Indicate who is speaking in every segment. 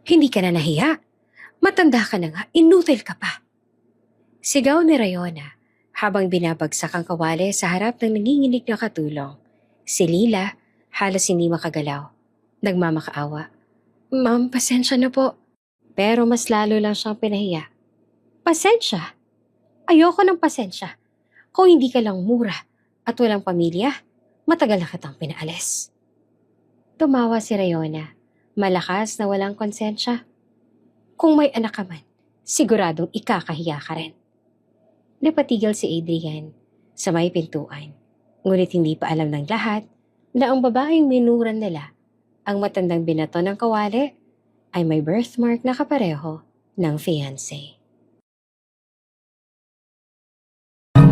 Speaker 1: Hindi ka na nahiya. Matanda ka na nga, inutil ka pa. Sigaw ni Rayona habang binabagsak ang kawali sa harap ng nanginginig na katulong. Si Lila halos hindi makagalaw. Nagmamakaawa. Ma'am, pasensya na po. Pero mas lalo lang siyang pinahiya. Pasensya? Ayoko ng pasensya. Kung hindi ka lang mura at walang pamilya, matagal na kitang pinaalis. Tumawa si Rayona, malakas na walang konsensya. Kung may anak ka man, siguradong ikakahiya ka rin. Napatigil si Adrian sa may pintuan, ngunit hindi pa alam ng lahat na ang babaeng minuran nila, ang matandang binato ng kawali, ay may birthmark na kapareho ng fiancé.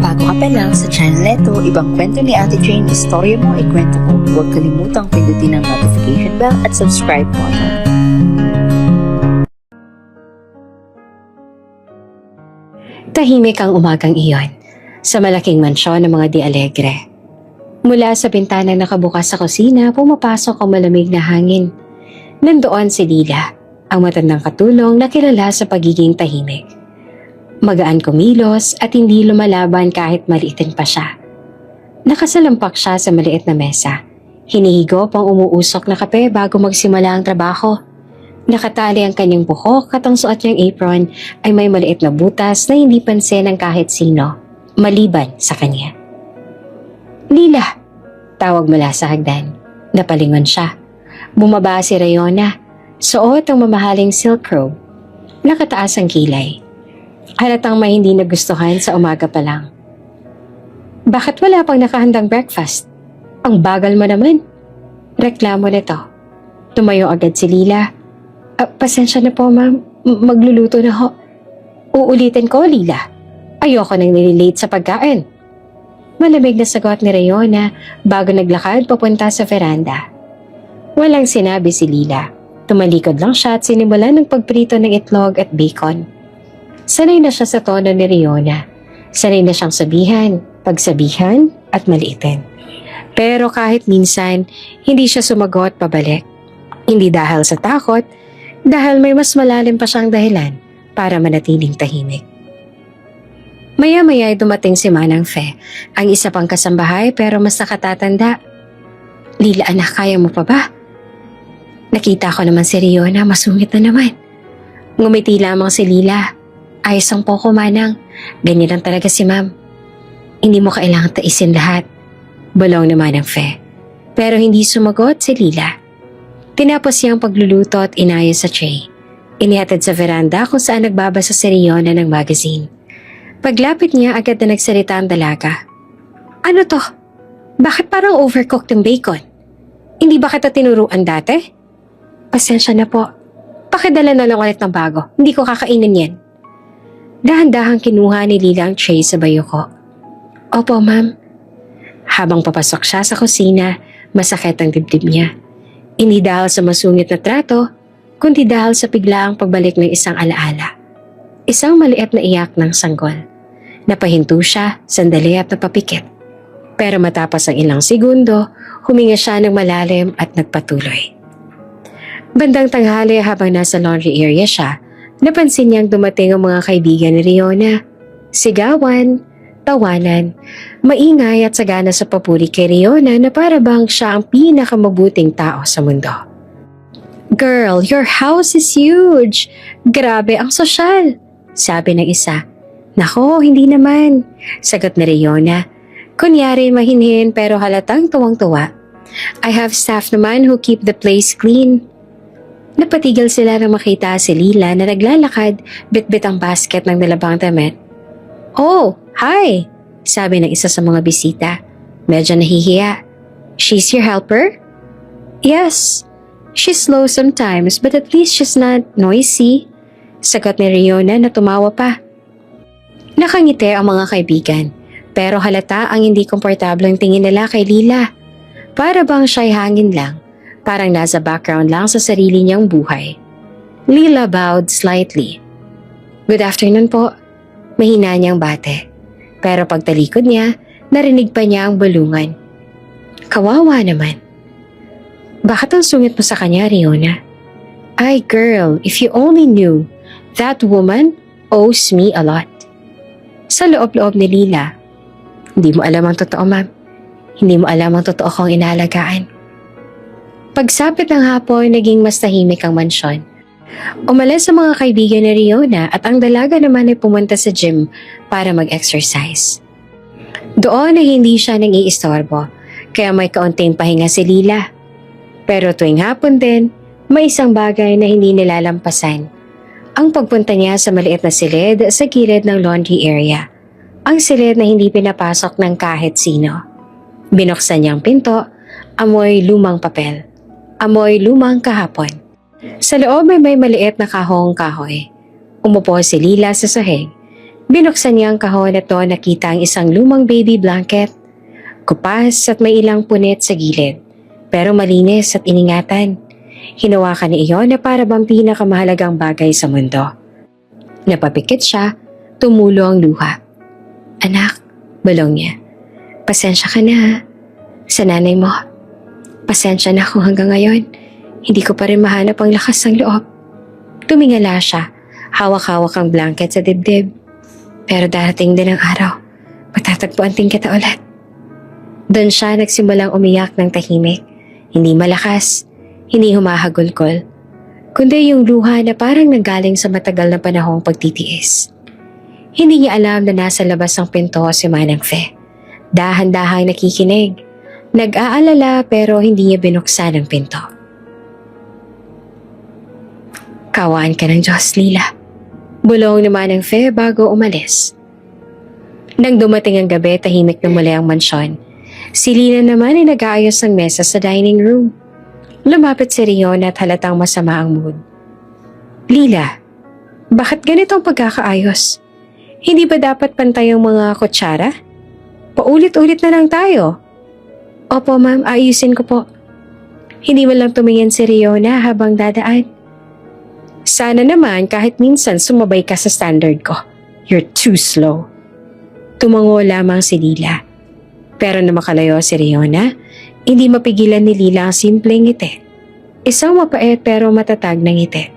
Speaker 2: Bago ka pa lang sa channel neto, ibang kwento ni Ate Jane, istorya mo, ikwento ko. Huwag kalimutang pindutin ang notification bell at subscribe button.
Speaker 1: Tahimik ang umagang iyon sa malaking mansyon ng mga Di Alegre. Mula sa bintanang nakabukas sa kusina, pumapasok ang malamig na hangin. Nandoon si Lila, ang matandang katulong na kilala sa pagiging tahimik. Magaan kumilos at hindi lumalaban kahit maliitin pa siya. Nakasalampak siya sa maliit na mesa. Hinihigop ang umuusok na kape bago magsimula ang trabaho. Nakatali ang kanyang buhok at ang suot niyang apron ay may maliit na butas na hindi pansin ng kahit sino, maliban sa kanya. Lila! Tawag mula sa hagdan. Napalingon siya. Bumaba si Rayona. Suot ang mamahaling silk robe. Nakataas ang kilay. Halatang may hindi nagustuhan sa umaga pa lang. Bakit wala pang nakahandang breakfast? Ang bagal mo naman. Reklamo nito. Tumayo agad si Lila. Pasensya na po, ma'am. Magluluto na ho. Uulitin ko, Lila. Ayoko nang nililate sa pagkain. Malamig na sagot ni Rayona bago naglakad papunta sa veranda. Walang sinabi si Lila. Tumalikod lang siya at sinimulan ng pagprito ng itlog at bacon. Sanay na siya sa tono ni Rayona. Sanay na siyang sabihan, pagsabihan at maliitin. Pero kahit minsan, hindi siya sumagot pabalik. Hindi dahil sa takot, dahil may mas malalim pa siyang dahilan para manatiling tahimik. Maya-maya ay dumating si Manang Fe, ang isa pang kasambahay pero mas nakatatanda. Lila anak, kaya mo pa ba? Nakita ko naman si Rayona, masungit na naman. Ngumiti lamang si Lila. Ayos ang poko, Manang. Ganyan lang talaga si Ma'am. Hindi mo kailangan taisin lahat. Bulong ni Manang Fe. Pero hindi sumagot si Lila. Tinapos niya ang pagluluto at inayos sa tray. Inihatid sa veranda kung saan nagbabasa si Rayona ng magazine. Paglapit niya, agad na nagsalita ang dalaga. Ano to? Bakit parang overcooked yung bacon? Hindi ba kita tinuruan dati? Pasensya na po. Pakidala na lang ulit ng bago. Hindi ko kakainin yan. Dahan-dahang kinuha ni Lila ang tray sa bayo ko. Opo, ma'am. Habang papasok siya sa kusina, masakit ang dibdib niya. Hindi dahil sa masungit na trato, kundi dahil sa biglaang pagbalik ng isang alaala. Isang maliit na iyak ng sanggol. Napahinto siya, sandali at napapikit. Pero matapos ang ilang segundo, huminga siya ng malalim at nagpatuloy. Bandang tanghali habang nasa laundry area siya, napansin niyang dumating ang mga kaibigan ni Rayona. Sigawan, tawanan, maingay at sagana sa papuri kay Rayona na para bang siya ang pinakamabuting tao sa mundo. Girl, your house is huge! Grabe ang sosyal! Sabi ng isa. Nako, hindi naman. Sagot ni Rayona. Kunyari mahinhin pero halatang tuwang-tuwa. I have staff naman who keep the place clean. Napatigil sila nang makita si Lila na naglalakad, bit-bit ang basket ng nilabang damit. Oh, hi! Sabi ng isa sa mga bisita. Medyo nahihiya. She's your helper? Yes. She's slow sometimes but at least she's not noisy. Sagot ni Rayona na tumawa pa. Nakangiti ang mga kaibigan pero halata ang hindi komportableng tingin nila kay Lila. Para bang siya'y hangin lang, parang nasa background lang sa sarili niyang buhay. Lila bowed slightly. Good afternoon po. Mahina niyang bate. Pero pagtalikod niya, narinig pa niya ang bulungan. Kawawa naman. Bakit ang sungit mo sa kanya, Rayona? Ay girl, if you only knew, that woman owes me a lot. Sa loob-loob ni Lila, hindi mo alam ang totoo, ma'am. Hindi mo alam ang totoo kong inaalagaan. Pagsapit ng hapon, naging mas tahimik ang mansyon. Umalis sa mga kaibigan ni Riona at ang dalaga naman ay pumunta sa gym para mag-exercise. Doon ay hindi siya nang-iistorbo, kaya may kaunting pahinga si Lila. Pero tuwing hapon din, may isang bagay na hindi nilalampasan. Ang pagpunta niya sa maliit na silid sa gilid ng laundry area. Ang silid na hindi pinapasok ng kahit sino. Binuksan niyang pinto, amoy lumang papel. Amoy lumang kahapon. Sa loob ay may maliit na kahong kahoy. Umupo si Lila sa sahig. Binuksan niya ang kahon at doon nakita ang isang lumang baby blanket. Kupas at may ilang punit sa gilid. Pero malinis at iningatan. Hinawakan ni iyon na para bang pinakamahalagang bagay sa mundo. Napapikit siya, tumulo ang luha. Anak, bulong niya. Pasensya ka na ha. Sa nanay mo. Pasensya na kung hanggang ngayon, hindi ko pa rin mahanap ang lakas ng loob. Tumingala siya, hawak-hawak ang blanket sa dibdib. Pero darating din ang araw, matatagpuan din kita ulit. Doon siya nagsimulang umiyak ng tahimik. Hindi malakas, hindi humahagulkol, kundi yung luha na parang nanggaling sa matagal na panahong pagtitiis. Hindi niya alam na nasa labas ng pinto si Manang Fe. Dahan-dahang nakikinig. Nag-aalala pero hindi niya binuksan ang pinto. Kawaan ka ng Diyos, Lila. Bulong naman ng Fe bago umalis. Nang dumating ang gabi, tahimik na muli ang mansyon. Si Lila naman ay nag-aayos ng mesa sa dining room. Lumapit si Rion at halatang masama ang mood. Lila, bakit ganito ang pagkakaayos? Hindi ba dapat pantay ang mga kutsara? Paulit-ulit na lang tayo. Opo ma'am, ayusin ko po. Hindi mo lang tumingin si Riona habang dadaan. Sana naman kahit minsan sumabay ka sa standard ko. You're too slow. Tumango lamang si Lila. Pero na makalayo si Riona, hindi mapigilan ni Lila ang simpleng ngiti. Isang mapait pero matatag na ngiti.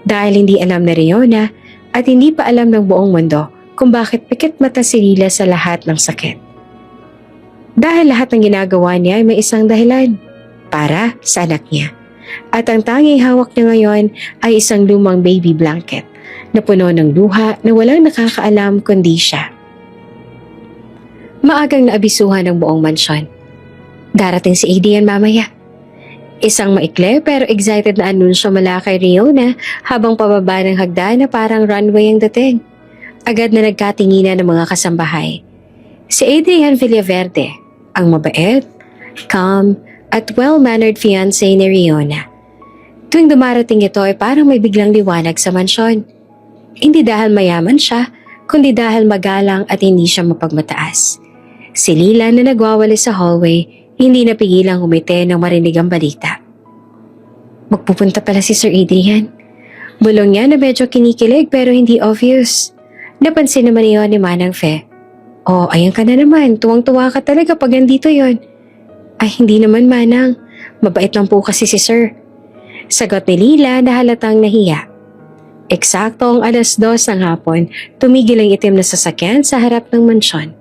Speaker 1: Dahil hindi alam ni Riona at hindi pa alam ng buong mundo kung bakit pikit mata si Lila sa lahat ng sakit. Dahil lahat ng ginagawa niya ay may isang dahilan, para sa anak niya. At ang tanging hawak niya ngayon ay isang lumang baby blanket na puno ng luha na walang nakakaalam kundi siya. Maagang naabisuhan ng buong mansyon. Darating si Adrian mamaya. Isang maikli pero excited na anunsyo mula kay Riona habang pababa ng hagdan na parang runway ang dating. Agad na nagkatinginan ng mga kasambahay. Si Adrian Villaverde, ang mabait, calm, at well-mannered fiancé ni Riona. Tuwing dumarating ito ay parang may biglang liwanag sa mansyon. Hindi dahil mayaman siya, kundi dahil magalang at hindi siya mapagmataas. Si Lila na nagwawali sa hallway, hindi napigilang umiti nang marinig ang balita. Magpupunta pala si Sir Adrian. Bulong niya na medyo kinikilig pero hindi obvious. Napansin naman iyon ni Manang Fe. Oh, ayan ka na naman. Tuwang-tuwa ka talaga pag nandito yon. Ay, hindi naman Manang. Mabait lang po kasi si Sir. Sagot ni Lila na halatang nahiya. Eksakto ang 2:00 ng hapon, tumigil ang itim na sasakyan sa harap ng mansyon.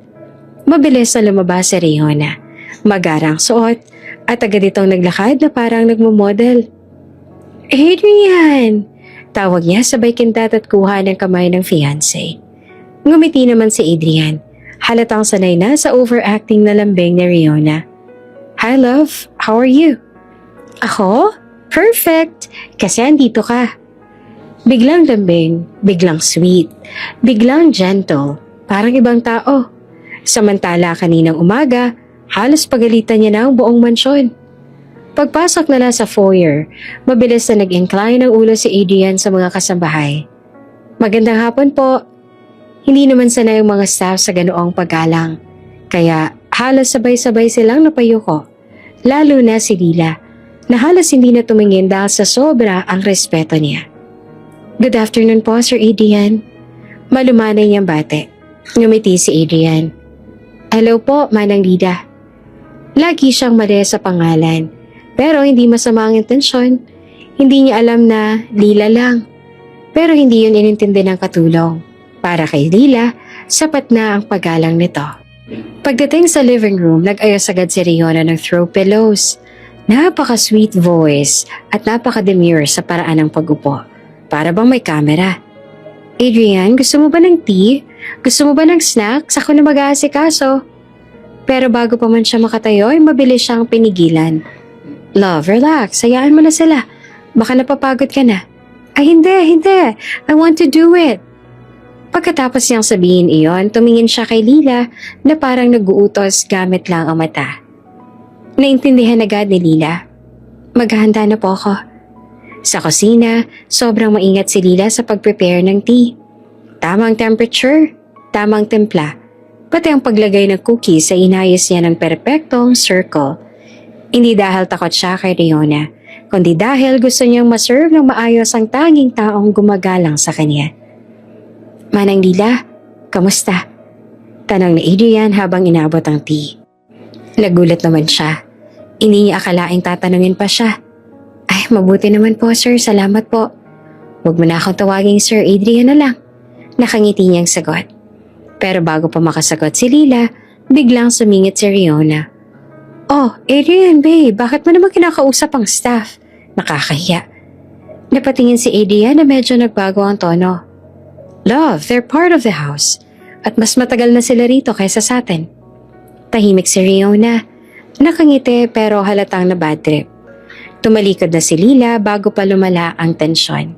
Speaker 1: Mabilis na lumabas si Riona. Magarang suot at agad itong naglakad na parang nagmamodel. Adrian! Tawag niya sabay kintat at kuha ng kamay ng fiancé. Ngumiti naman si Adrian. Halatang sanay na sa overacting na lambing ni Riona. Hi love, how are you? Ako? Perfect! Kasi andito ka. Biglang lambing, biglang sweet, biglang gentle, parang ibang tao. Samantala kaninang umaga, halos pagalitan niya na ang buong mansyon. Pagpasok na lang sa foyer, mabilis na nag-incline ang ulo si Adrian sa mga kasambahay. Magandang hapon po. Hindi naman sanay ang mga staff sa ganoong paggalang, kaya halos sabay-sabay silang napayuko, lalo na si Lila, na halos hindi na tumingin dahil sa sobra ang respeto niya. Good afternoon po, Sir Adrian. Malumanay niyang bate. Ngumiti si Adrian. Hello po, Manang Lida. Lagi siyang mali sa pangalan, pero hindi masama ang intensyon. Hindi niya alam na Lila lang. Pero hindi yun inintindi ng katulong. Para kay Lila, sapat na ang paggalang nito. Pagdating sa living room, nag-ayos agad si Riona ng throw pillows. Napaka-sweet voice at napaka-demure sa paraan ng pag-upo. Para bang may camera. Adrian, gusto mo ba ng tea? Gusto mo ba ng snacks? Ako na mag-aasikaso. Pero bago pa man siya makatayo, ay mabilis siyang pinigilan. Love, relax. Hayaan mo na sila. Baka napapagod ka na. Ay hindi. I want to do it. Pagkatapos niyang sabihin iyon, tumingin siya kay Lila na parang nag-uutos gamit lang ang mata. Naintindihan agad ni Lila. Maghahanda na po ako. Sa kusina, sobrang maingat si Lila sa pag-prepare ng tea. Tamang temperature, tamang timpla. Pati ang paglagay ng cookies ay inayos niya ng perpektong circle. Hindi dahil takot siya kay Riona, kundi dahil gusto niyang maserve ng maayos ang tanging taong gumagalang sa kanya. Manang Lila, kamusta? Tanong ni Adrian habang inabot ang tea. Nagulat naman siya. Hindi niya akalaing tatanungin pa siya. Ay, mabuti naman po sir, salamat po. Huwag mo na akong tawaging Sir Adrian na lang. Nakangiti niyang sagot. Pero bago pa makasagot si Lila, biglang sumingit si Riona. Oh, Adrian babe, bakit mo naman kinakausap ang staff? Nakakahiya. Napatingin si Adrian na medyo nagbago ang tono. Love, they're part of the house. At mas matagal na sila rito kaysa sa atin. Tahimik si Riona. Nakangiti pero halatang na bad trip. Tumalikod na si Lila bago pa lumala ang tensyon.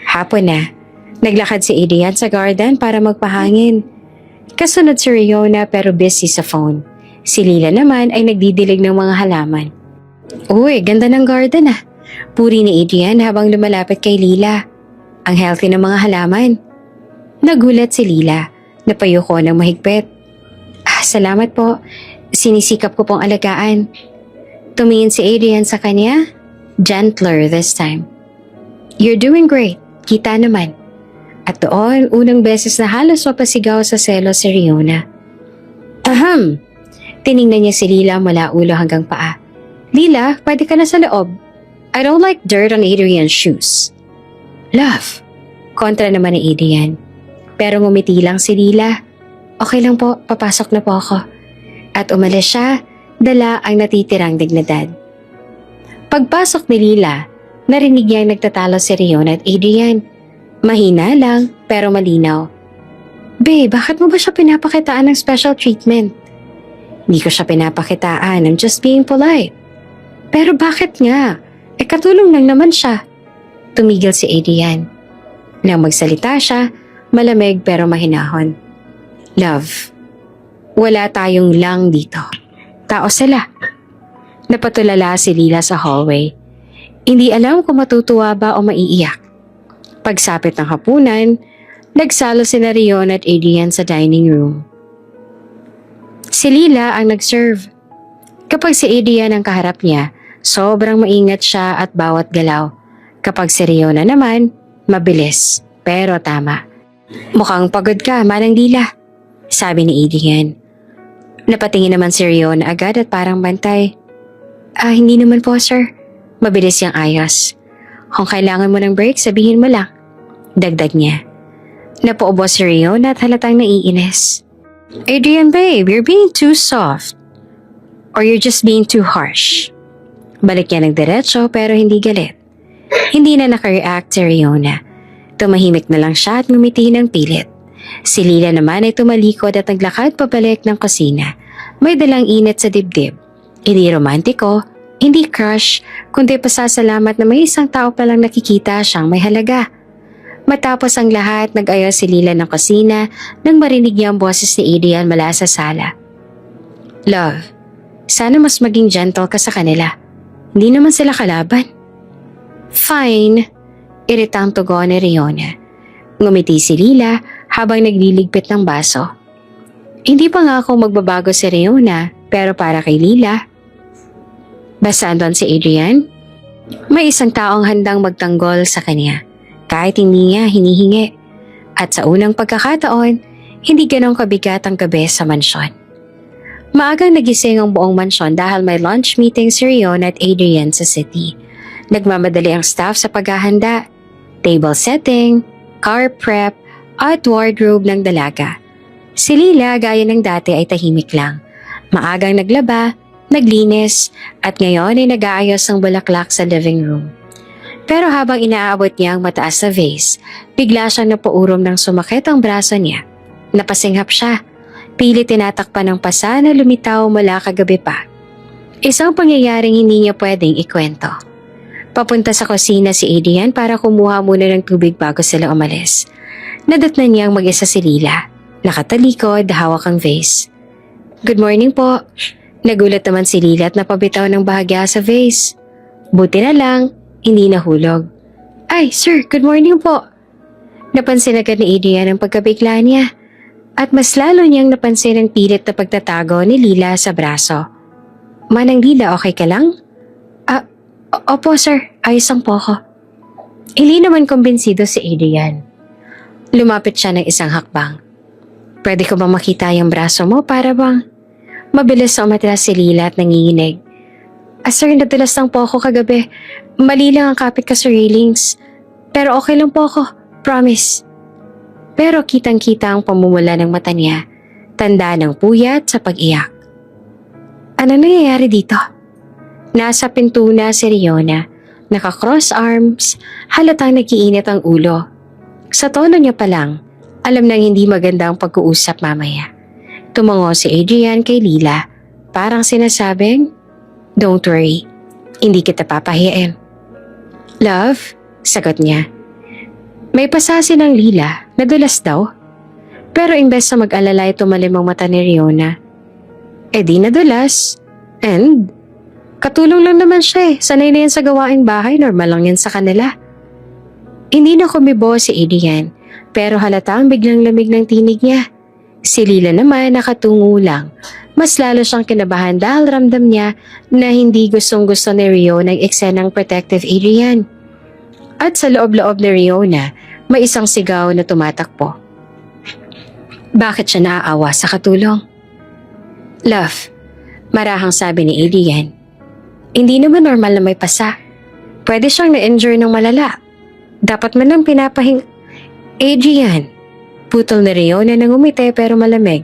Speaker 1: Hapon na. Naglakad si Adrian sa garden para magpahangin. Kasunod si Riona pero busy sa phone. Si Lila naman ay nagdidilig ng mga halaman. Uy, ganda ng garden ah. Puri ni Adrian habang lumalapit kay Lila. Ang healthy ng mga halaman. Nagulat si Lila. Napayuko ng mahigpit. Salamat po. Sinisikap ko pong alagaan. Tumingin si Adrian sa kanya. Gentler this time. You're doing great. Kita naman. At doon, unang beses na halos mapasigaw sa selo si Riona. Ahem! Tiningnan niya si Lila mula ulo hanggang paa. Lila, pwede ka na sa loob. I don't like dirt on Adrian's shoes. Love! Kontra naman ni Adrian. Pero ngumiti lang si Lila. Okay lang po, papasok na po ako. At umalis siya, dala ang natitirang dignidad. Pagpasok ni Lila, narinig niyang nagtatalo si Riona at Adrian. Mahina lang, pero malinaw. Babe, bakit mo ba siya pinapakitaan ng special treatment? Hindi ko siya pinapakitaan, I'm just being polite. Pero bakit nga? Katulong lang naman siya. Tumigil si Adrian. Nang magsalita siya, malamig pero mahinahon. Love, wala tayong lang dito. Tao sila. Napatulala si Lila sa hallway. Hindi alam kung matutuwa ba o maiiyak. Pagsapit ng hapunan, nagsalo sina Riona at Adrian sa dining room. Si Lila ang nag-serve. Kapag si Adrian ang kaharap niya, sobrang maingat siya at bawat galaw. Kapag si Riona naman, mabilis, pero tama. Mukhang pagod ka, Manang Lila, sabi ni Adrian. Napatingin naman si Riona agad at parang bantay. Hindi naman po sir. Mabilis yung ayos. Kung kailangan mo ng break, sabihin mo lang. Dagdag niya. Napaubo si Riona at halatang naiinis. Adrian babe, you're being too soft. Or you're just being too harsh. Balik niya ng diretso pero hindi galit. Hindi na nakareact si Riona. Tumahimik na lang siya at ngumiti ng pilit. Si Lila naman ay tumalikod at naglakad pabalik ng kusina. May dalang init sa dibdib. Hindi romantiko, hindi crush, kundi pasasalamat na may isang tao palang nakikita siyang may halaga. Matapos ang lahat, nag-ayos si Lila ng kusina nang marinig niya ang boses ni Adrian mula sa sala. Love, sana mas maging gentle ka sa kanila. Hindi naman sila kalaban. Fine, iritang tugon ni Riona. Ngumiti si Lila habang nagliligpit ng baso. Hindi pa nga ako magbabago si Riona, pero para kay Lila. Basta andun si Adrian, may isang taong handang magtanggol sa kanya. Kahit hindi niya hinihingi. At sa unang pagkakataon, hindi ganong kabigat ang gabi sa mansyon. Maagang nagising ang buong mansyon dahil may lunch meeting si Riona at Adrian sa city. Nagmamadali ang staff sa paghahanda, table setting, car prep, at wardrobe ng dalaga. Si Lila gaya ng dati ay tahimik lang. Maagang naglaba, naglinis, at ngayon ay nag-aayos ng bulaklak sa living room. Pero habang inaabot niya ang mataas na vase, bigla siyang napaurom ng sumakit ang braso niya. Napasinghap siya. Pilit tinatakpan ng pasa na lumitaw mula kagabi pa. Isang pangyayaring hindi niya pwedeng ikwento. Papunta sa kusina si Adrian para kumuha muna ng tubig bago sila umalis. Nadatnan niyang mag-isa si Lila. Nakatalikod, hawak ang vase. "Good morning po." Nagulat naman si Lila at napabitaw ng bahagya sa vase. Buti na lang, hindi nahulog. "Ay, sir, good morning po." Napansin agad ni Adrian ang pagkabigla niya. At mas lalo niyang napansin ang pilit na pagtatago ni Lila sa braso. "Manang Lila, okay ka lang?" Opo sir, ayos lang po ako." Hindi naman kumbinsido si Adrian. Lumapit siya ng isang hakbang. "Pwede ko ba makita yung braso mo para bang?" Mabilis na umatras si Lila at nanginginig. Sir, nadulas lang po ako kagabi. Mali lang ang kapit ka sa railings. Pero okay lang po ako, promise." Pero kitang-kita ang pamumula ng mata niya, tanda ng puyat sa pag-iyak. "Ano nangyayari dito?" Nasa pinto na si Riona, naka-cross arms, halatang nag-iinit ang ulo. Sa tono niya pa lang, alam nang hindi maganda ang pag-uusap mamaya. Tumango si Adrian kay Lila, parang sinasabing, "Don't worry, hindi kita papahiyain." "Love?" sagot niya. May pasasi ng Lila, nadulas daw. Pero imbes na mag-alala ay tumalim ang mata ni Riona. Di nadulas. And, katulong lang naman siya eh. Sanay na yan sa gawaing bahay, normal lang yan sa kanila. Hindi na kumibo si Adrian, pero halatang biglang lamig ng tinig niya. Si Lila naman nakatungo lang. Mas lalo siyang kinabahan dahil ramdam niya na hindi gustong-gusto ni Rio ng eksenang protective Adrian. At sa loob-loob ni Riona, may isang sigaw na tumatakbo. Bakit siya naaawa sa katulong? "Love," marahang sabi ni Adrian. "Hindi naman normal na may pasa. Pwede siyang na-injure ng malala. Dapat man lang pinapahing..." "Adrian," putol ni Riona nang umite pero malamig.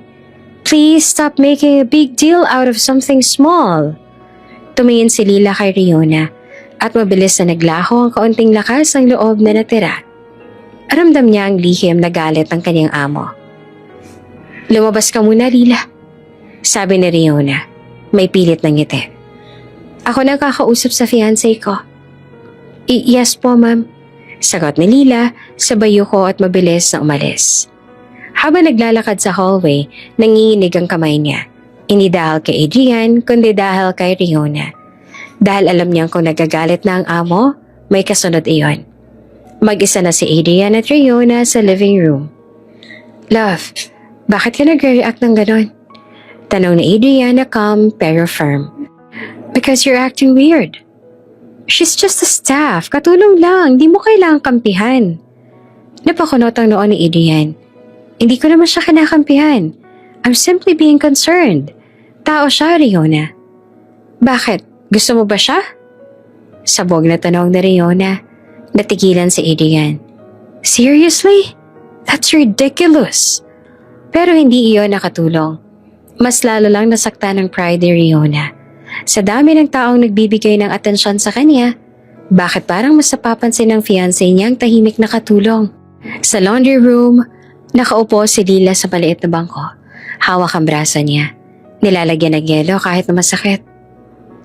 Speaker 1: "Please stop making a big deal out of something small." Tumingin si Lila kay Riona at mabilis na naglaho ang kaunting lakas ng loob na natira. Ramdam niya ang lihim na galit ng kanyang amo. "Lumabas ka muna, Lila," sabi ni Riona. May pilit ng ngiti. "Ako na kakausap sa fiancé ko." Yes po, ma'am," sagot ni Lila sa bayuko at mabilis na umalis. Habang naglalakad sa hallway, nanginginig ang kamay niya. Hindi dahil kay Adrian, kundi dahil kay Riona. Dahil alam niyang kung nagagalit na ang amo, may kasunod iyon. Mag-isa na si Adrian at Riona sa living room. "Love, bakit ka nag-react ng ganon?" Tanong ni Adrian na calm pero firm. "Because you're acting weird." "She's just a staff. Katulong lang. Di mo kailangang kampihan." Napakunot ang noon ni Adrian. "Hindi ko naman siya kinakampihan. I'm simply being concerned. Tao siya, Riona." "Bakit? Gusto mo ba siya?" Sabog na tanong ni Riona. Natigilan si Adrian. "Seriously? That's ridiculous." Pero hindi iyon nakatulong. Mas lalo lang nasaktan ng pride ni Riona. Sa dami ng taong nagbibigay ng atensyon sa kanya, bakit parang mas napapansin ng fiancé niyang tahimik na katulong? Sa laundry room, nakaupo si Lila sa maliit na bangko. Hawak ang braso niya. Nilalagyan ng yelo kahit na masakit.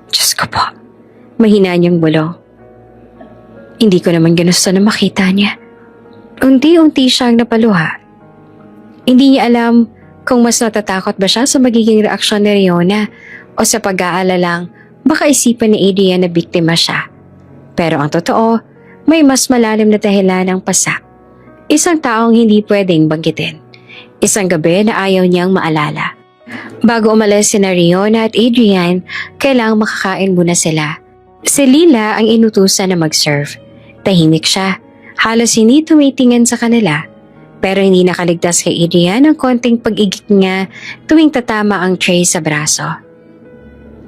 Speaker 1: "Diyos ko po," mahina niyang bulong. Hindi ko naman ginusto na makita niya. Unti-unti siyang napaluha. Hindi niya alam kung mas natatakot ba siya sa magiging reaksyon ni Riona o sa pag-aalalang baka isipan ni Adrian na biktima siya. Pero ang totoo, may mas malalim na dahilan ng pasa. Isang taong hindi pwedeng banggitin. Isang gabi na ayaw niyang maalala. Bago umalis si Riona at Adrian, kailangang makakain muna sila. Si Lila ang inutusan na mag-serve. Tahimik siya, halos hindi tumitingin sa kanila. Pero hindi nakaligtas kay Adrian ang konting pag-igik niya tuwing tatama ang tray sa braso.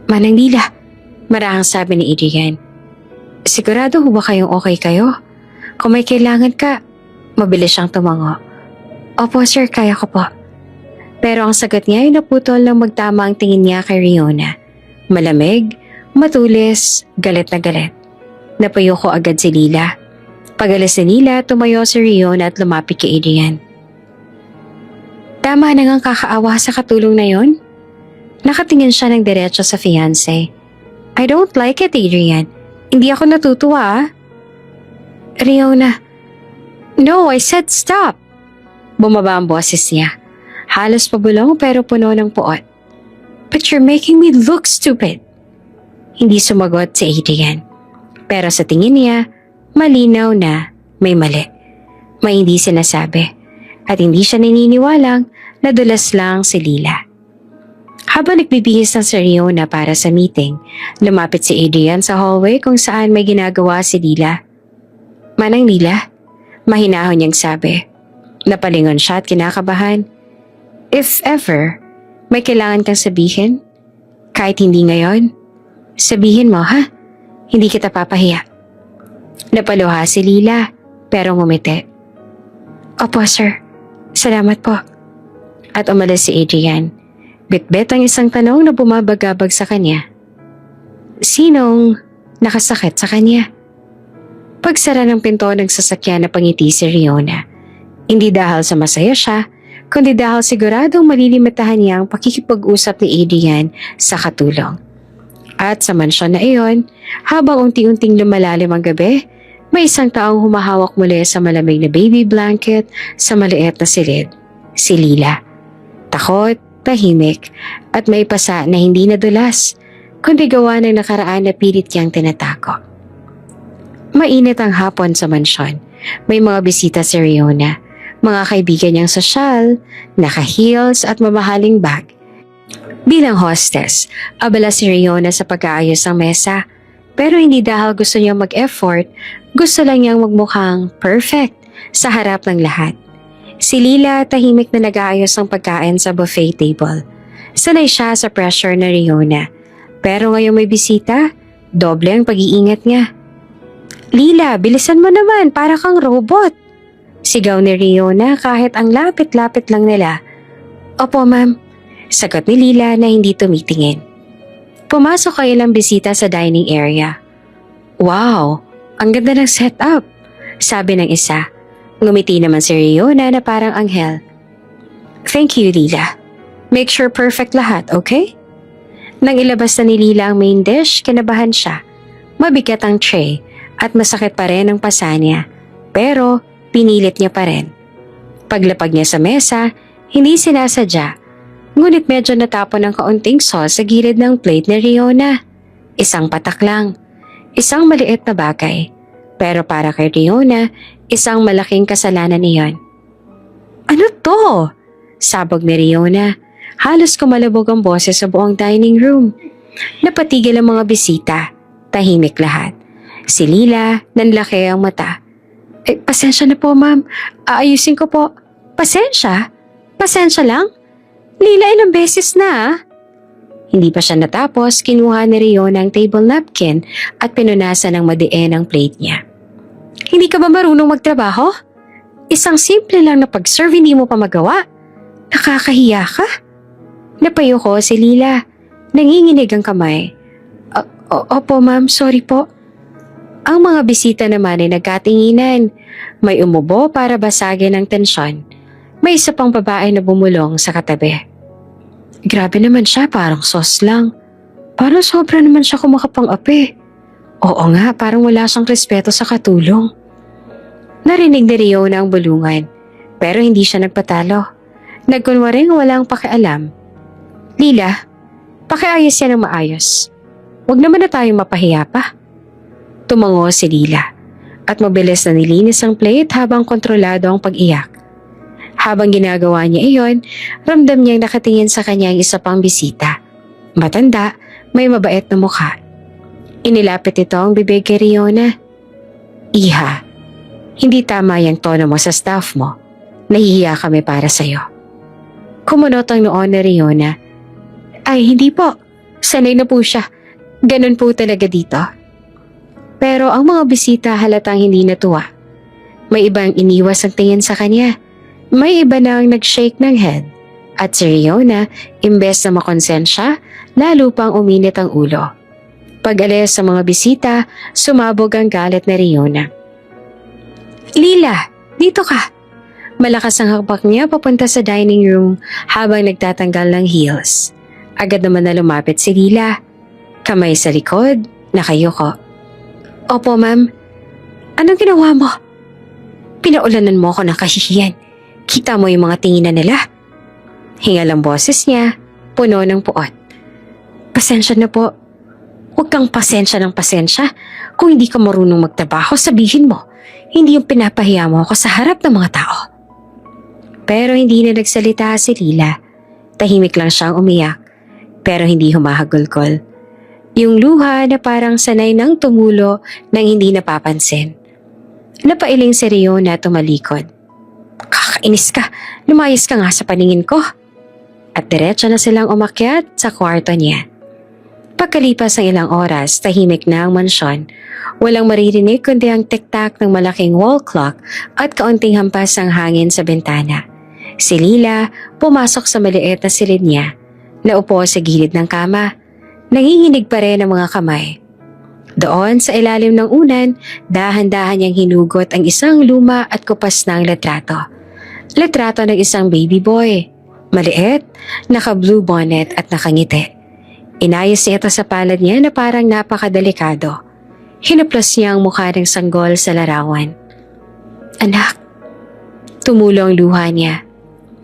Speaker 1: "Manang Lila," marahang sabi ni Adrian. Sigurado ho ba kayong okay kayo? Kung may kailangan ka, mabilis siyang tumango. Opo sir, kaya ko po. Pero ang sagot niya ay naputol nang magtama ang tingin niya kay Riona. Malamig, matulis, galit na galit. Napayo ko agad si Lila. Pag-alis ni Lila, tumayo si Riona at lumapit kay Adrian. Tama na ngang kakaawa sa katulong na yon? Nakatingin siya ng diretso sa fiancé. I don't like it, Adrian. Hindi ako natutuwa, ah. Riona. No, I said stop. Bumaba ang boses niya. Halos pabulong pero puno ng puot. But you're making me look stupid. Hindi sumagot si Adrian. Pero sa tingin niya, malinaw na may mali. May hindi sinasabi. At hindi siya naniniwalang nadulas lang si Lila. Habang nagbibihis ng si Riona para sa meeting, lumapit si Adrian sa hallway kung saan may ginagawa si Lila. Manang Lila, mahinahon niyang sabi. Napalingon siya at kinakabahan. If ever, may kailangan kang sabihin, kahit hindi ngayon, sabihin mo ha, hindi kita papahiya. Napaluha si Lila, pero ngumiti. Opo sir, salamat po. At umalis si Adrian. Bitbit ang isang tanong na bumabagabag sa kanya. Sinong nakasakit sa kanya? Pagsara ng pinto ng sasakyan na pangiti si Riona. Hindi dahil sa masaya siya, kundi dahil siguradong malilimitahan niya ang pakikipag-usap ni Adrian sa katulong. At sa mansyon na iyon, habang unti-unting lumalalim ang gabi, may isang taong humahawak muli sa malamig na baby blanket sa maliit na silid. Si Lila. Takot, tahimik, at may pasa na hindi nadulas, kundi gawa ng nakaraan na pilit niyang tinatako. Mainit ang hapon sa mansyon. May mga bisita si Riona, mga kaibigan niyang sosyal, naka-heels at mamahaling bag. Bilang hostess, abala si Riona sa pag-aayos ng mesa, pero hindi dahil gusto niyang mag-effort, gusto lang niyang magmukhang perfect sa harap ng lahat. Si Lila tahimik na nag-aayos ng pagkain sa buffet table. Sanay siya sa pressure na Riona. Pero ngayong may bisita, doble ang pag-iingat niya. Lila, bilisan mo naman, para kang robot. Sigaw ni Riona kahit ang lapit-lapit lang nila. Opo ma'am, sagot ni Lila na hindi tumitingin. Pumasok ang ilang bisita sa dining area. Wow, ang ganda ng setup, sabi ng isa. Ngumiti naman si Riona na parang anghel. Thank you, Lila. Make sure perfect lahat, okay? Nang ilabas na ni Lila ang main dish, kinabahan siya. Mabigat ang tray at masakit pa rin ang pasa niya. Pero pinilit niya pa rin. Paglapag niya sa mesa, hindi sinasadya. Ngunit medyo natapon ng kaunting sauce sa gilid ng plate ni Riona. Isang patak lang. Isang maliit na bagay. Pero para kay Riona, isang malaking kasalanan iyon. Ano to? Sabog ni Riona. Halos kumalabog ang boses sa buong dining room. Napatigil ang mga bisita. Tahimik lahat. Si Lila, nanlaki ang mata. Pasensya na po ma'am. Aayusin ko po. Pasensya? Pasensya lang? Lila, ilang beses na. Hindi pa siya natapos, kinuha ni Riona ang table napkin at pinunasan ng madiin ang plate niya. Hindi ka ba marunong magtrabaho? Isang simple lang na pag-serve hindi mo pa magawa. Nakakahiya ka? Napayo ko si Lila. Nanginginig ang kamay. Opo ma'am, sorry po. Ang mga bisita naman ay nagkatinginan. May umubo para basagin ang tensyon. May isa pang babae na bumulong sa katabi. Grabe naman siya, parang sauce lang. Parang sobra naman siya kumakapang-api. Oo nga, parang wala siyang respeto sa katulong. Narinig ni Riona ang bulungan, pero hindi siya nagpatalo. Nagkunwaring walang pakialam. Lila, pakiayos yan ng maayos. Huwag naman na tayong mapahiya pa. Tumango si Lila at mabilis na nilinis ang plate habang kontrolado ang pag-iyak. Habang ginagawa niya iyon, ramdam niyang nakatingin sa kanya ang isa pang bisita. Matanda, may mabait na mukha. Inilapit ito ang bibig kay Riona. Iha, hindi tama yung tono mo sa staff mo. Nahihiya kami para sa'yo. Kumunot ang noon ni Riona. Ay, hindi po. Sanay na po siya. Ganun po talaga dito. Pero ang mga bisita halatang hindi natuwa. May ibang iniwas ang tingin sa kanya. May iba na ang nag-shake ng head. At si Riona, imbes na makonsensya, lalo pang uminit ang ulo. Pag-alis sa mga bisita, sumabog ang galit ni Riona. Lila, dito ka! Malakas ang hakbak niya papunta sa dining room habang nagtatanggal ng heels. Agad naman na lumapit si Lila. Kamay sa likod, nakayuko. Opo, ma'am. Anong ginawa mo? Pinaulanan mo ako ng kahihiyan. Kita mo yung mga tinginan nila. Hingal ang boses niya, puno ng puot. Pasensya na po. Huwag kang pasensya ng pasensya. Kung hindi ka marunong magtrabaho, sabihin mo. Hindi yung pinapahiya mo ako sa harap ng mga tao. Pero hindi na nagsalita si Lila. Tahimik lang siyang umiyak, pero hindi humahagulgol. Yung luha na parang sanay nang tumulo nang hindi napapansin. Napailing si Riona tumalikod. Kakainis ka, lumayas ka nga sa paningin ko. At diretso na silang umakyat sa kwarto niya. Pagkalipas ng ilang oras, tahimik na ang mansyon. Walang maririnig kundi ang tiktak ng malaking wall clock at kaunting hampas ng hangin sa bintana. Si Lila pumasok sa maliit na silid niya. Naupo sa gilid ng kama. Nanginginig pa rin ang mga kamay. Doon sa ilalim ng unan, dahan-dahan niyang hinugot ang isang luma at kupas ng litrato. Litrato ng isang baby boy. Maliit, naka-blue bonnet at nakangiti. Inayos niya ito sa palad niya na parang napakadelikado. Hinaplos niya ang mukha ng sanggol sa larawan. Anak, tumulo ang luha niya.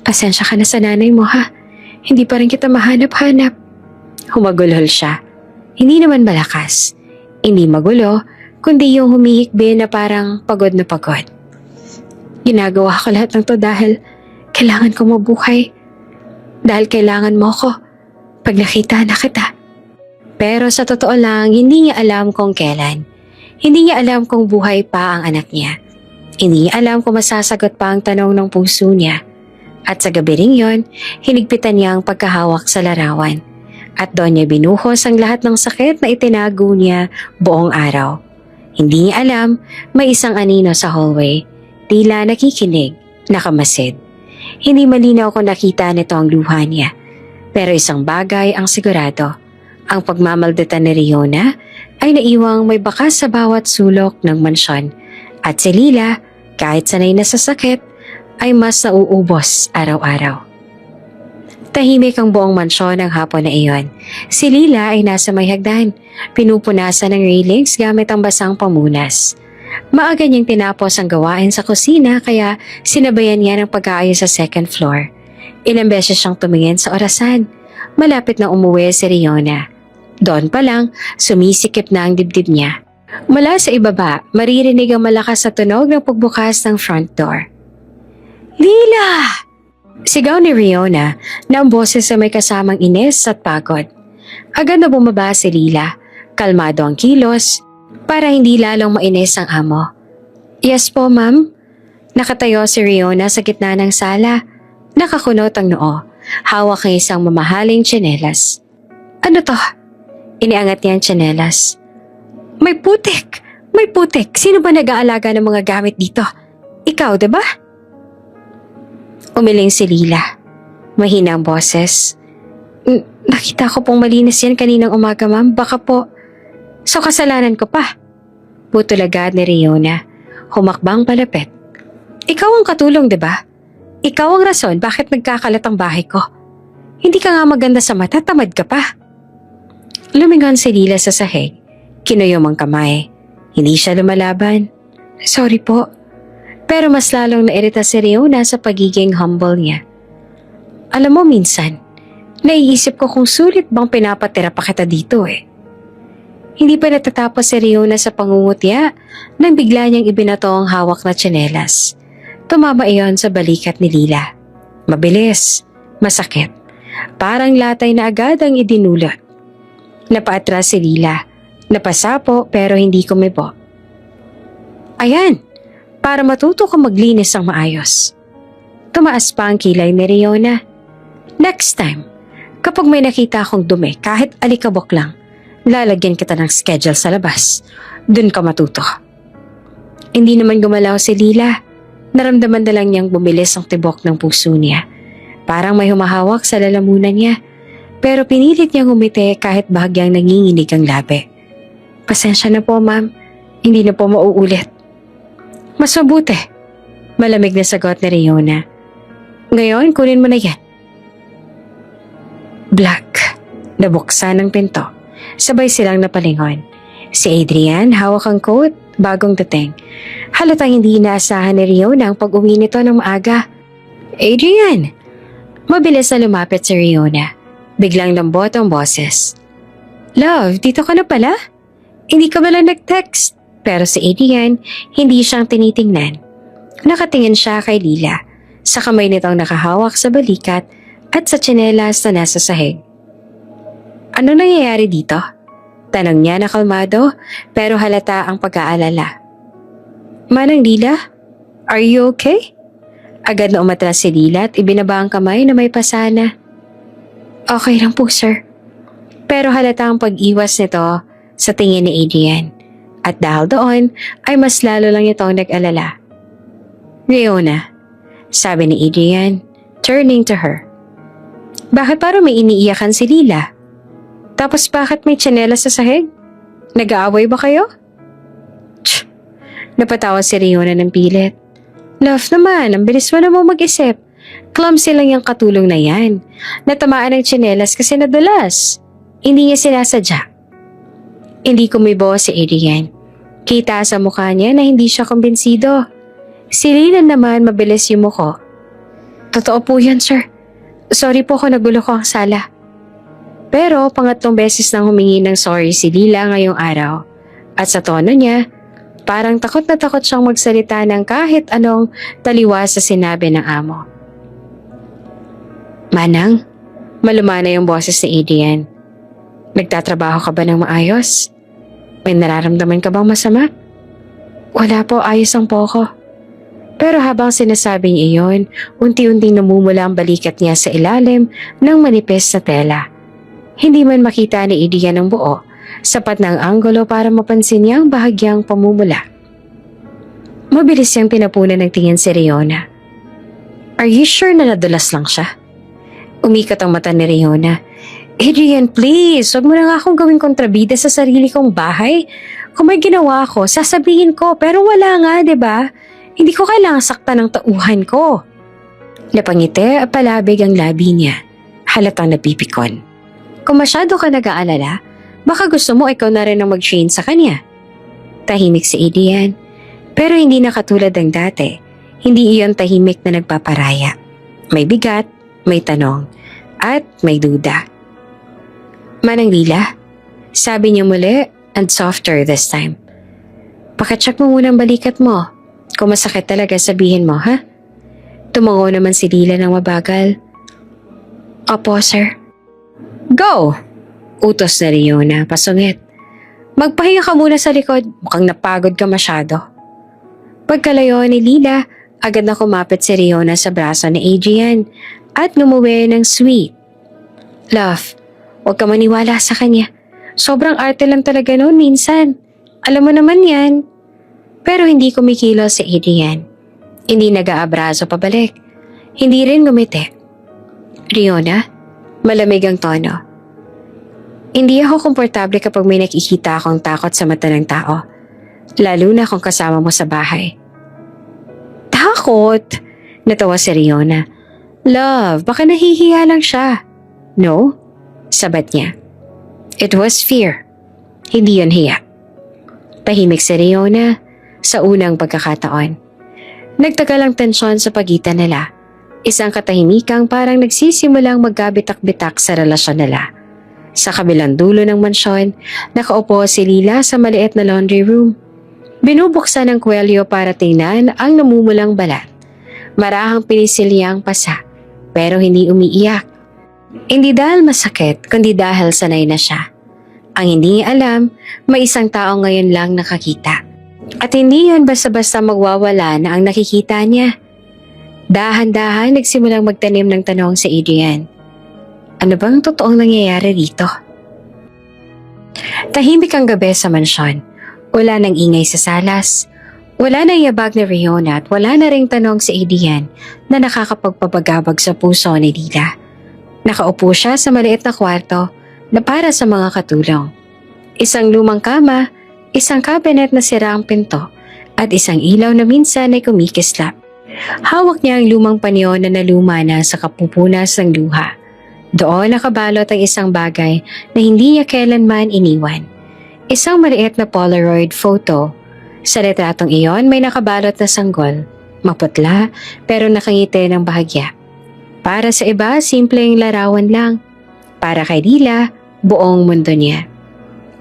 Speaker 1: Pasensya ka na sa nanay mo ha. Hindi pa rin kita mahanap-hanap. Humagulhol siya. Hindi naman malakas. Hindi magulo, kundi yung humihikbi na parang pagod na pagod. Ginagawa ko lahat ng to dahil kailangan ko mabuhay. Dahil kailangan mo ko pag nakita na kita. Pero sa totoo lang, hindi niya alam kung kailan. Hindi niya alam kung buhay pa ang anak niya. Hindi niya alam kung masasagot pa ang tanong ng puso niya. At sa gabi ring yon, hinigpitan niya ang pagkahawak sa larawan. At doon niya binuhos ang lahat ng sakit na itinago niya buong araw. Hindi niya alam, may isang anino sa hallway. Tila nakikinig, nakamasid. Hindi malinaw kung nakita nito ang luha niya. Pero isang bagay ang sigurado. Ang pagmamaldita ni Riona ay naiwang may bakas sa bawat sulok ng mansyon. At si Lila, kahit sanay na sa sakit, ay mas nauubos araw-araw. Tahimik ang buong mansyon ng hapon na iyon. Si Lila ay nasa may hagdan. Pinupunasan ng railings gamit ang basang pamunas. Maaga niyang tinapos ang gawain sa kusina kaya sinabayan niya ng pag-aayos sa second floor. Ilang beses siyang tumingin sa orasan. Malapit na umuwi si Riona. Doon pa lang, sumisikip na ang dibdib niya. Mula sa ibaba, maririnig ang malakas na tunog ng pagbukas ng front door. Lila! Sigaw ni Riona na ang boses ay may kasamang inis at pagod. Agad na bumaba si Lila, kalmado ang kilos, para hindi lalong mainis ang amo. Yes po, ma'am. Nakatayo si Riona sa gitna ng sala. Nakakunot ang noo, hawak ng isang mamahaling tsinelas. Ano to? Iniangat niya ang tsinelas. May putik! May putik! Sino ba nag-aalaga ng mga gamit dito? Ikaw, diba? Umiling si Lila. Mahina ang boses. Nakita ko pong malinis yan kaninang umaga, ma'am. Baka po. So kasalanan ko pa. Putol agad ni Riona. Humakbang palapit. Ikaw ang katulong, diba? Ikaw ang rason bakit nagkakalat ang bahay ko. Hindi ka nga maganda sa mata, tamad ka pa. Lumingon si Lila sa sahig. Kinuyom ang kamay. Hindi siya lumalaban. Sorry po. Pero mas lalong nairita si Riona sa pagiging humble niya. Alam mo minsan, naiisip ko kung sulit bang pinapatira pa kita dito eh. Hindi pa natatapos si Riona sa pangungutya nang bigla niyang ibinato ang hawak na tsinelas. Tumama iyon sa balikat ni Lila. Mabilis, masakit. Parang latay na agad ang idinulot. Napaatras si Lila. Napasapo pero hindi kumibo. Ayan! Para matuto ko maglinis ng maayos. Tumaas pa ang kilay ni Riona. Next time, kapag may nakita akong dumi kahit alikabok lang, Lalagyan kita ng schedule sa labas. Doon ka matuto. Hindi naman gumalaw si Lila. Naramdaman na lang niyang bumilis ang tibok ng puso niya. Parang may humahawak sa lalamunan niya. Pero pinilit niyang umiti kahit bahagyang nanginginig ang labi. Pasensya na po, ma'am. Hindi na po mauulit. Mas mabuti. Malamig na sagot ni Riona. Ngayon, kunin mo na yan. Black. Nabuksan ang pinto. Sabay silang napalingon. Si Adrian, hawak ang coat, bagong dating. Halatang hindi inaasahan ni Riona ang pag-uwi nito ng maaga. Adrian! Mabilis na lumapit si Riona. Biglang lambot ang boses. Love, dito ka na pala? Hindi ka ba lang nag-text? Pero si Adrian, hindi siyang tinitingnan. Nakatingin siya kay Lila. Sa kamay nitong nakahawak sa balikat at sa tsinelas na nasa sahig. Ano nangyayari dito? Tanong niya na kalmado pero halata ang pag-aalala. Manang Lila, are you okay? Agad na umatras si Lila at ibinaba ang kamay na may pasana. Okay lang po, sir. Pero halata ang pag-iwas nito sa tingin ni Adrian. At dahil doon ay mas lalo lang itong nag-alala. Riona, sabi ni Adrian, turning to her. Bakit parang may iniiyakan si Lila? Tapos bakit may tsinelas sa sahig? Nag-aaway ba kayo? Tch! Napatawa si Riona ng pilit. Love naman, ang bilis mo naman mag-isip. Clumsy lang yung katulong na yan. Natamaan ng tsinelas kasi nadulas. Hindi niya sinasadya. Hindi kumibo si Adrian. Kita sa mukha niya na hindi siya kumbinsido. Si Lila naman mabilis yumuko. Totoo po yan, sir. Sorry po kung nagulo ko ang sala. Pero pangatlong beses nang humingi ng sorry si Lila ngayong araw. At sa tono niya, parang takot na takot siyang magsalita ng kahit anong taliwas sa sinabi ng amo. Manang, malumana yung boses ni Adrian. Nagtatrabaho ka ba ng maayos? May nararamdaman ka bang masama? Wala po, ayos ang po ko. Pero habang sinasabi niya iyon, unti-unting namumula ang balikat niya sa ilalim ng manipis na tela. Hindi man makita ni Adrian ang buo, sapat na ang anggulo para mapansin niya ang bahagyang pamumula. Mabilis siyang tinapunan ng tingin si Riona. Are you sure na nadulas lang siya? Umikat ang mata ni Riona. Adrian, please, wag mo na nga akong gawing kontrabida sa sarili kong bahay. Kung may ginawa ko, sasabihin ko, pero wala nga, 'di ba? Hindi ko kailangan saktan ng tauhan ko. Napangiti at palabig ang labi niya. Halatang napipikon. Kung masyado ka nag-aalala, baka gusto mo ikaw na rin ang mag-train sa kanya. Tahimik si Adrian. Pero hindi na katulad ng dati. Hindi iyon tahimik na nagpaparaya. May bigat, may tanong, at may duda. Manang Lila, sabi niya muli and softer this time. Pakicheck mo muna ang balikat mo. Kung masakit talaga sabihin mo, ha? Tumango naman si Lila ng mabagal. Opo, sir. Go! Utos na Riona, pasungit. Magpahinga ka muna sa likod, mukhang napagod ka masyado. Pagkalayo ni Lila, agad na kumapit si Riona sa braso ni Adrian at ngumuwi ng sweet. Love, huwag ka maniwala sa kanya. Sobrang arte lang talaga noon minsan. Alam mo naman yan. Pero hindi kumikilos si Adrian. Hindi nag-aabraso pabalik. Hindi rin ngumiti. Riona, malamig ang tono. Hindi ako komportable kapag may nakikita akong takot sa mata ng tao. Lalo na kung kasama mo sa bahay. Takot? Natawa si Riona. Love, baka nahihiya lang siya. No? Sabat niya. It was fear. Hindi yun hiya. Tahimik si Riona sa unang pagkakataon. Nagtagal ang tensyon sa pagitan nila. Isang katahimikang parang nagsisimulang magkabitak-bitak sa relasyon nila. Sa kabilang dulo ng mansyon, nakaupo si Lila sa maliit na laundry room. Binubuksan ng kwelyo para tingnan ang namumulang balat. Marahang pinisil pasa, pero hindi umiiyak. Hindi dahil masakit, kundi dahil sanay na siya. Ang hindi niya alam, may isang tao ngayon lang nakakita. At hindi yan basta-basta magwawala na ang nakikita niya. Dahan-dahan nagsimulang magtanim ng tanong si Adrian. Ano bang totoong nangyayari dito? Tahimik ang gabi sa mansyon. Wala nang ingay sa salas. Wala nang yabag ni Riona at wala na ring tanong si Adrian na nakakapagpapagabag sa puso ni Lila. Nakaupo siya sa maliit na kwarto na para sa mga katulong. Isang lumang kama, isang cabinet na sira ang pinto, at isang ilaw na minsan ay kumikislap. Hawak niya ang lumang panyo na naluma na sa kapupunas ng luha. Doon nakabalot ang isang bagay na hindi niya kailanman iniwan. Isang maliit na Polaroid photo. Sa retratong iyon may nakabalot na sanggol. Maputla pero nakangiti ng bahagya. Para sa iba, simpleng larawan lang. Para kay Lila, buong mundo niya.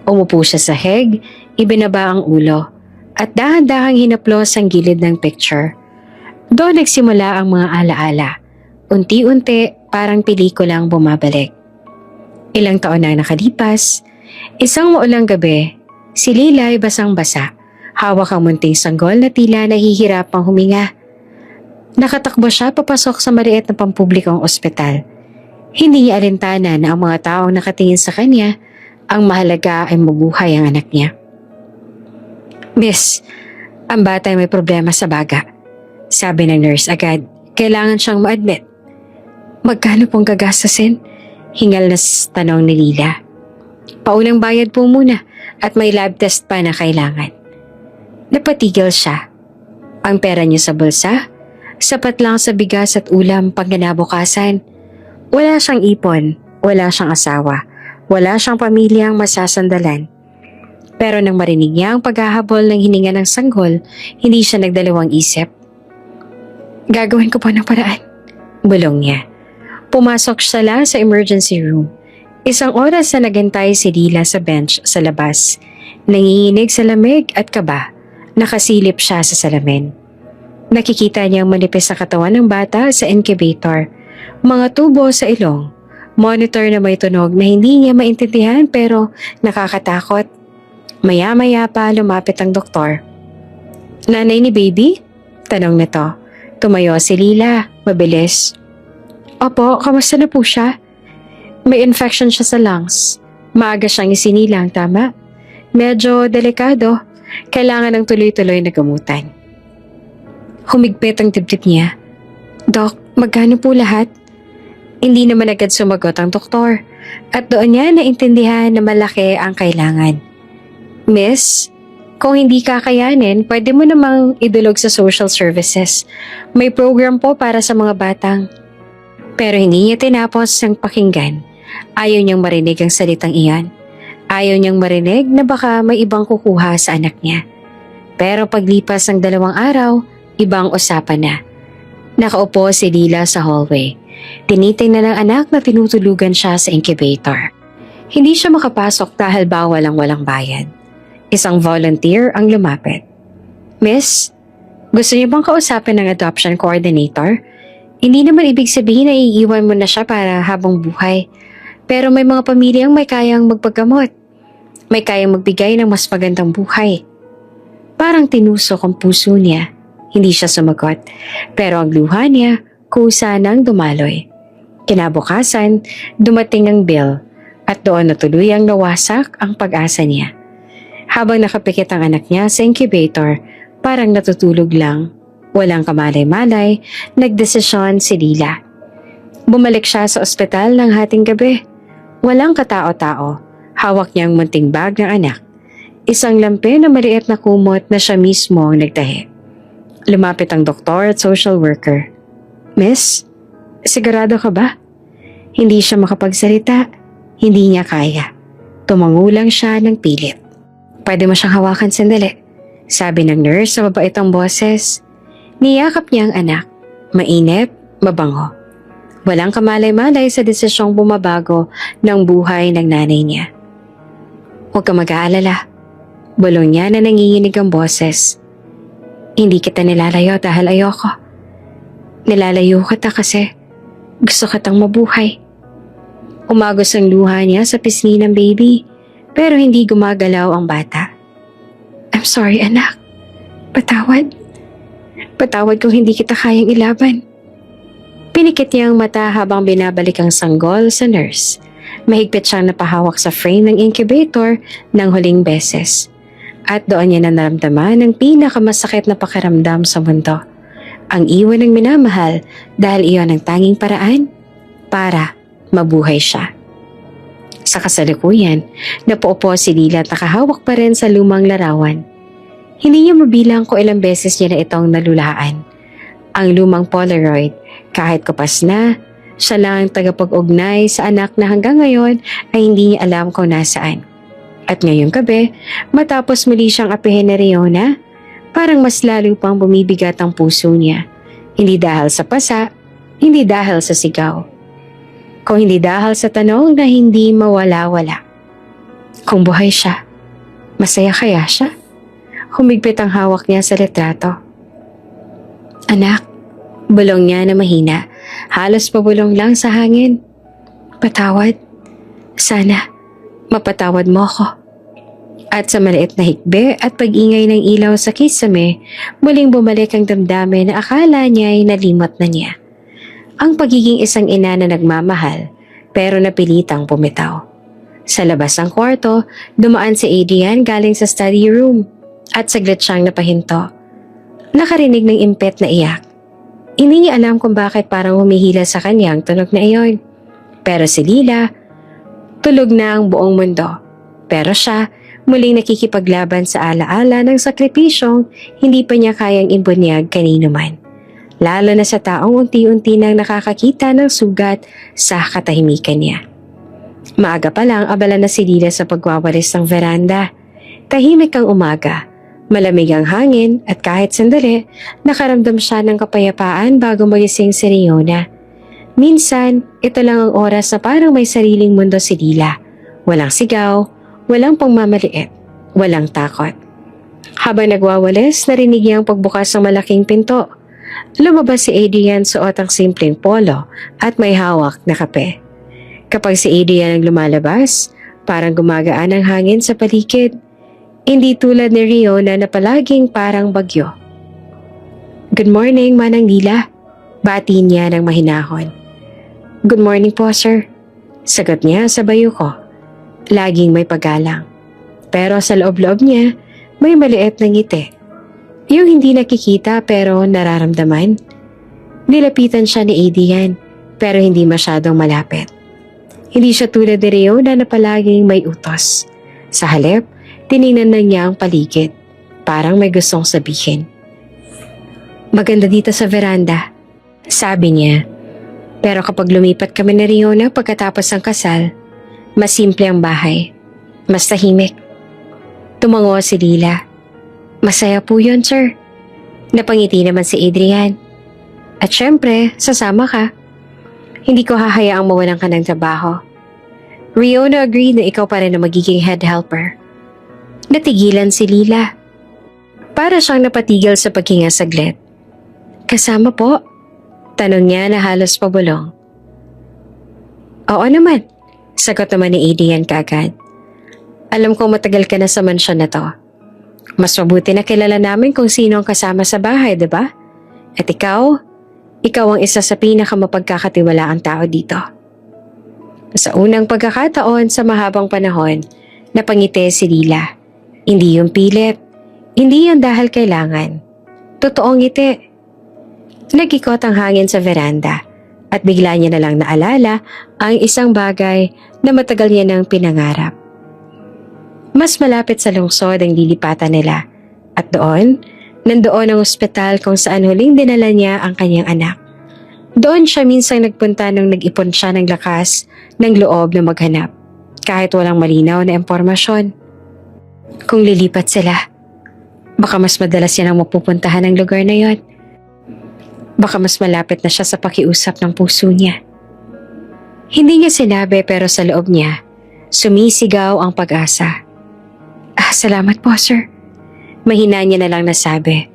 Speaker 1: Umupo siya sa heg, ibinaba ang ulo, at dahan-dahang hinaplos ang gilid ng picture. Doon nagsimula ang mga alaala. Unti-unti, parang pelikulang bumabalik. Ilang taon na nakalipas, isang maulang gabi, si Lila ay basang-basa. Hawak ang munting sanggol na tila nahihirapang huminga. Nakatakbo siya papasok sa maliit na pampublikong ospital. Hindi niya alintana na ang mga taong nakatingin sa kanya, ang mahalaga ay mabuhay ang anak niya. Miss, ang bata ay may problema sa baga. Sabi ng nurse agad, kailangan siyang ma-admit. Magkano pong gagastasin? Hingal na tanong ni Lila. Paulang bayad po muna at may lab test pa na kailangan. Napatigil siya. Ang pera niya sa bulsa, sapat lang sa bigas at ulam pag kinabukasan. Wala siyang ipon, wala siyang asawa, wala siyang pamilyang masasandalan. Pero nang marinig niya ang paghahabol ng hininga ng sanggol, hindi siya nagdalawang isip. Gagawin ko po ng paraan, bulong niya. Pumasok siya sa emergency room. Isang oras na naghintay si Lila sa bench sa labas. Nanginginig sa lamig at kaba. Nakasilip siya sa salamin. Nakikita niya ang manipis sa katawan ng bata sa incubator. Mga tubo sa ilong. Monitor na may tunog na hindi niya maintindihan pero nakakatakot. Maya-maya pa lumapit ang doktor. Nanay ni baby? Tanong nito. Tumayo si Lila, mabilis. Opo, kamusta na po siya? May infection siya sa lungs. Maaga siyang isinilang, tama? Medyo delikado. Kailangan ng tuloy-tuloy na gamutan. Humigpit ang dibdib niya. Dok, magkano po lahat? Hindi naman agad sumagot ang doktor. At doon niya naintindihan na malaki ang kailangan. Miss, kung hindi kakayanin, pwede mo namang idulog sa social services. May program po para sa mga batang. Pero hindi niya tinapos ang pakinggan. Ayaw niyang marinig ang salitang iyan. Ayaw niyang marinig na baka may ibang kukuha sa anak niya. Pero paglipas ng 2 araw, ibang usapan na. Nakaupo si Lila sa hallway. Tinitingnan ng anak na tinutulugan siya sa incubator. Hindi siya makapasok dahil bawal ang walang bayad. Isang volunteer ang lumapit. Miss, gusto niyo bang kausapin ng adoption coordinator? Hindi naman ibig sabihin na iiwan mo na siya para habang buhay. Pero may mga pamilyang may kayang magpagamot. May kayang magbigay ng mas magandang buhay. Parang tinusok ang puso niya. Hindi siya sumagot. Pero ang luha niya, kusa nang dumaloy. Kinabukasan, dumating ang bill. At doon na tuluyang nawasak ang pag-asa niya. Habang nakapikit ang anak niya sa incubator, parang natutulog lang. Walang kamalay-malay, nagdesisyon si Lila. Bumalik siya sa ospital ng hating gabi. Walang katao-tao. Hawak niya ang munting bag ng anak. Isang lampi na maliit na kumot na siya mismo ang nagtahi. Lumapit ang doktor at social worker. Miss, sigurado ka ba? Hindi siya makapagsalita. Hindi niya kaya. Tumango lang siya ng pilit. Pwede mo siyang hawakan sandali. Sabi ng nurse sa mabait ang boses. Niyakap niya ang anak. Mainit, mabango. Walang kamalay-malay sa desisyong bumabago ng buhay ng nanay niya. Huwag ka mag-aalala. Bulong niya na nanginginig ang boses. Hindi kita nilalayo dahil ayoko. Nilalayo kita kasi gusto kitang mabuhay. Umagos ang luha niya sa pisngi ng baby, pero hindi gumagalaw ang bata. I'm sorry, anak. Patawad. Patawad kung hindi kita kayang ilaban. Pinikit niya ang mata habang binabalik ang sanggol sa nurse. Mahigpit siyang napahawak sa frame ng incubator ng huling beses. At doon niya na naramdaman ang pinakamasakit na pakiramdam sa mundo. Ang iwan ng minamahal dahil iyon ang tanging paraan para mabuhay siya. Sa kasalukuyan, napaupo si Lila at nakahawak pa rin sa lumang larawan. Hindi niya mabilang kung ilang beses niya na itong nalulaan. Ang lumang Polaroid, kahit kupas na, siya lang ang tagapag-ugnay sa anak na hanggang ngayon ay hindi niya alam kung nasaan. At ngayong gabi, matapos muli siyang apihin ni Riona, parang mas lalo pang bumibigat ang puso niya. Hindi dahil sa pasa, hindi dahil sa sigaw. Kung hindi dahil sa tanong na hindi mawala-wala. Kung buhay siya, masaya kaya siya? Humigpit ang hawak niya sa litrato. Anak, bulong niya na mahina, halos pabulong lang sa hangin. Patawad. Sana, mapatawad mo ko. At sa maliit na hikbe at pag-ingay ng ilaw sa kisame, muling bumalik ang damdamin na akala niya ay nalimot na niya. Ang pagiging isang ina na nagmamahal, pero napilitang pumitaw. Sa labas ng kwarto, dumaan si Adrian galing sa study room at saglit siyang napahinto. Nakarinig ng impet na iyak. Hindi niya alam kung bakit parang humihila sa kanya ang tunog na iyon. Pero si Lila, tulog na ang buong mundo. Pero siya, muling nakikipaglaban sa alaala ng sakripisyong hindi pa niya kayang ibunyag kanino man. Lalo na sa taong unti-unti nang nakakakita ng sugat sa katahimikan niya. Maaga pa lang abala na si Lila sa pagwawalis ng veranda. Tahimik ang umaga, malamig ang hangin at kahit sandali, nakaramdam siya ng kapayapaan bago magising si Riona. Minsan, ito lang ang oras na parang may sariling mundo si Lila. Walang sigaw, walang pangmamaliit, walang takot. Habang nagwawalis, narinig niya ang pagbukas ng malaking pinto. Lumabas si Adrian suot ang simpleng polo at may hawak na kape. Kapag si Adrian ang lumalabas, parang gumagaan ang hangin sa paligid. Hindi tulad ni Riona na palaging parang bagyo. Good morning, Manang Lila. Bati niya ng mahinahon. Good morning po, sir. Sagot niya sa bayo ko. Laging may paggalang. Pero sa loob-loob niya, may maliit na ngiti. Yung hindi nakikita pero nararamdaman. Nilapitan siya ni Adrian pero hindi masyadong malapit. Hindi siya tulad ni Riona na palaging may utos. Sa halip, tiningnan na niya ang paligid. Parang may gustong sabihin. Maganda dito sa veranda, sabi niya. Pero kapag lumipat kami ni Riona pagkatapos ng kasal, mas simple ang bahay. Mas tahimik. Tumango si Lila. Masaya po yun, sir. Napangiti naman si Adrian. At syempre, sasama ka. Hindi ko hahayaang mawalan ka ng trabaho. Riona agreed na ikaw pa rin ang magiging head helper. Natigilan si Lila. Para siyang napatigil sa paghinga saglit. Kasama po? Tanong niya na halos pabulong. Oo naman, sagot naman ni Adrian kaagad. Alam kong matagal ka na sa mansyon na to. Mas mabuti na kilala namin kung sino ang kasama sa bahay, diba? At ikaw ang isa sa pinakamapagkakatiwalaang tao dito. Sa unang pagkakataon sa mahabang panahon, napangiti si Lila. Hindi yung pilit, hindi yung dahil kailangan. Totoong ngiti. Nag-ikot ang hangin sa veranda at bigla niya na lang naalala ang isang bagay na matagal niya nang pinangarap. Mas malapit sa lungsod ang lilipatan nila at nandoon ang ospital kung saan huling dinala niya ang kanyang anak. Doon siya minsan nagpunta nung nag-ipon siya ng lakas ng loob na maghanap kahit walang malinaw na impormasyon. Kung lilipat sila, baka mas madalas yan ang mapupuntahan ng lugar na yon. Baka mas malapit na siya sa pakiusap ng puso niya. Hindi niya sinabi pero sa loob niya, sumisigaw ang pag-asa. Salamat po, sir. Mahina niya na lang nasabi.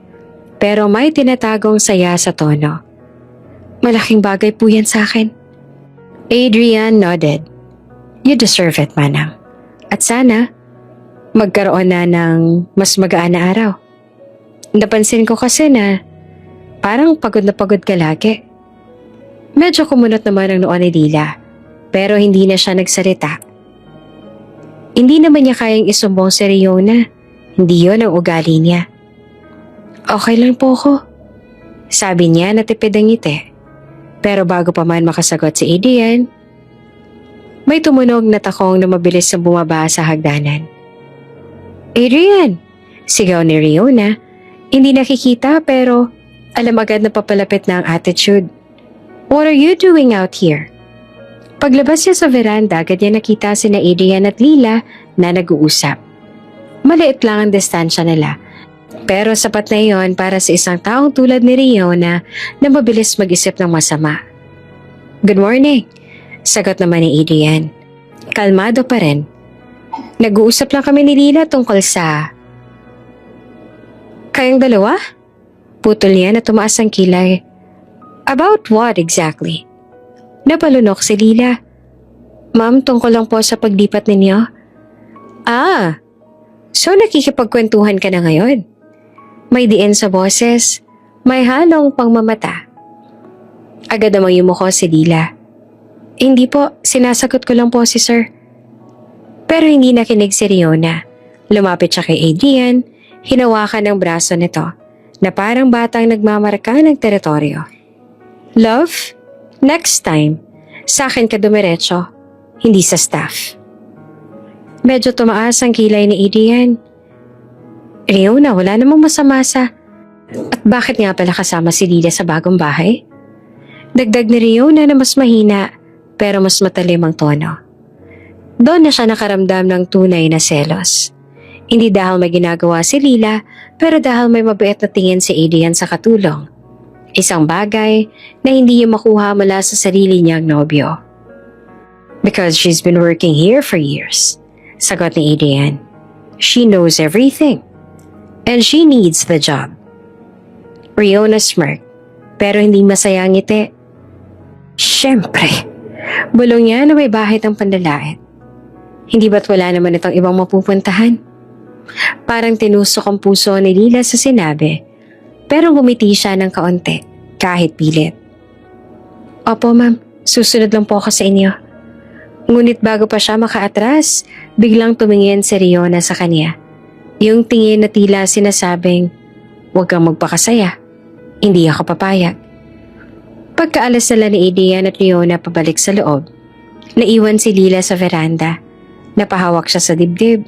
Speaker 1: Pero may tinatagong saya sa tono. Malaking bagay po yan sa akin. Adrian nodded. You deserve it, Manang. At sana, magkaroon na ng mas magaan na araw. Napansin ko kasi na parang pagod na pagod ka lagi. Medyo kumunot naman ang noo ni Lila. pero hindi na siya nagsalita. Hindi naman niya kayang isumbong si Riona. Hindi yon ang ugali niya. Okay lang po ako. Sabi niya na tipid ang ngiti. Pero bago pa man makasagot si Adrian, may tumunog na takong na mabilis na bumaba sa hagdanan. Adrian! Sigaw ni Riona. Hindi nakikita pero alam agad na papalapit na ang attitude. What are you doing out here? Paglabas niya sa veranda, agad niya nakita sina Adrian at Lila na nag-uusap. Maliit lang ang distansya nila, pero sapat na iyon para sa isang taong tulad ni Riona na mabilis mag-isip ng masama. Good morning, sagot naman ni Adrian. Kalmado pa rin. Nag-uusap lang kami ni Lila tungkol sa... Kayong dalawa? Putol niya na tumaas ang kilay. About what exactly? Napalunok si Lila. Ma'am, tungkol lang po sa paglipat ninyo. Ah, so nakikipagkwentuhan ka na ngayon? May diin sa boses, may halong pangmamata. Agad namang yumuko si Lila. Hindi po, sinasagot ko lang po si sir. Pero hindi nakinig si Riona. Lumapit siya kay Adrian, hinawakan ang braso nito na parang batang nagmamarka ng teritoryo. Love? Next time, sa akin ka dumiretso, hindi sa staff. Medyo tumaas ang kilay ni Adrian. Riona, wala namang masama sa... At bakit nga pala kasama si Lila sa bagong bahay? Dagdag ni Riona na mas mahina pero mas matalim ang tono. Doon na siya nakaramdam ng tunay na selos. Hindi dahil may ginagawa si Lila pero dahil may mabait na tingin si Adrian sa katulong. Isang bagay na hindi niya makuha mula sa sarili niyang nobyo. Because she's been working here for years, sagot ni Adrian. She knows everything. And she needs the job. Riona smirked, pero hindi masaya ang ngiti. Siyempre, bulong niya na may bahid ang pandalait. Hindi ba't wala naman itong ibang mapupuntahan? Parang tinusok ang puso ni Lila sa sinabi. Pero ngumiti siya ng kaunti, kahit pilit. Opo ma'am, susunod lang po ako sa inyo. Ngunit bago pa siya makaatras, biglang tumingin si Riona sa kanya. Yung tingin na tila sinasabing, huwag kang magpakasaya, hindi ako papayag. Pagkaalas nila ni Adrian at Riona pabalik sa loob, naiwan si Lila sa veranda. Napahawak siya sa dibdib.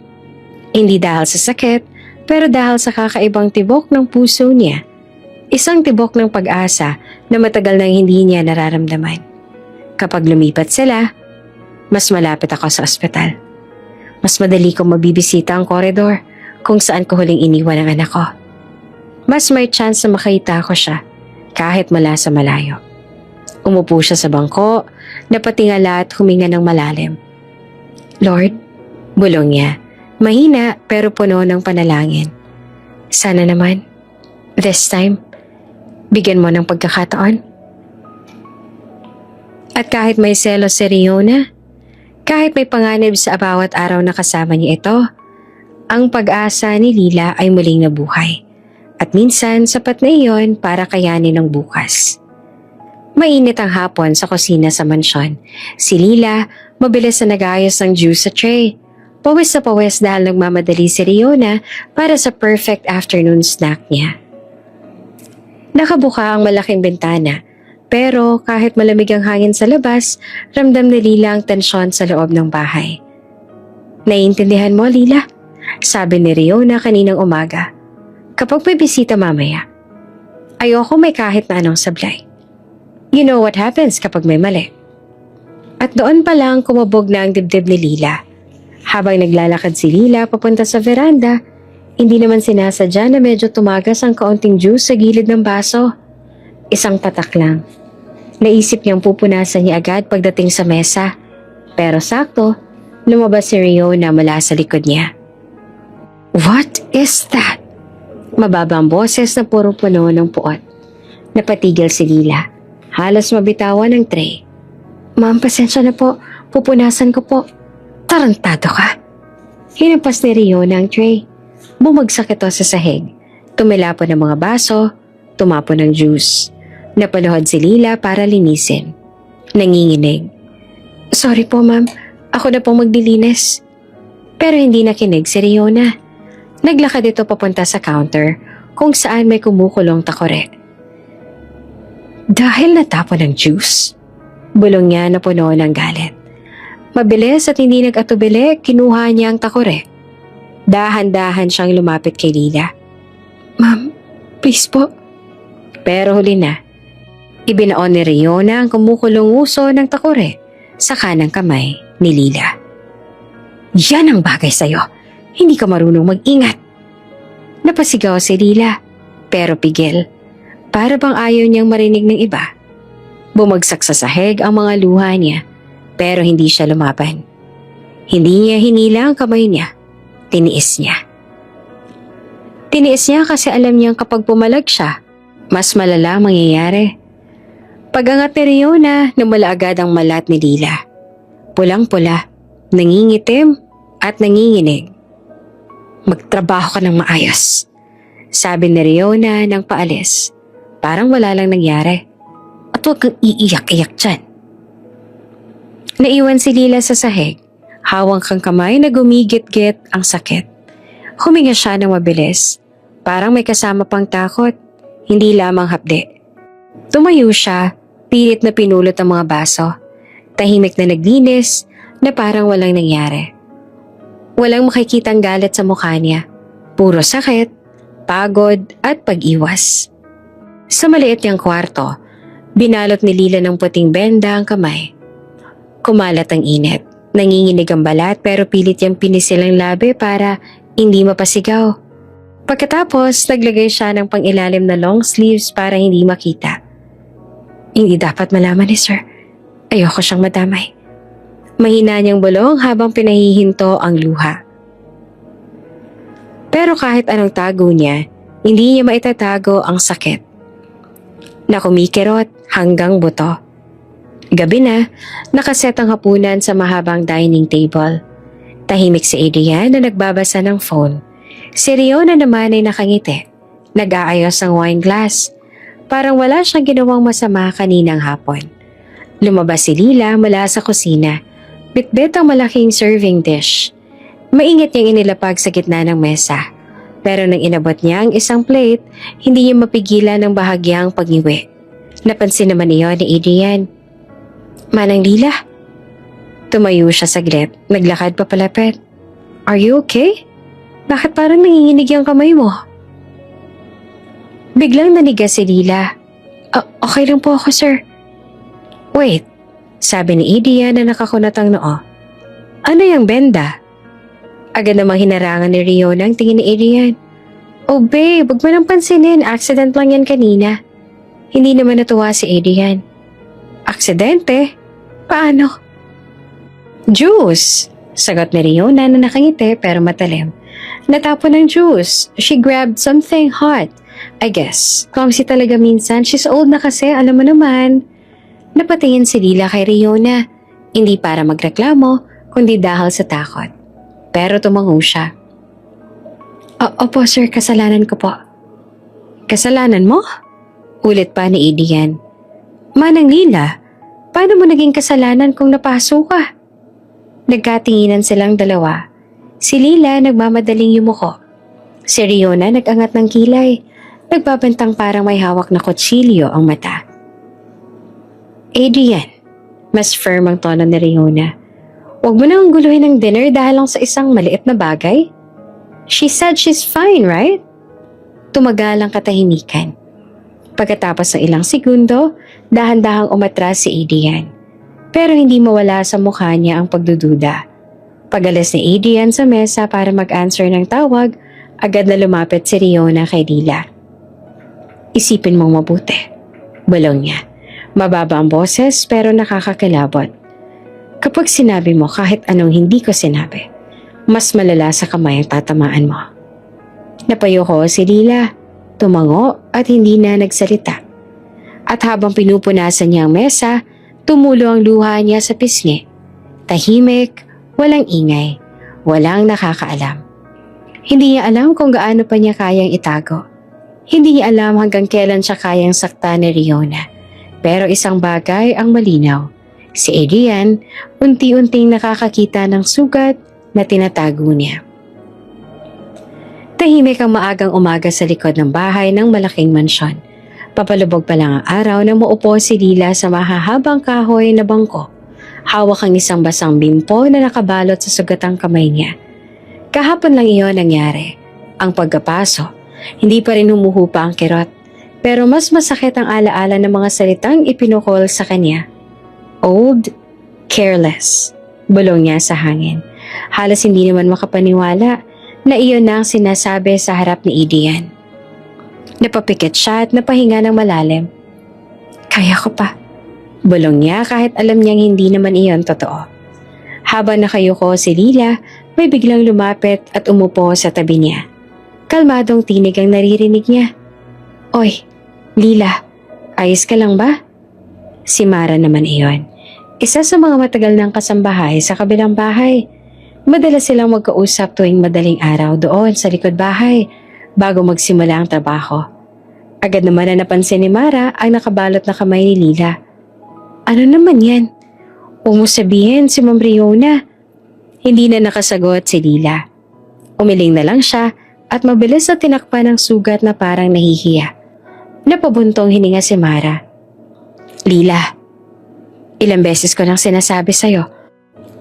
Speaker 1: Hindi dahil sa sakit, pero dahil sa kakaibang tibok ng puso niya. Isang tibok ng pag-asa na matagal nang hindi niya nararamdaman. Kapag lumipat sila, mas malapit ako sa ospital. Mas madali kong mabibisita ang koridor kung saan ko huling iniwan ang anak ko. Mas may chance na makita ko siya kahit mula sa malayo. Umupo siya sa bangko, napatingala at huminga ng malalim. Lord, bulong niya. Mahina pero puno ng panalangin. Sana naman, this time, bigyan mo ng pagkakataon. At kahit may selos si Riona, kahit may panganib sa bawat araw na kasama niya ito, ang pag-asa ni Lila ay muling nabuhay. At minsan sapat na iyon para kayanin ang bukas. Mainit ang hapon sa kusina sa mansyon. Si Lila, mabilis na nag-ayos ng juice sa tray. Pawis na pawis dahil nagmamadali si Riona para sa perfect afternoon snack niya. Nakabuka ang malaking bintana, pero kahit malamig ang hangin sa labas, ramdam ni Lila ang tensyon sa loob ng bahay. Naiintindihan mo, Lila? Sabi ni Riona kaninang umaga. Kapag may bisita mamaya, ayoko may kahit na anong sablay. You know what happens kapag may mali. At doon pa lang kumabog na ang dibdib ni Lila. Habang naglalakad si Lila papunta sa veranda, hindi naman sinasadya na medyo tumagas ang kaunting juice sa gilid ng baso. Isang patak lang. Naisip niyang pupunasan niya agad pagdating sa mesa. Pero sakto, lumabas si Riona mula sa likod niya. What is that? Mababa ang boses na puro puno ng puot. Napatigil si Lila. Halos mabitawan ang tray. Ma'am, pasensya na po. Pupunasan ko po. Tarantado ka. Hinampas ni Riona ang tray. Bumagsak ito sa sahig. Tumilapon ng mga baso, tumapon ng juice. Napaluhod si Lila para linisin. Nanginginig. Sorry po ma'am, ako na pong maglilinis. Pero hindi nakinig si Riona. Naglakad ito papunta sa counter kung saan may kumukulong takore. Dahil natapon ng juice, bulong niya na puno ng galit. Mabilis at hindi nag-atubili, kinuha niya ang takore. Dahan-dahan siyang lumapit kay Lila. Ma'am, please po. Pero huli na. Ibinaon ni Riona ang kumukulong uso ng takore sa kanang kamay ni Lila. Yan ang bagay sa'yo. Hindi ka marunong mag-ingat. Napasigaw si Lila, pero pigil. Para bang ayaw niyang marinig ng iba. Bumagsak sa sahig ang mga luha niya, pero hindi siya lumaban. Hindi niya hinila ang kamay niya. Tiniis niya. Tiniis niya kasi alam niyang kapag pumalag siya, mas malala ang mangyayari. Pag-angat ni Riona, namula agad ang malat ni Lila. Pulang-pula, nangingitim at nanginginig. Magtrabaho ka ng maayos, sabi ni Riona nang paalis. Parang wala lang nangyari. At huwag kang iiyak-iyak dyan. Naiwan si Lila sa sahig. Hawang kang kamay na gumigit-git ang sakit. Huminga siya ng mabilis. Parang may kasama pang takot. Hindi lamang hapde. Tumayo siya, pilit na pinulot ang mga baso. Tahimik na naglinis na parang walang nangyari. Walang makikitang galit sa mukha niya. Puro sakit, pagod at pag-iwas. Sa maliit niyang kwarto, binalot ni Lila ng puting benda ang kamay. Kumalat ang init. Nanginginig ang balat pero pilit niyang pinisil ang labi para hindi mapasigaw. Pagkatapos, naglagay siya ng pangilalim na long sleeves para hindi makita. Hindi dapat malaman ni Sir. Ayoko siyang madamay. Mahina niyang bulong habang pinahihinto ang luha. Pero kahit anong tago niya, hindi niya maitatago ang sakit. Na kumikirot hanggang buto. Gabi na, nakaset ang hapunan sa mahabang dining table. Tahimik si Adrian na nagbabasa ng phone. Si Riona naman ay nakangiti. Nag-aayos ng wine glass. Parang wala siyang ginawang masama kaninang hapon. Lumabas si Lila mula sa kusina. Bitbit ang malaking serving dish. Maingat niyang inilapag sa gitna ng mesa. Pero nang inabot niya ang isang plate, hindi niya mapigilan ng bahagyang pag-iwi. Napansin naman iyon ni Adrian. Manang Lila? Tumayo siya saglit, naglakad pa palapit. Are you okay? Bakit parang nanginginig ang kamay mo? Biglang nanigas si Lila. Okay lang po ako, sir. Wait, sabi ni Adrian na nakakunat ang noo. Ano yung benda? Agad namang hinarangan ni Riona ang tingin ni Adrian. Oh babe, wag mo nang pansinin, accident lang yan kanina. Hindi naman natuwa si Adrian. Aksidente? Paano? Juice, sagot ni Riona na nakangiti pero matalim. Natapon ng juice. She grabbed something hot. I guess, clumsy talaga minsan. She's old na kasi, alam mo naman. Napatingin si Lila kay Riona. Hindi para magreklamo, kundi dahil sa takot. Pero tumango siya. Opo sir, kasalanan ko po. Kasalanan mo? Ulit pa ni Adrian. Manang Lila, paano mo naging kasalanan kung napaso ka? Nagkatinginan silang dalawa. Si Lila nagmamadaling yumuko. Si Riona nag-angat ng kilay. Nagbabantang parang may hawak na kutsilyo ang mata. Adrian, mas firm ang tono ni Riona. Huwag mo nang guluhin ng dinner dahil lang sa isang maliit na bagay. She said she's fine, right? Tumagal ang katahimikan. Pagkatapos ng ilang segundo, dahan-dahang umatras si Adrian. Pero hindi mawala sa mukha niya ang pagdududa. Pag-alis ni Adrian sa mesa para mag-answer ng tawag, agad na lumapit si Riona kay Lila. Isipin mong mabuti, bulong niya. Mababa ang boses pero nakakakilabot. Kapag sinabi mo kahit anong hindi ko sinabi, mas malala sa kamay ang tatamaan mo. Napayuko si Lila, tumango at hindi na nagsalita. At habang pinupunasan niya ang mesa, tumulo ang luha niya sa pisngi. Tahimik, walang ingay, walang nakakaalam. Hindi niya alam kung gaano pa niya kayang itago. Hindi niya alam hanggang kailan siya kayang sakta ni Riona. Pero isang bagay ang malinaw. Si Adrian, unti-unting nakakakita ng sugat na tinatago niya. Tahimik ang maagang umaga sa likod ng bahay ng malaking mansyon. Papalubog pa lang ang araw na maupo si Lila sa mahahabang kahoy na bangko. Hawak ang isang basang bimpo na nakabalot sa sugatang kamay niya. Kahapon lang iyon nangyari. Ang pagkapaso, hindi pa rin humuhupa ang kirot. Pero mas masakit ang alaala ng mga salitang ipinukol sa kanya. Old, careless, bulong niya sa hangin. Halos hindi naman makapaniwala na iyon na ang sinasabi sa harap ni Adrian. Napapikit siya at napahinga ng malalim. Kaya ko pa, bulong niya kahit alam niyang hindi naman iyon totoo. Habang nakayuko si Lila, may biglang lumapit at umupo sa tabi niya. Kalmadong tinig ang naririnig niya. Oy, Lila, ayos ka lang ba? Si Mara naman iyon. Isa sa mga matagal ng kasambahay sa kabilang bahay. Madalas silang magkausap tuwing madaling araw doon sa likod bahay bago magsimula ang trabaho. Agad naman na napansin ni Mara ang nakabalot na kamay ni Lila. Ano naman yan? Huwag mo sabihin si Ma'am Riona. Hindi na nakasagot si Lila. Umiling na lang siya at mabilis na tinakpan ng sugat na parang nahihiya. Napabuntong hininga si Mara. Lila, ilang beses ko nang sinasabi sa'yo,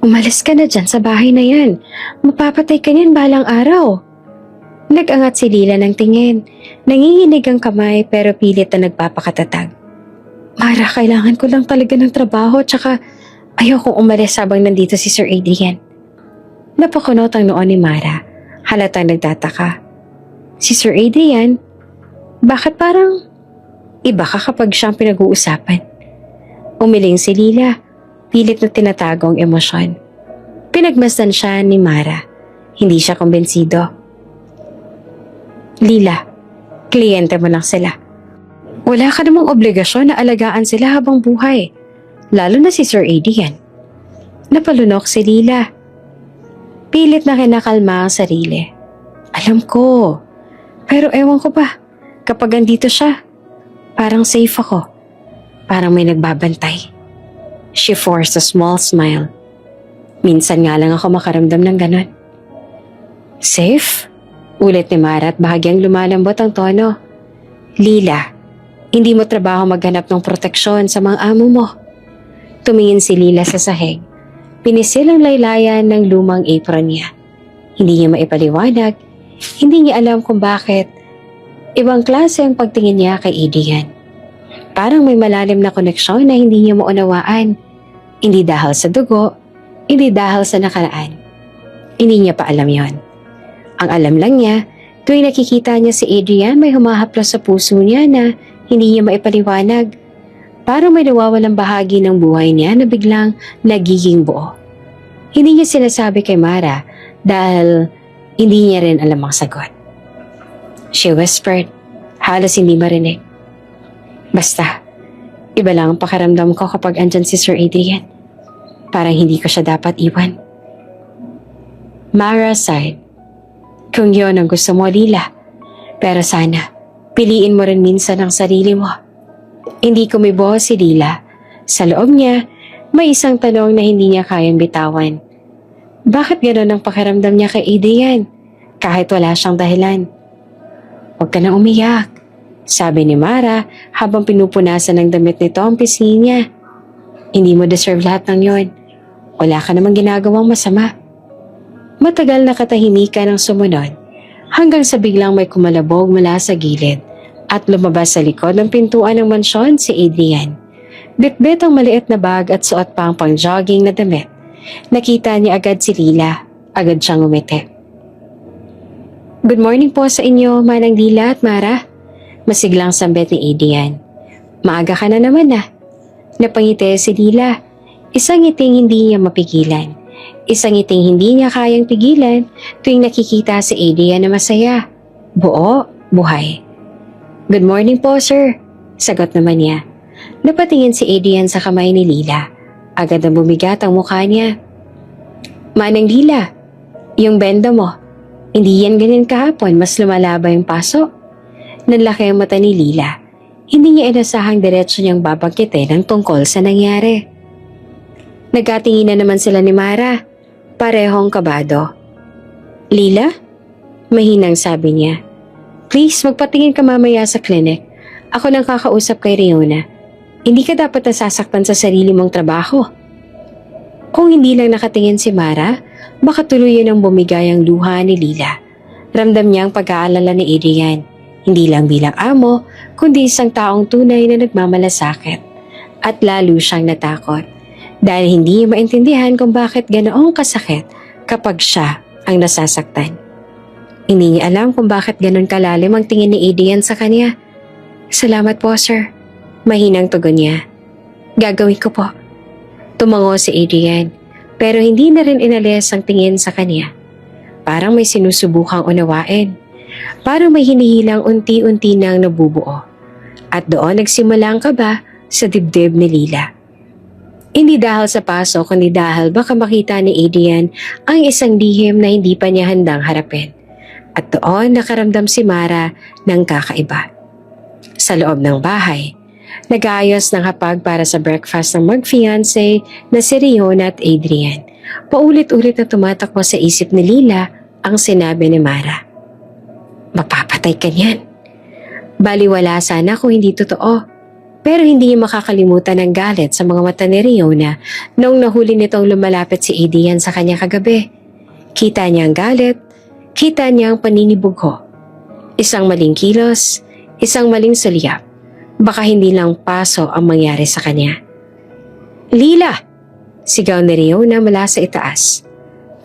Speaker 1: umalis ka na dyan sa bahay na yan. Mapapatay ka niyan balang araw. Nag-angat si Lila ng tingin. Nanginginig ang kamay pero pilit na nagpapakatatag. Mara, kailangan ko lang talaga ng trabaho tsaka ayokong umalis habang nandito si Sir Adrian. Napakunot ang noon ni Mara. Halatang nagtataka. Si Sir Adrian? Bakit parang iba ka kapag siyang pinag-uusapan? Umiling si Lila, pilit na tinatago ang emosyon. Pinagmasdan siya ni Mara. Hindi siya kumbensido. Lila, kliyente mo lang sila. Wala ka namang obligasyon na alagaan sila habang buhay. Lalo na si Sir Adrian. Napalunok si Lila. Pilit na kinakalma ang sarili. Alam ko. Pero ewan ko ba, kapag andito siya, parang safe ako. Parang may nagbabantay. She forced a small smile. Minsan nga lang ako makaramdam ng ganon. Safe? Ulit ni Mara at bahagyang lumalambot ang tono. Lila, hindi mo trabaho maghanap ng proteksyon sa mga amo mo. Tumingin si Lila sa sahig. Pinisil ang laylayan ng lumang apron niya. Hindi niya maipaliwanag. Hindi niya alam kung bakit. Ibang klase ang pagtingin niya kay Adrian. Parang may malalim na koneksyon na hindi niya maunawaan. Hindi dahil sa dugo, hindi dahil sa nakaraan. Hindi niya pa alam yon. Ang alam lang niya, tuwing nakikita niya si Adrian may humahaplos sa puso niya na hindi niya maipaliwanag. Parang may nawawalang bahagi ng buhay niya na biglang nagiging buo. Hindi niya sinasabi kay Mara dahil hindi niya rin alam ang sagot. She whispered, halos hindi marinig. Basta, iba lang ang pakiramdam ko kapag andyan si Sir Adrian. Parang hindi ko siya dapat iwan. Mara sighed. Kung yun ang gusto mo, Lila. Pero sana, piliin mo rin minsan ang sarili mo. Hindi kumibo si Lila. Sa loob niya, may isang tanong na hindi niya kayang bitawan. Bakit gano'n ang pakiramdam niya kay Adrian? Kahit wala siyang dahilan. Huwag ka na umiyak, sabi ni Mara habang pinupunasan ng damit nito ang pisngi niya. Hindi mo deserve lahat ng yon. Wala ka namang ginagawang masama. Matagal na katahimikan ang sumunod hanggang sa biglang may kumalabog mula sa gilid at lumabas sa likod ng pintuan ng mansyon si Adrian. Bitbit ang maliit na bag at suot pa ang pang-jogging na damit. Nakita niya agad si Lila. Agad siyang umiti. Good morning po sa inyo, Manang Lila at Mara. Masiglang sambit ni Adrian. Maaga ka na naman ah. Napangiti si Lila. Isang ngiting hindi niya mapigilan. Isang ngiting hindi niya kayang pigilan tuwing nakikita si Adrian na masaya. Buo, buhay. Good morning po, sir. Sagot naman niya. Napatingin si Adrian sa kamay ni Lila. Agad na bumigat ang mukha niya. Manang Lila, yung benda mo, hindi yan ganyan kahapon, mas lumalaba yung paso. Nanlaki ang mata ni Lila. Hindi niya inasahang diretso niyang babangkitin ang tungkol sa nangyari. Nagkatinginan naman sila ni Mara. Parehong kabado. Lila? Mahinang sabi niya. Please, magpatingin ka mamaya sa clinic. Ako nang kakausap kay Riona. Hindi ka dapat nasasaktan sa sarili mong trabaho. Kung hindi lang nakatingin si Mara, baka tuluyan ang bumigay ang luha ni Lila. Ramdam niya ang pag-aalala ni Adrian. Hindi lang bilang amo, kundi isang taong tunay na nagmamalasakit. At lalo siyang natakot. Dahil hindi niya maintindihan kung bakit ganoong kasakit kapag siya ang nasasaktan. Hindi niya alam kung bakit ganon kalalim ang tingin ni Adrian sa kanya. Salamat po, sir. Mahinang tugon niya. Gagawin ko po. Tumango si Adrian, pero hindi na rin inalis ang tingin sa kanya. Parang may sinusubukang unawain. Parang may hinihilang unti-unti nang nabubuo. At doon nagsimula ang kaba sa dibdib ni Lila. Hindi dahil sa paso, kundi dahil baka makita ni Adrian ang isang lihim na hindi pa niya handang harapin. At doon nakaramdam si Mara ng kakaiba. Sa loob ng bahay, nag-aayos ng hapag para sa breakfast ng mag-fiancé na si Riona at Adrian. Paulit-ulit na tumatakbo sa isip ni Lila ang sinabi ni Mara. Mapapatay ka niyan. Baliwala sana kung hindi totoo. Pero hindi niya makakalimutan ang galit sa mga mata ni Riona noong nahuli nitong lumalapit si Adrian sa kanya kagabi. Kita niya ang galit, kita niya ang paninibugho. Isang maling kilos, isang maling sulyap. Baka hindi lang paso ang mangyari sa kanya. Lila! Sigaw ni Riona mula sa itaas.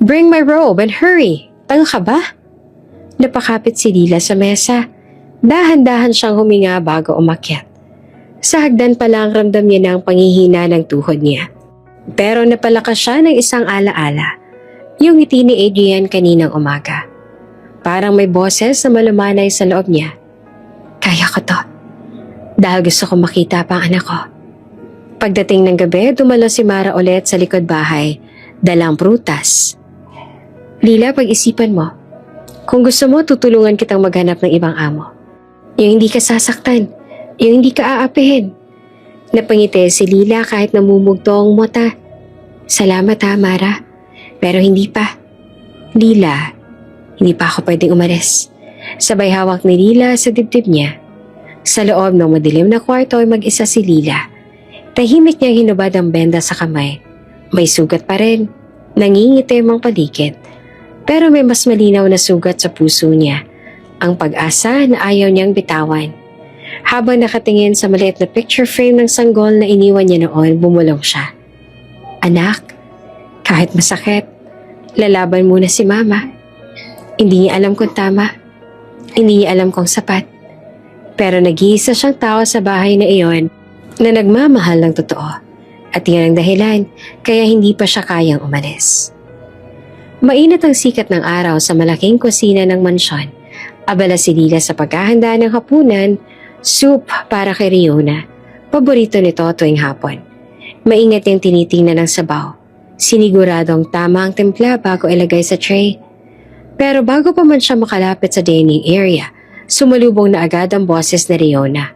Speaker 1: Bring my robe and hurry! Tanga ka ba? Napakapit si Lila sa mesa. Dahan-dahan siyang huminga bago umakyat. Sa hagdan pa lang ramdam niya na ang panghihina ng tuhod niya. Pero napalakas siya ng isang alaala. Yung ngiti ni Adrian kaninang umaga. Parang may boses na malumanay sa loob niya. Kaya ko to. Dahil gusto ko makita pa ang anak ko. Pagdating ng gabi, dumalo si Mara ulit sa likod bahay. Dalang prutas. Lila, pag-isipan mo. Kung gusto mo, tutulungan kitang maghanap ng ibang amo. Yung hindi ka sasaktan. Yung hindi ka aapihin. Napangiti si Lila kahit namumugto ang mata. Salamat ha, Mara. Pero hindi pa. Lila, hindi pa ako pwedeng umalis. Sabay hawak ni Lila sa dibdib niya. Sa loob ng madilim na kwarto ay mag-isa si Lila. Tahimik niyang hinubad ang benda sa kamay. May sugat pa rin. Nangingitim ang paligid. Pero may mas malinaw na sugat sa puso niya. Ang pag-asa na ayaw niyang bitawan. Habang nakatingin sa maliit na picture frame ng sanggol na iniwan niya noon, bumulong siya. Anak, kahit masakit, lalaban muna si Mama. Hindi niya alam kung tama. Hindi niya alam kung sapat. Pero nag-iisa siyang tao sa bahay na iyon na nagmamahal ng totoo. At yan ang dahilan kaya hindi pa siya kayang umalis. Mainit ang sikat ng araw sa malaking kusina ng mansyon. Abala si Lila sa paghahanda ng hapunan, soup para kay Riona. Paborito nito tuwing hapon. Maingat niyang tinitingnan ang sabaw. Siniguradong tama ang timpla bago ilagay sa tray. Pero bago pa man siya makalapit sa dining area, sumalubong na agad ang boses ni Riona.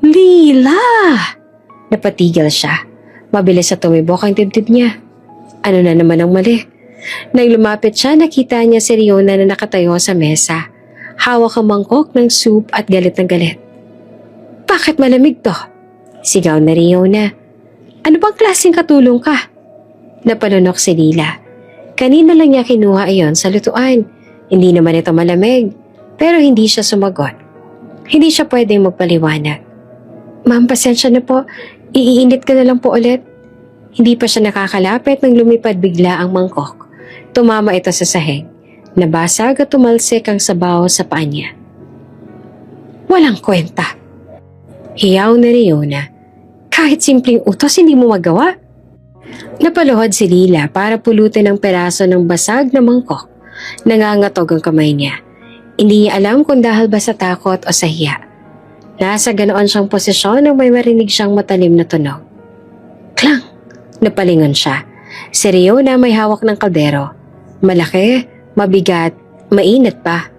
Speaker 1: Lila! Napatigil siya. Mabilis na tumibok ang dibdib niya. Ano na naman ang mali? Nang lumapit siya, nakita niya si Riona na nakatayo sa mesa. Hawak ang mangkok ng soup at galit na galit. Bakit malamig to? Sigaw na Riona. Ano bang klaseng katulong ka? Napalunok si Lila. Kanina lang niya kinuha iyon sa lutuan. Hindi naman ito malamig. Pero hindi siya sumagot. Hindi siya pwedeng magpaliwanag. Ma'am, pasensya na po. Iinit ka na lang po ulit. Hindi pa siya nakakalapit nang lumipad bigla ang mangkok. Tumama ito sa sahig. Nabasag at tumalsik ang sabaw sa paa niya. Walang kwenta. Hiyaw na Riona. Kahit simpleng utos hindi mo magawa. Napaluhod si Lila para pulutin ang peraso ng basag na mangkok. Nangangatog ang kamay niya. Hindi niya alam kung dahil ba sa takot o sa hiya. Nasa ganoon siyang posisyon nang may marinig siyang matalim na tunog. Klang! Napalingon siya. Si Riona may hawak ng kaldero. Malaki, mabigat, mainit pa.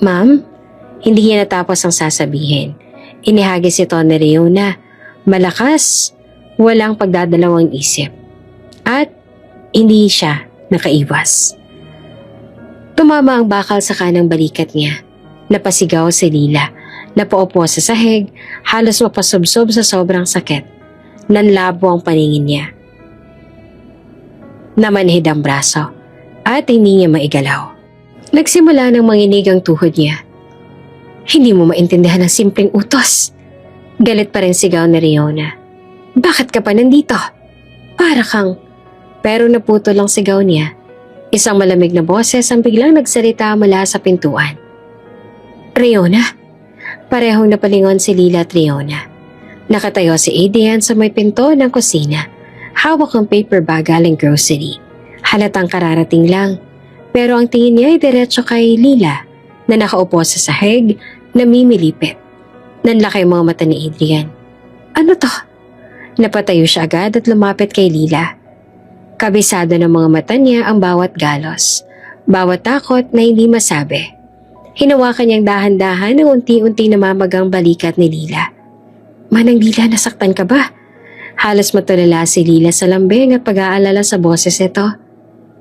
Speaker 1: Ma'am, hindi niya natapos ang sasabihin. Inihagis ito ni Riona. Malakas, walang pagdadalawang isip. At hindi siya nakaiwas. Tumama ang bakal sa kanang balikat niya. Napasigaw si Lila. Napaupo sa sahig, halos mapasubsob sa sobrang sakit. Nanlabo ang paningin niya. Namanhid ang braso at hindi niya maigalaw. Nagsimula ng manginig ang tuhod niya. Hindi mo maintindihan ang simpleng utos. Galit pa rin sigaw ni Riona. Bakit ka pa nandito? Para kang... Pero naputol ang sigaw niya. Isang malamig na boses ang biglang nagsalita mula sa pintuan. Riona? Parehong napalingon si Lila at Riona. Nakatayo si Adrian sa may pinto ng kusina. Hawak ang paper bag galing grocery. Halatang kararating lang. Pero ang tingin niya ay diretso kay Lila na nakaupo sa sahig na mimilipit. Nanlaki ang mga mata ni Adrian. Ano to? Napatayo siya agad at lumapit kay Lila. Kabisado ng mga mata niya ang bawat galos. Bawat takot na hindi masabi. Hinawakan niyang dahan-dahan ng unti-unti namamagang balikat ni Lila. Manang Lila, nasaktan ka ba? Halos matulala si Lila sa lambing at pag-aalala sa boses nito.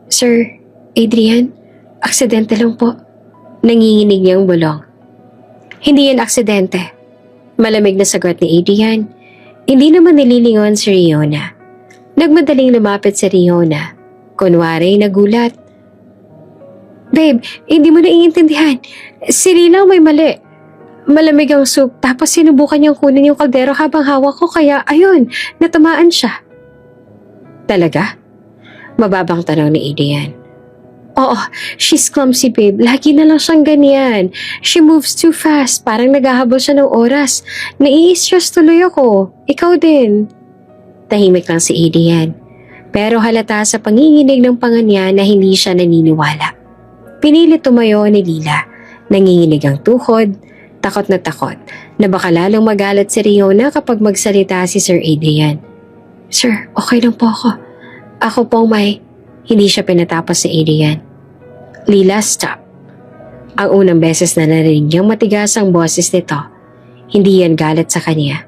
Speaker 1: Sir, Adrian, aksidente lang po. Nanginginig niyang bulong. Hindi yan aksidente. Malamig na sagot ni Adrian. Hindi naman nililingon si Riona. Nagmadaling lumapit si Riona. Kunwari nagulat. Babe, hindi mo naiintindihan. Si Lila may mali. Malamig ang soup tapos sinubukan niyang kunin yung kaldero habang hawak ko kaya ayun, natamaan siya. Talaga? Mababang tanong ni Adrian. Oo, she's clumsy babe. Lagi na lang siyang ganyan. She moves too fast. Parang naghahabol siya ng oras. Nai-stress tuloy ako. Ikaw din. Tahimik lang si Adrian. Pero halata sa panginginig ng panga niya na hindi siya naniniwala. Pinilit tumayo ni Lila. Nanginginig ang tuhod. Takot na baka lalong magalit si Riona kapag magsalita si Sir Adrian. Sir, okay lang po ako. Ako pong may... Hindi siya pinatapos si Adrian. Lila, stop. Ang unang beses na narinig niyang matigas ang boses nito. Hindi yan galit sa kanya.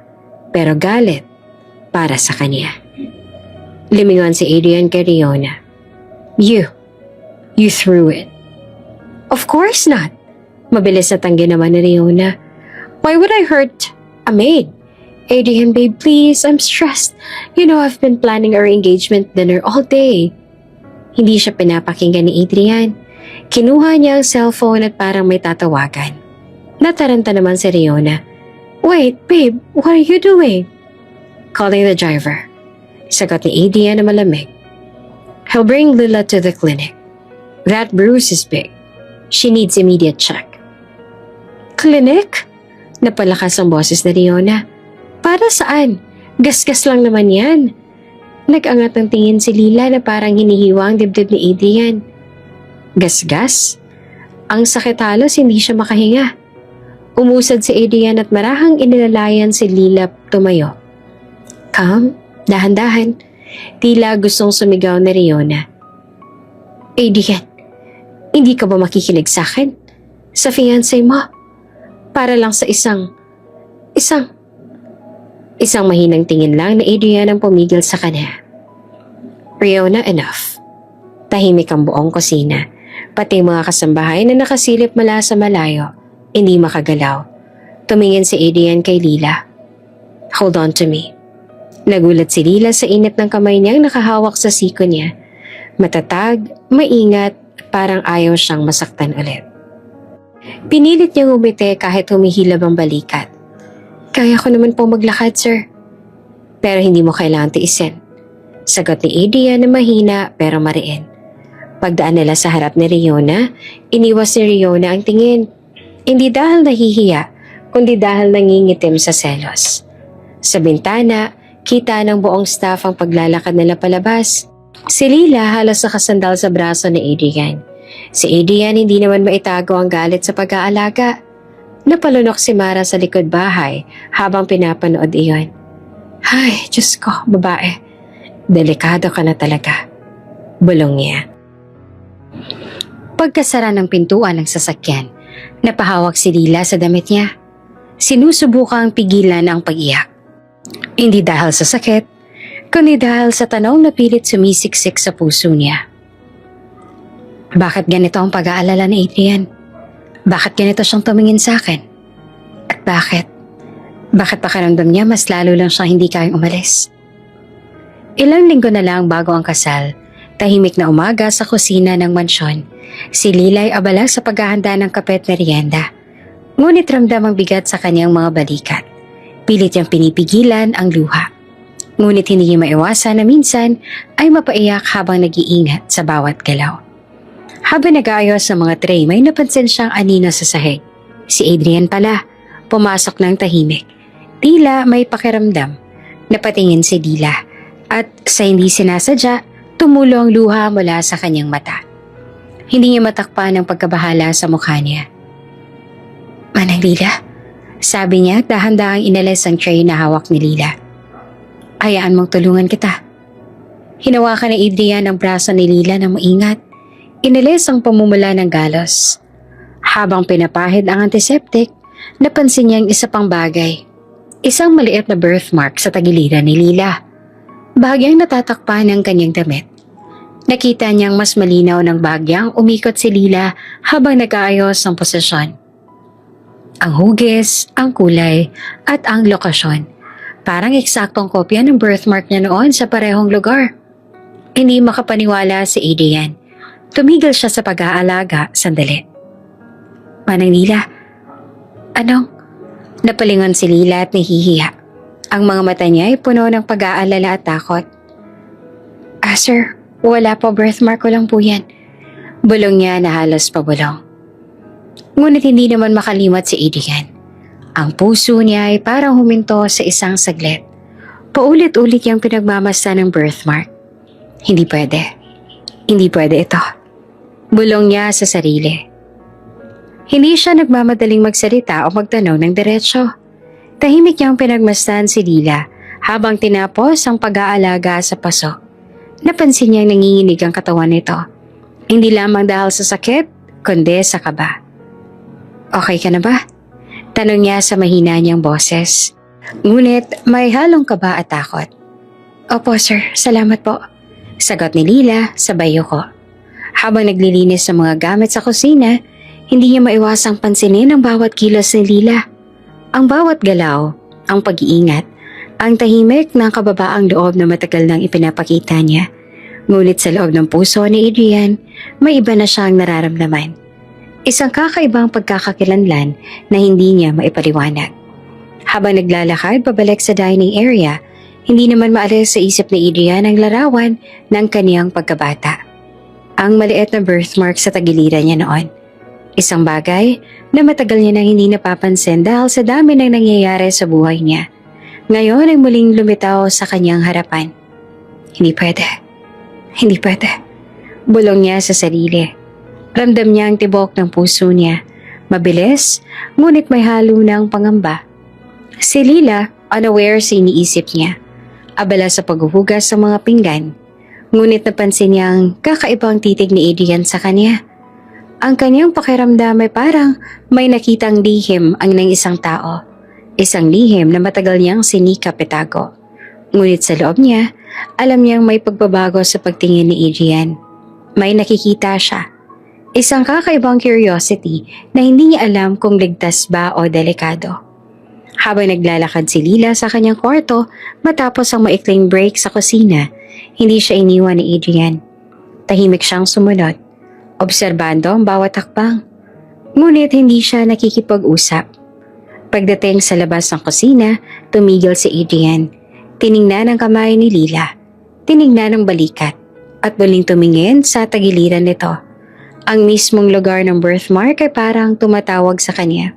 Speaker 1: Pero galit para sa kanya. Limingon si Adrian kay Riona. You threw it. Of course not. Mabilis na tanggi naman ni Riona. Why would I hurt a maid? Adrian, babe, please, I'm stressed. You know I've been planning our engagement dinner all day. Hindi siya pinapakinggan ni Adrian. Kinuha niya ang cellphone at parang may tatawagan. Nataranta naman si Riona. Wait, babe, what are you doing? Calling the driver. Sagot ni Adrian na malamig. He'll bring Lila to the clinic. That bruise is big. She needs immediate check. Clinic? Napalakas ang boses ni Riona. Para saan? Gasgas lang naman yan. Nag-angat ang tingin si Lila na parang hinihiwa ang dibdib ni Adrian. Gasgas? Ang sakit halos hindi siya makahinga. Umusad si Adrian at marahang inilalayan si Lila tumayo. Calm, dahan-dahan. Tila gustong sumigaw ni Riona. Adrian, hindi ka ba makikinig sa akin? Sa fiancé mo? Para lang sa isang mahinang tingin lang na Adrian ang pumigil sa kanya. Riona, enough. Tahimik ang buong kusina. Pati mga kasambahay na nakasilip mula sa malayo, hindi makagalaw. Tumingin si Adrian kay Lila. Hold on to me. Nagulat si Lila sa init ng kamay niyang nakahawak sa siko niya. Matatag, maingat, parang ayaw siyang masaktan ulit. Pinilit niyang umiti kahit humihilab ang balikat. Kaya ko naman po maglakad, sir. Pero hindi mo kailangan tiisin. Sagot ni Adrian na mahina pero mariin. Pagdaan nila sa harap ni Riona, iniwas ni Riona ang tingin. Hindi dahil nahihiya, kundi dahil nangingitim sa selos. Sa bintana, kita ng buong staff ang paglalakad nila palabas. Si Lila halos nakasandal sa braso ni Adrian. Si Adrian hindi naman maitago ang galit sa pag-aalaga. Napalunok si Mara sa likod bahay habang pinapanood iyon. Ay, Diyos ko, babae. Delikado ka na talaga. Bulong niya. Pagkasara ng pintuan ng sasakyan, napahawak si Lila sa damit niya. Sinusubukang pigilan ang pag-iyak. Hindi dahil sa sakit, kundi dahil sa tanong na pilit sumisiksik sa puso niya. Bakit ganito ang pag-aalala ni Adrian? Bakit ganito siyang tumingin sa akin? At bakit? Bakit pakiramdam niya mas lalo lang siyang hindi kayang umalis? Ilang linggo na lang bago ang kasal, tahimik na umaga sa kusina ng mansyon, si Lila ay abala sa paghahanda ng kape at merienda. Ngunit ramdam ang bigat sa kanyang mga balikat. Pilit niyang pinipigilan ang luha. Ngunit hindi niya maiwasan na minsan ay mapaiyak habang nag-iingat sa bawat galaw. Habang nag-aayos ng mga tray, may napansin siyang anino sa sahig. Si Adrian pala, pumasok ng tahimik. Tila may pakiramdam. Napatingin si Lila at sa hindi sinasadya, tumulo ang luha mula sa kanyang mata. Hindi niya matakpan ang pagkabahala sa mukha niya. Manang Lila, sabi niya, dahan-dahang inalis ang tray na hawak ni Lila. Hayaan mong tulungan kita. Hinawakan ni Adrian ang braso ni Lila na maingat. Inalis ang pamumula ng galos. Habang pinapahid ang antiseptic, napansin niya ang isa pang bagay. Isang maliit na birthmark sa tagiliran ni Lila. Bahagyang natatakpan ng kanyang damit. Nakita niyang mas malinaw ng bahagyang umikot si Lila habang nag-aayos ng posisyon. Ang hugis, ang kulay, at ang lokasyon. Parang eksaktong kopya ng birthmark niya noon sa parehong lugar. Hindi makapaniwala si Adrian. Tumigil siya sa pag-aalaga sandali. Manang Lila, anong? Napalingon si Lila at nahihiya. Ang mga mata niya ay puno ng pag-aalala at takot. Sir, wala po, birthmark ko lang po yan. Bulong niya na halos pabulong. Ngunit hindi naman makalimot si Adrian. Ang puso niya ay parang huminto sa isang saglit. Paulit-ulit niyang pinagmamasta ng birthmark. Hindi pwede. Hindi pwede ito. Bulong niya sa sarili. Hindi siya nagmamadaling magsalita o magtanong ng diretsyo. Tahimik niyang pinagmasdan si Lila habang tinapos ang pag-aalaga sa paso. Napansin niyang nanginginig ang katawan nito. Hindi lamang dahil sa sakit, kundi sa kaba. Okay ka na ba? Tanong niya sa mahina niyang boses. Ngunit may halong kaba at takot. Opo sir, salamat po. Sagot ni Lila sa bayo ko. Habang naglilinis ng mga gamit sa kusina, hindi niya maiwasang pansinin ang bawat kilos ni Lila. Ang bawat galaw, ang pag-iingat, ang tahimik ng kababaang loob na matagal nang ipinapakita niya. Ngunit sa loob ng puso ni Adrian, may iba na siyang nararamdaman. Isang kakaibang pagkakakilanlan na hindi niya maipaliwanag. Habang naglalakad pabalik sa dining area, hindi naman maalis sa isip ni Adrian ang larawan ng kaniyang pagkabata. Ang maliit na birthmark sa tagiliran niya noon. Isang bagay na matagal niya nang hindi napapansin dahil sa dami ng nangyayari sa buhay niya. Ngayon ay muling lumitaw sa kanyang harapan. Hindi pwede. Hindi pwede. Bulong niya sa sarili. Ramdam niya ang tibok ng puso niya. Mabilis, ngunit may halo ng pangamba. Si Lila, unaware sa iniisip niya. Abala sa paghuhugas sa mga pinggan. Ngunit napansin niyang kakaibang titig ni Adrian sa kanya. Ang kanyang pakiramdam ay parang may nakitang lihim ang ng isang tao. Isang lihim na matagal niyang sinikap itago. Ngunit sa loob niya, alam niyang may pagbabago sa pagtingin ni Adrian. May nakikita siya. Isang kakaibang curiosity na hindi niya alam kung ligtas ba o delikado. Habang naglalakad si Lila sa kanyang kwarto matapos ang maikling break sa kusina, hindi siya iniwan ni Adrian. Tahimik siyang sumunod, obserbando ang bawat hakbang. Ngunit hindi siya nakikipag-usap. Pagdating sa labas ng kusina, tumigil si Adrian. Tiningnan ang kamay ni Lila. Tiningnan ang balikat. At muling tumingin sa tagiliran nito. Ang mismong lugar ng birthmark ay parang tumatawag sa kanya.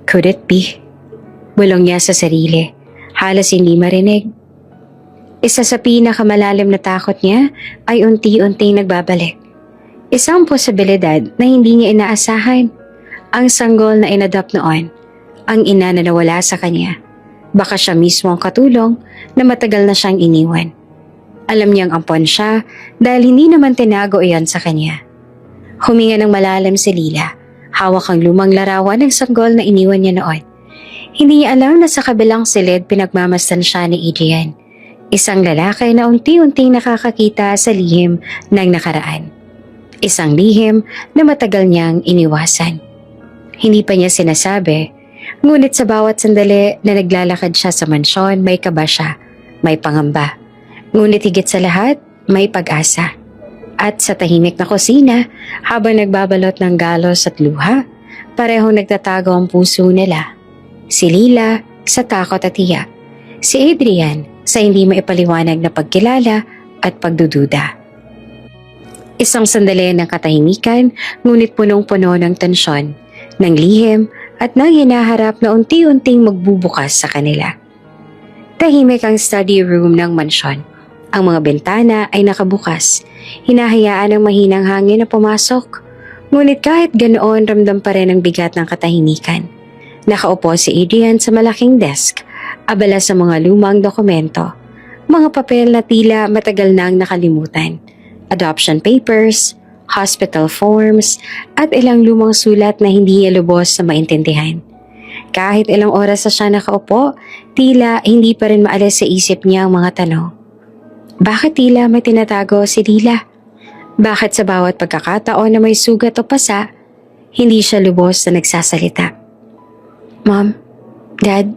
Speaker 1: Could it be? Bulong niya sa sarili. Halos hindi marinig. Isa sa pinakamalalim na takot niya ay unti-unting nagbabalik. Isang posibilidad na hindi niya inaasahan. Ang sanggol na inadopt noon. Ang ina na nawala sa kanya. Baka siya mismo ang katulong na matagal na siyang iniwan. Alam niyang ampon siya dahil hindi naman tinago iyon sa kanya. Huminga ng malalim si Lila. Hawak ang lumang larawan ng sanggol na iniwan niya noon. Hindi niya alam na sa kabilang silid pinagmamasdan siya ni Adrian. Isang lalaki na unti-unting nakakakita sa lihim ng nakaraan. Isang lihim na matagal niyang iniwasan. Hindi pa niya sinasabi, ngunit sa bawat sandali na naglalakad siya sa mansyon, may kaba siya, may pangamba. Ngunit higit sa lahat, may pag-asa. At sa tahimik na kusina, habang nagbabalot ng galos at luha, parehong nagtatago ang puso nila. Si Lila sa takot at hiya. Si Adrian sa hindi maipaliwanag na pagkilala at pagdududa. Isang sandali ng katahimikan, ngunit punong-puno ng tensyon, ng lihim at ng hinaharap na unti-unting magbubukas sa kanila. Tahimik ang study room ng mansyon. Ang mga bintana ay nakabukas. Hinahayaan ng mahinang hangin na pumasok. Ngunit kahit ganoon, ramdam pa rin ang bigat ng katahimikan. Nakaupo si Adrian sa malaking desk, abala sa mga lumang dokumento. Mga papel na tila matagal nang nakalimutan. Adoption papers, hospital forms, at ilang lumang sulat na hindi niya lubos na maintindihan. Kahit ilang oras na siya nakaupo, tila hindi pa rin maalis sa isip niya ang mga tanong. Bakit tila may tinatago si Lila? Bakit sa bawat pagkakataon na may sugat o pasa, hindi siya lubos na nagsasalita? Mom, Dad,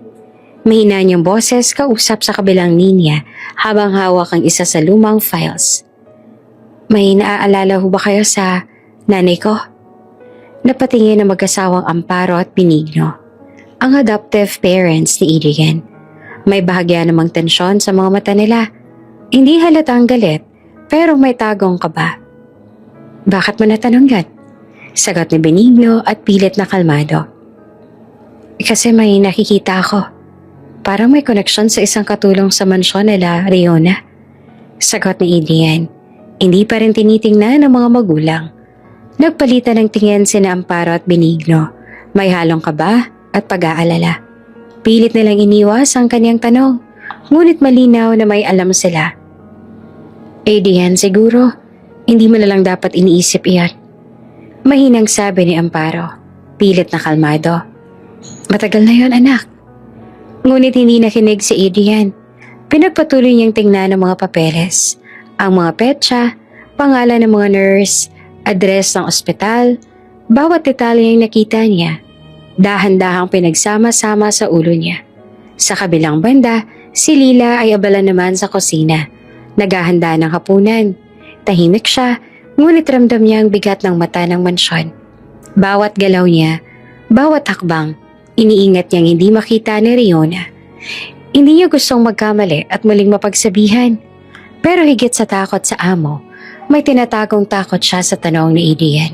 Speaker 1: mahina niyang boses kausap sa kabilang linya habang hawak ang isa sa lumang files. May naaalala ho ba kayo sa nanay ko? Napatingin ang mag-asawang Amparo at Benigno, ang adoptive parents ni Adrian. May bahagya namang tensyon sa mga mata nila. Hindi halatang galit, pero may tagong kaba. Bakit mo natanong yan? Sagot ni Benigno at pilit na kalmado. Kasi may nakikita ako. Parang may koneksyon sa isang katulong sa mansyon nila, Riona. Sagot ni Adrian. Hindi pa rin tinitingnan ng mga magulang. Nagpalitan ng tingin sina Amparo at Benigno. May halong kaba at pag-aalala. Pilit nilang iniwas ang kanyang tanong, ngunit malinaw na may alam sila. Adrian, siguro, hindi mo na lang dapat iniisip iyan. Mahinang sabi ni Amparo, pilit na kalmado. Matagal na yon, anak. Ngunit hindi nakinig si Adrian. Pinagpatuloy niyang tingnan ang mga papeles, ang mga petsa, pangalan ng mga nurse, address ng ospital, bawat detalye yung nakita niya. Dahan-dahang pinagsama-sama sa ulo niya. Sa kabilang banda, si Lila ay abala naman sa kusina. Naghahanda ng hapunan. Tahimik siya, ngunit ramdam niya ang bigat ng mata ng mansyon. Bawat galaw niya, bawat hakbang, iniingat niyang hindi makita ni Riona. Hindi niya gustong magkamali at muling mapagsabihan. Pero higit sa takot sa amo, may tinatagong takot siya sa tanong ni Adrian.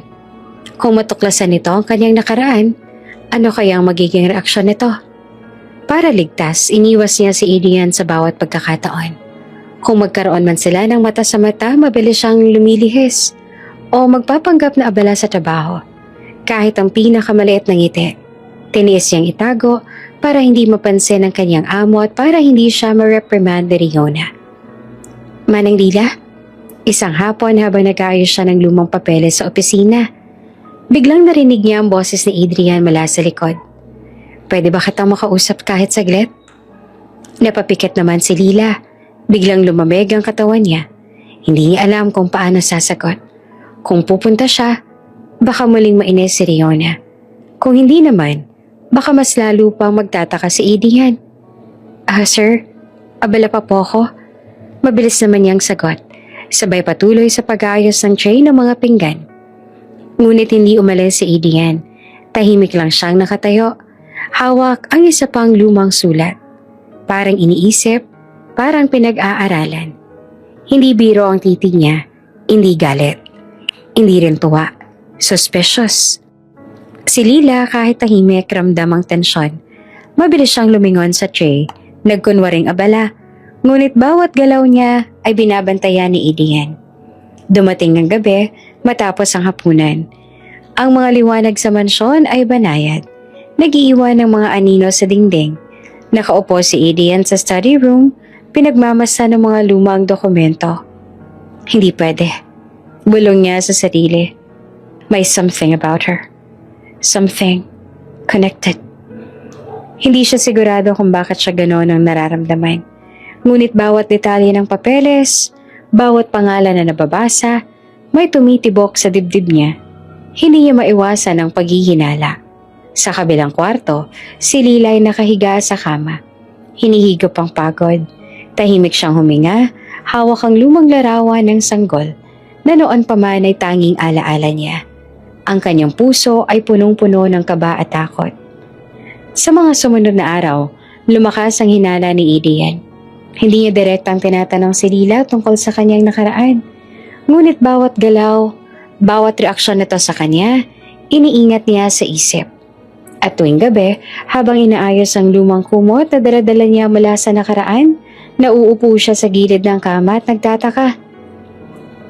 Speaker 1: Kung matuklasan nito ang kanyang nakaraan, ano kaya ang magiging reaksyon nito? Para ligtas, iniwas niya si Adrian sa bawat pagkakataon. Kung magkaroon man sila ng mata sa mata, mabilis siyang lumilihis o magpapanggap na abala sa trabaho. Kahit ang pinakamaliit na ngiti, tiniis niyang itago para hindi mapansin ng kanyang amo at para hindi siya ma-reprimand ni Riona. Manang Lila, isang hapon habang nag-aayos siya ng lumang papeles sa opisina, biglang narinig niya ang boses ni Adrian mula sa likod. Pwede ba kitang makausap kahit saglit? Napapikit naman si Lila. Biglang lumamig ang katawan niya. Hindi niya alam kung paano sasagot. Kung pupunta siya, baka muling mainis si Riona. Kung hindi naman, baka mas lalo pang magtataka si Adrian. Sir, abala pa po ako. Mabilis naman niyang sagot. Sabay patuloy sa pag-ayos ng tray ng mga pinggan. Ngunit hindi umalis si Adrian. Tahimik lang siyang nakatayo. Hawak ang isa pang lumang sulat. Parang iniisip, parang pinag-aaralan. Hindi biro ang titig niya, hindi galit. Hindi rin tuwa, suspicious. Si Lila kahit tahimik ramdam ang tensyon. Mabilis siyang lumingon sa tray, nagkunwaring abala, ngunit bawat galaw niya ay binabantayan ni Adrian. Dumating ang gabi matapos ang hapunan. Ang mga liwanag sa mansyon ay banayad. Nag-iiwan ng mga anino sa dingding. Nakaupo si Adrian sa study room, pinagmamasa ng mga lumang dokumento. Hindi pwede. Bulong niya sa sarili. May something about her. Something connected. Hindi siya sigurado kung bakit siya gano'n ang nararamdaman. Ngunit bawat detalye ng papeles, bawat pangalan na nababasa, may tumitibok sa dibdib niya. Hindi niya maiwasan ang paghihinala. Sa kabilang kwarto, si Lila ay nakahiga sa kama. Hinihigop ang pagod. Tahimik siyang huminga, hawak ang lumang larawan ng sanggol na noon pa man ay tanging alaala niya. Ang kanyang puso ay punong-puno ng kaba at takot. Sa mga sumunod na araw, lumakas ang hinala ni Adrian. Hindi niya direktang tinatanong si Lila tungkol sa kanyang nakaraan. Ngunit bawat galaw, bawat reaksyon nito sa kanya, iniingat niya sa isip. At tuwing gabi, habang inaayos ang lumang kumot na daladala niya mula sa nakaraan, nauupo siya sa gilid ng kama at nagtataka.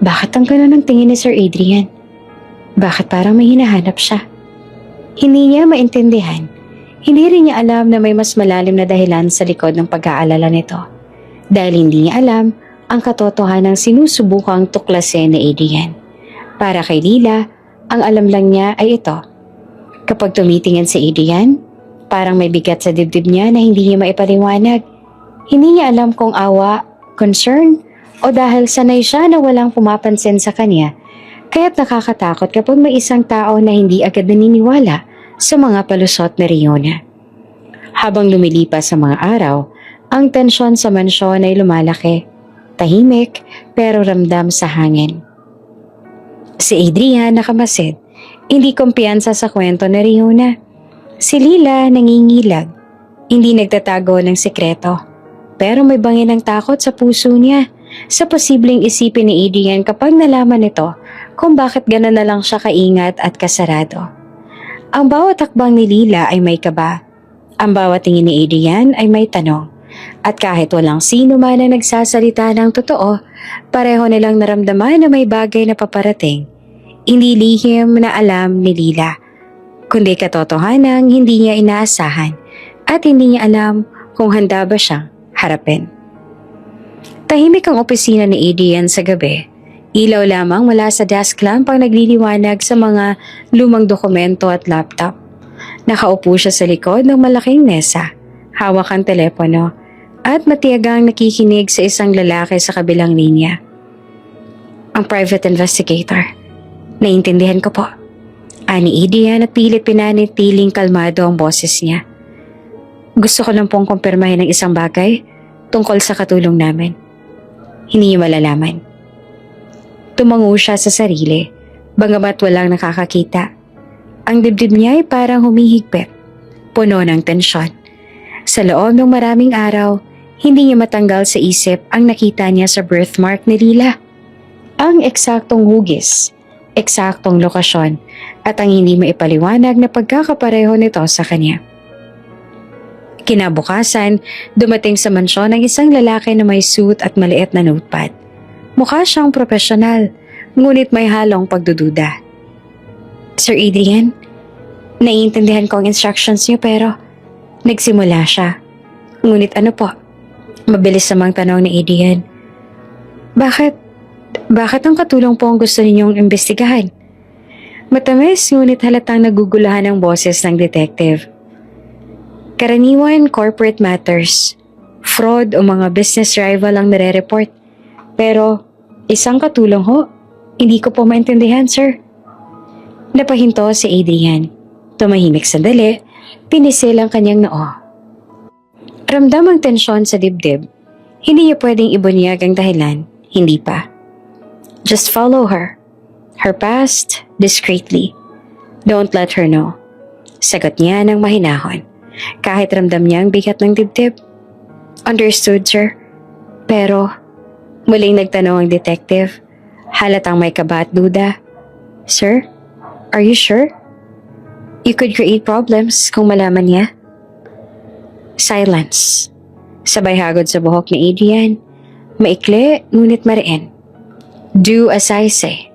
Speaker 1: Bakit ang gano'n ang tingin ni Sir Adrian? Bakit parang may hinahanap siya? Hindi niya maintindihan. Hindi rin niya alam na may mas malalim na dahilan sa likod ng pag-aalala nito. Dahil hindi niya alam ang katotohanang sinusubukang tuklasin ni Adrian. Para kay Lila, ang alam lang niya ay ito. Kapag tumitingin si Adrian, parang may bigat sa dibdib niya na hindi niya maipaliwanag. Hindi niya alam kung awa, concern, o dahil sanay siya na walang pumapansin sa kanya, kaya't nakakatakot kapag may isang tao na hindi agad naniniwala sa mga palusot na Riona. Habang lumilipas sa mga araw, ang tensyon sa mansyon ay lumalaki. Tahimik pero ramdam sa hangin. Si Adrian nakamasid, hindi kumpiyansa sa kwento ni Riona. Si Lila nangingilag, hindi nagtatago ng sekreto. Pero may bangin ng takot sa puso niya sa posibleng isipin ni Adrian kapag nalaman nito kung bakit gano'n na lang siya kaingat at kasarado. Ang bawat hakbang ni Lila ay may kaba. Ang bawat tingin ni Adrian ay may tanong. At kahit walang sino man ang nagsasalita ng totoo, pareho nilang naramdaman na may bagay na paparating. Hindi lihim na alam ni Lila, kundi katotohanang hindi niya inaasahan at hindi niya alam kung handa ba siyang harapin. Tahimik ang opisina ni Adrian sa gabi. Ilaw lamang mula sa desk lamp ang nagliliwanag sa mga lumang dokumento at laptop. Nakaupo siya sa likod ng malaking mesa, hawak ang telepono at matiyagang nakikinig sa isang lalaki sa kabilang linya. Ang private investigator. Naiintindihan ko po. Ani Adrian at pilit pinanitiling kalmado ang boses niya. Gusto ko lang pong kumpirmahin ng isang bagay tungkol sa katulong namin. Hindi niyo malalaman. Tumango siya sa sarili, bagamat walang nakakakita. Ang dibdib niya ay parang humihigpit, puno ng tensyon. Sa loob ng maraming araw, hindi niya matanggal sa isip ang nakita niya sa birthmark ni Lila. Ang eksaktong hugis, eksaktong lokasyon at ang hindi maipaliwanag na pagkakapareho nito sa kanya. Kinabukasan, dumating sa mansyon ang isang lalaki na may suit at maliit na notepad. Mukha siyang profesional, ngunit may halong pagdududa. Sir Adrian, naiintindihan ko ang instructions niyo pero nagsimula siya. Ngunit ano po? Mabilis namang tanong ni Adrian. Bakit ang katulong po ang gusto ninyong imbestigahan? Matamis ngunit halatang nagugulahan ang boses ng detective. Karaniwan corporate matters, fraud o mga business rival ang nare-report. Pero isang katulong ho, hindi ko po maintindihan, sir. Napahinto si Adrian. Tumahimik sandali, pinisil ang kanyang noo. Ramdam ang tensyon sa dibdib. Hindi niya pwedeng ibunyag ang dahilan, hindi pa. Just follow her. Her past, discreetly. Don't let her know. Sagot niya ng mahinahon. Kahit ramdam niya ang bigat ng dibdib. Understood, sir. Pero, muling nagtanong ang detective. Halatang may kaba at duda. Sir, are you sure? You could create problems kung malaman niya. Silence. Sabay hagod sa buhok ni Adrian. Maikli, ngunit mariin. Do as I say.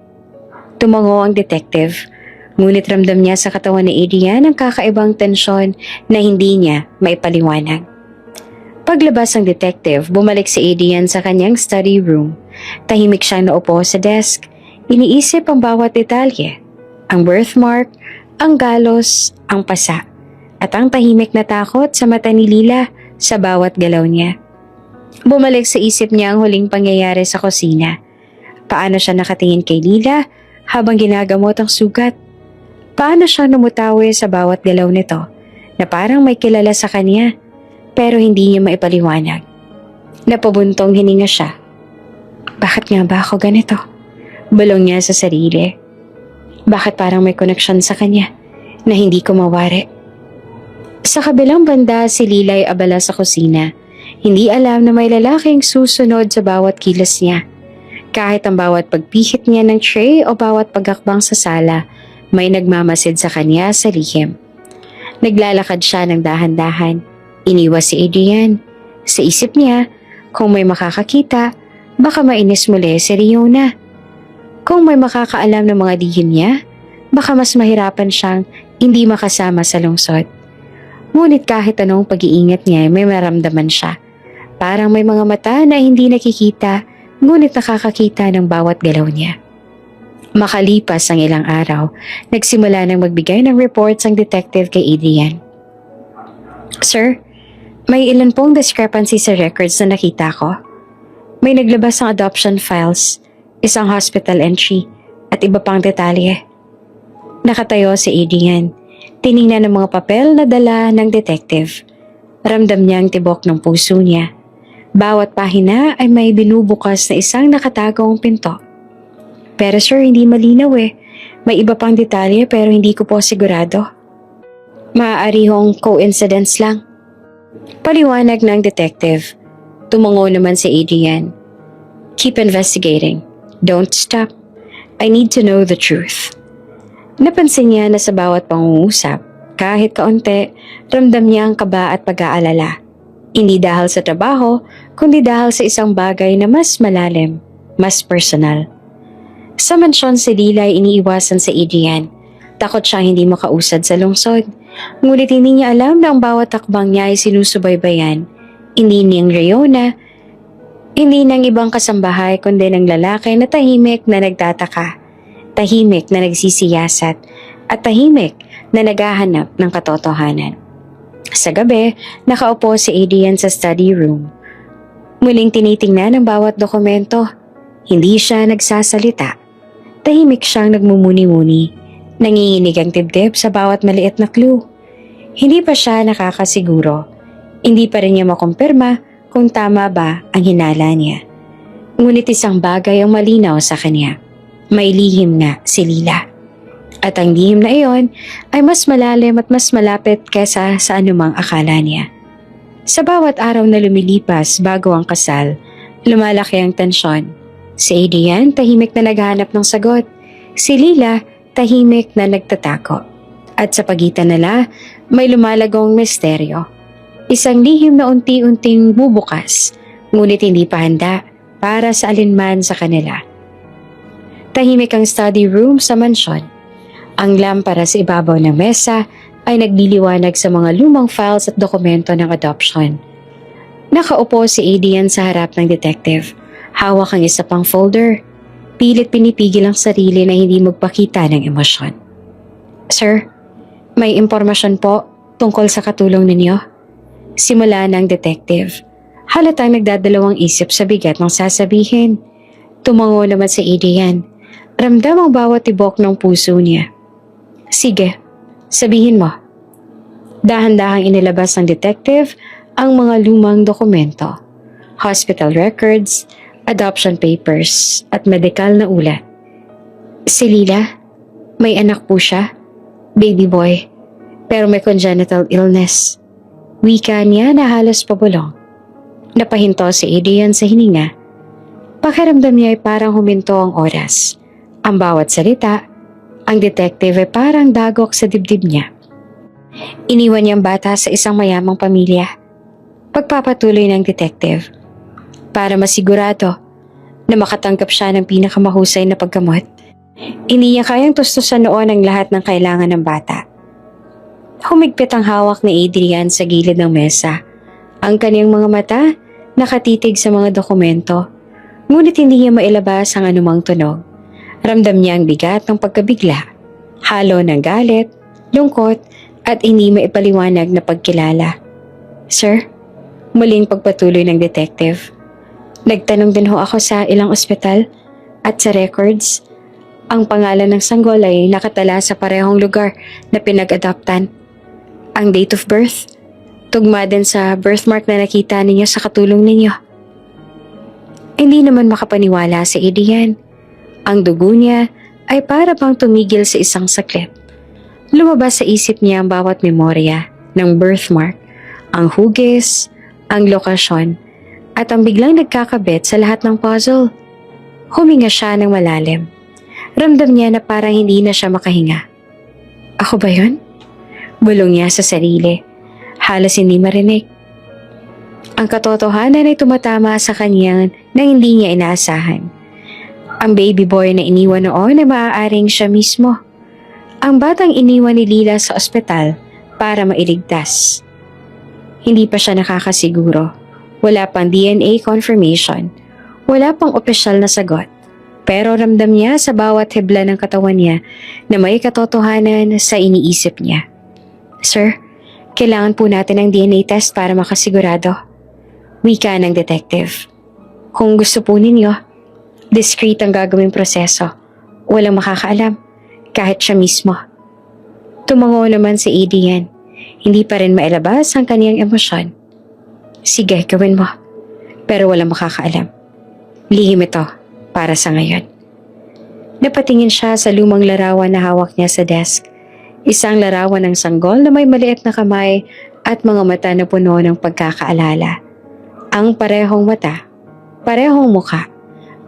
Speaker 1: Tumango ang detective, ngunit ramdam niya sa katawan ni Adrian ang kakaibang tensyon na hindi niya maipaliwanag. Paglabas ng detective, bumalik si Adrian sa kanyang study room. Tahimik siyang naupo sa desk, iniisip ang bawat detalye, ang birthmark, ang galos, ang pasa, at ang tahimik na takot sa mata ni Lila sa bawat galaw niya. Bumalik sa isip niya ang huling pangyayari sa kusina. Paano siya nakatingin kay Lila habang ginagamot ang sugat? Paano siya numutawi sa bawat galaw nito na parang may kilala sa kanya pero hindi niya maipaliwanag? Napabuntong hininga siya. Bakit nga ba ako ganito? Bulong niya sa sarili. Bakit parang may koneksyon sa kanya na hindi ko mawari? Sa kabilang banda, si Lila ay abala sa kusina. Hindi alam na may lalaking susunod sa bawat kilos niya. Kahit ang bawat pagpihit niya ng tray o bawat pagakbang sa sala, may nagmamasid sa kanya sa lihim. Naglalakad siya ng dahan-dahan. Iniwas si Adrian. Sa isip niya, kung may makakakita, baka mainis muli si Riona. Kung may makakaalam ng mga lihim niya, baka mas mahirapan siyang hindi makasama sa lungsod. Ngunit kahit anong pag-iingat niya, may maramdaman siya. Parang may mga mata na hindi nakikita, ngunit nakakakita ng bawat galaw niya. Makalipas ang ilang araw, nagsimula nang magbigay ng reports ang detective kay Adrian. Sir, may ilan pong discrepancy sa records na nakita ko. May naglabas ng adoption files, isang hospital entry, at iba pang detalye. Nakatayo si Adrian. Tiningnan ng mga papel na dala ng detective. Ramdam niya ang tibok ng puso niya. Bawat pahina ay may binubukas na isang nakatagong pinto. Pero sir, hindi malinaw eh. May iba pang detalye pero hindi ko po sigurado. Maaari hong coincidence lang. Paliwanag ng detective. Tumango naman si Adrian. Keep investigating. Don't stop. I need to know the truth. Napansin niya na sa bawat pangungusap, kahit kaunti, ramdam niya ang kaba at pag-aalala. Hindi dahil sa trabaho, kundi dahil sa isang bagay na mas malalim, mas personal. Sa mansyon si Lila ay iniiwasan sa Adrian. Takot siyang hindi makausad sa lungsod. Ngunit hindi niya alam na ang bawat takbang niya ay sinusubaybayan. Hindi niyang Riona, hindi ng ibang kasambahay kundi ng lalaki na tahimik na nagtataka, tahimik na nagsisiyasat, at tahimik na naghahanap ng katotohanan. Sa gabi, nakaupo si Adrian sa study room. Muling tinitingnan ang bawat dokumento. Hindi siya nagsasalita. Tahimik siyang nagmumuni-muni. Nanginginig ang dibdib sa bawat maliit na clue. Hindi pa siya nakakasiguro. Hindi pa rin niya makumpirma kung tama ba ang hinala niya. Ngunit isang bagay ang malinaw sa kanya. May lihim nga si Lila. At ang lihim na iyon ay mas malalim at mas malapit kesa sa anumang akala niya. Sa bawat araw na lumilipas bago ang kasal, lumalaki ang tensyon. Si Adrian tahimik na naghahanap ng sagot. Si Lila tahimik na nagtatako. At sa pagitan nila, may lumalagong misteryo. Isang lihim na unti-unting bubukas, ngunit hindi pa handa para sa alinman sa kanila. Tahimik ang study room sa mansyon. Ang lampara sa ibabaw ng mesa ay nagliliwanag sa mga lumang files at dokumento ng adoption. Nakaupo si Adrian sa harap ng detective. Hawak ang isa pang folder. Pilit pinipigil ang sarili na hindi magpakita ng emosyon. Sir, may impormasyon po tungkol sa katulong ninyo. Simula ng detective. Halatang nagdadalawang isip sa bigat ng sasabihin. Tumango naman si Adrian. Ramdam ang bawat tibok ng puso niya. Sige, sabihin mo. Dahan-dahang inilabas ng detective ang mga lumang dokumento, hospital records, adoption papers, at medical na ulat. Si Lila, may anak po siya, baby boy, pero may congenital illness. Wika niya na halos pabulong. Napahinto si Adrian sa hininga. Pakiramdam niya ay parang huminto ang oras. Ang bawat salita, ang detective ay parang dagok sa dibdib niya. Iniwan niya ang bata sa isang mayamang pamilya. Pagpapatuloy ng detective. Para masigurado na makatanggap siya ng pinakamahusay na paggamot. Hindi niya kayang tustusan noon ang lahat ng kailangan ng bata. Humigpit ang hawak ni Adrian sa gilid ng mesa. Ang kanyang mga mata nakatitig sa mga dokumento. Ngunit hindi niya mailabas ang anumang tunog. Ramdam niya ang bigat ng pagkabigla, halo ng galit, lungkot, at hindi maipaliwanag na pagkilala. Sir, Muling pagpatuloy ng detective. Nagtanong din ho ako sa ilang ospital at sa records. Ang pangalan ng sanggol ay nakatala sa parehong lugar na pinag-adoptan. Ang date of birth, tugma din sa birthmark na nakita ninyo sa katulong ninyo. Hindi naman makapaniwala si Adrian. Ang dugo niya ay para bang tumigil sa isang saklit. Lumabas sa isip niya ang bawat memorya ng birthmark, ang hugis, ang lokasyon, at ang biglang nagkakabit sa lahat ng puzzle. Huminga siya ng malalim. Ramdam niya na parang hindi na siya makahinga. Ako ba yun? Bulong niya sa sarili. Halos hindi marinig. Ang katotohanan ay tumatama sa kanya na hindi niya inaasahan. Ang baby boy na iniwan noon ay maaaring siya mismo. Ang batang iniwan ni Lila sa ospital para mailigtas. Hindi pa siya nakakasiguro. Wala pang DNA confirmation. Wala pang opisyal na sagot. Pero ramdam niya sa bawat hebla ng katawan niya na may katotohanan sa iniisip niya. Sir, kailangan po natin ng DNA test para makasigurado. Wika ng detective. Kung gusto po ninyo, discreet ang gagawing proseso. Walang makakaalam, kahit siya mismo. Tumango naman si Adrian. Hindi pa rin mailabas ang kaniyang emosyon. Sige, gawin mo. Pero walang makakaalam. Lihim ito para sa ngayon. Napatingin siya sa lumang larawan na hawak niya sa desk. Isang larawan ng sanggol na may maliit na kamay at mga mata na puno ng pagkakaalala. Ang parehong mata, parehong muka,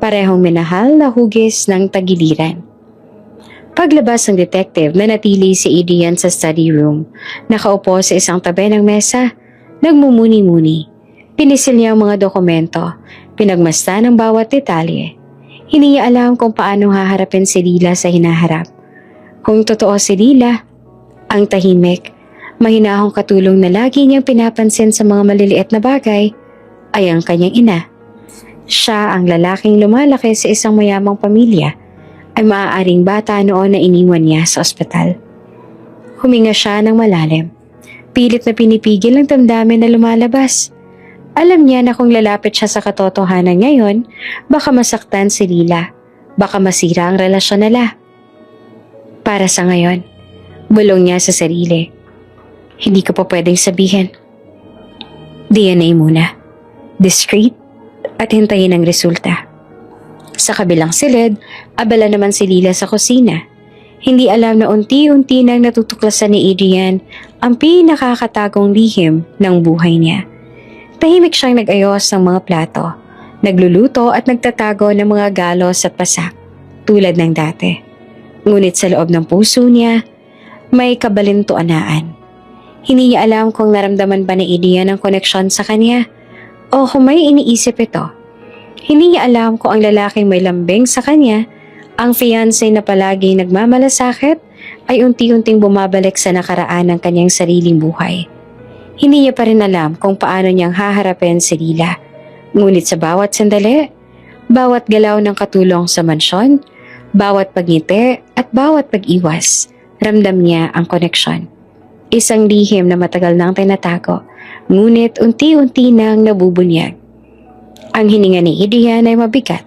Speaker 1: parehong minahal na hugis ng tagiliran. Paglabas ng detective, nanatili si Adrian sa study room. Nakaupo sa isang tabi ng mesa, nagmumuni-muni. Pinisil niya ang mga dokumento, pinagmasta ng bawat detalye. Hindi niya alam kung paano haharapin si Lila sa hinaharap. Kung totoo si Lila, ang tahimik, mahinahong katulong na lagi niyang pinapansin sa mga maliliit na bagay ay ang kanyang ina. Siya ang lalaking lumalaki sa isang mayamang pamilya ay maaaring bata noon na iniwan niya sa ospital. Huminga siya ng malalim. Pilit na pinipigil ang damdamin na lumalabas. Alam niya na kung lalapit siya sa katotohanan ngayon, baka masaktan si Lila. Baka masira ang relasyon nila. Para sa ngayon, bulong niya sa sarili. Hindi ko pa pwedeng sabihin. DNA muna. Discreet at hintayin ang resulta. Sa kabilang silid, abala naman si Lila sa kusina. Hindi alam na unti-unti nang natutuklasan ni Adrian ang pinakakatagong lihim ng buhay niya. Tahimik siyang nag-ayos ng mga plato, nagluluto at nagtatago ng mga galos at pasak, tulad ng dati. Ngunit sa loob ng puso niya, may kabalintuanaan. Hindi niya alam kung naramdaman ba ni Adrian ang koneksyon sa kanya o kung may iniisip ito. Hindi niya alam kung ang lalaking may lambing sa kanya, ang fiancé na palagi nagmamalasakit, ay unti-unting bumabalik sa nakaraan ng kanyang sariling buhay. Hindi niya pa rin alam kung paano niyang haharapin si Lila. Ngunit sa bawat sandali, bawat galaw ng katulong sa mansyon, bawat pagngiti at bawat pag-iwas, ramdam niya ang koneksyon. Isang lihim na matagal nang tinatago, ngunit unti-unti nang nabubunyag. Ang hininga ni Adrian ay mabigat,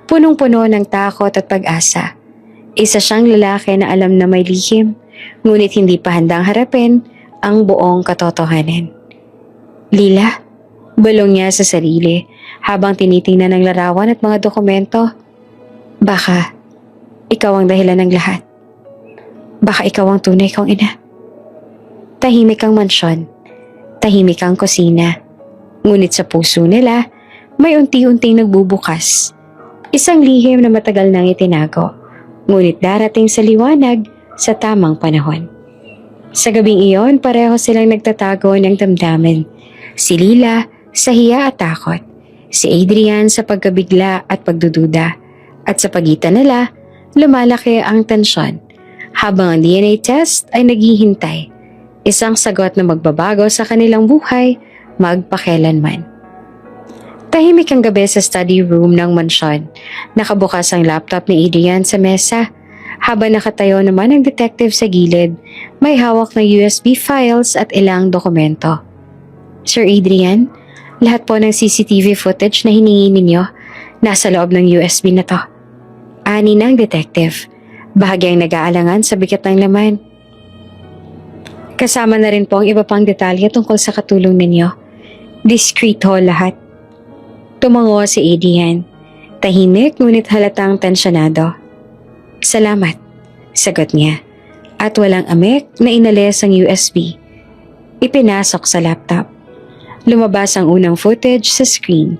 Speaker 1: punong-puno ng takot at pag-asa. Isa siyang lalaki na alam na may lihim, ngunit hindi pa handang harapin ang buong katotohanan. Lila, bulong niya sa sarili habang tinitingnan ang larawan at mga dokumento. Baka ikaw ang dahilan ng lahat. Baka ikaw ang tunay kong ina. Tahimik ang mansyon, tahimik ang kusina. Ngunit sa puso nila, may unti-unting nagbubukas. Isang lihim na matagal nang itinago, ngunit darating sa liwanag sa tamang panahon. Sa gabing iyon, pareho silang nagtatago ng damdamin. Si Lila sa hiya at takot. Si Adrian sa pagkabigla at pagdududa. At sa pagitan nila, lumalaki ang tensyon. Habang ang DNA test ay naghihintay. Isang sagot na magbabago sa kanilang buhay, magpakailanman. Tahimik ang gabi sa study room ng mansyon. Nakabukas ang laptop ni Adrian sa mesa. Habang nakatayo naman ang detective sa gilid, may hawak na USB files at ilang dokumento. Sir Adrian, Lahat po ng CCTV footage na hiningi ninyo, nasa loob ng USB na to. Ani ng detective, bahagyang nag-aalangan sa bigat ng laman. Kasama na rin po ang iba pang detalye tungkol sa katulong ninyo. Discreet ho lahat. Tumango si Adrian. Tahimik ngunit halatang tensyonado. Salamat, sagot niya. At walang amik na inalis ang USB. Ipinasok sa laptop. Lumabas ang unang footage sa screen.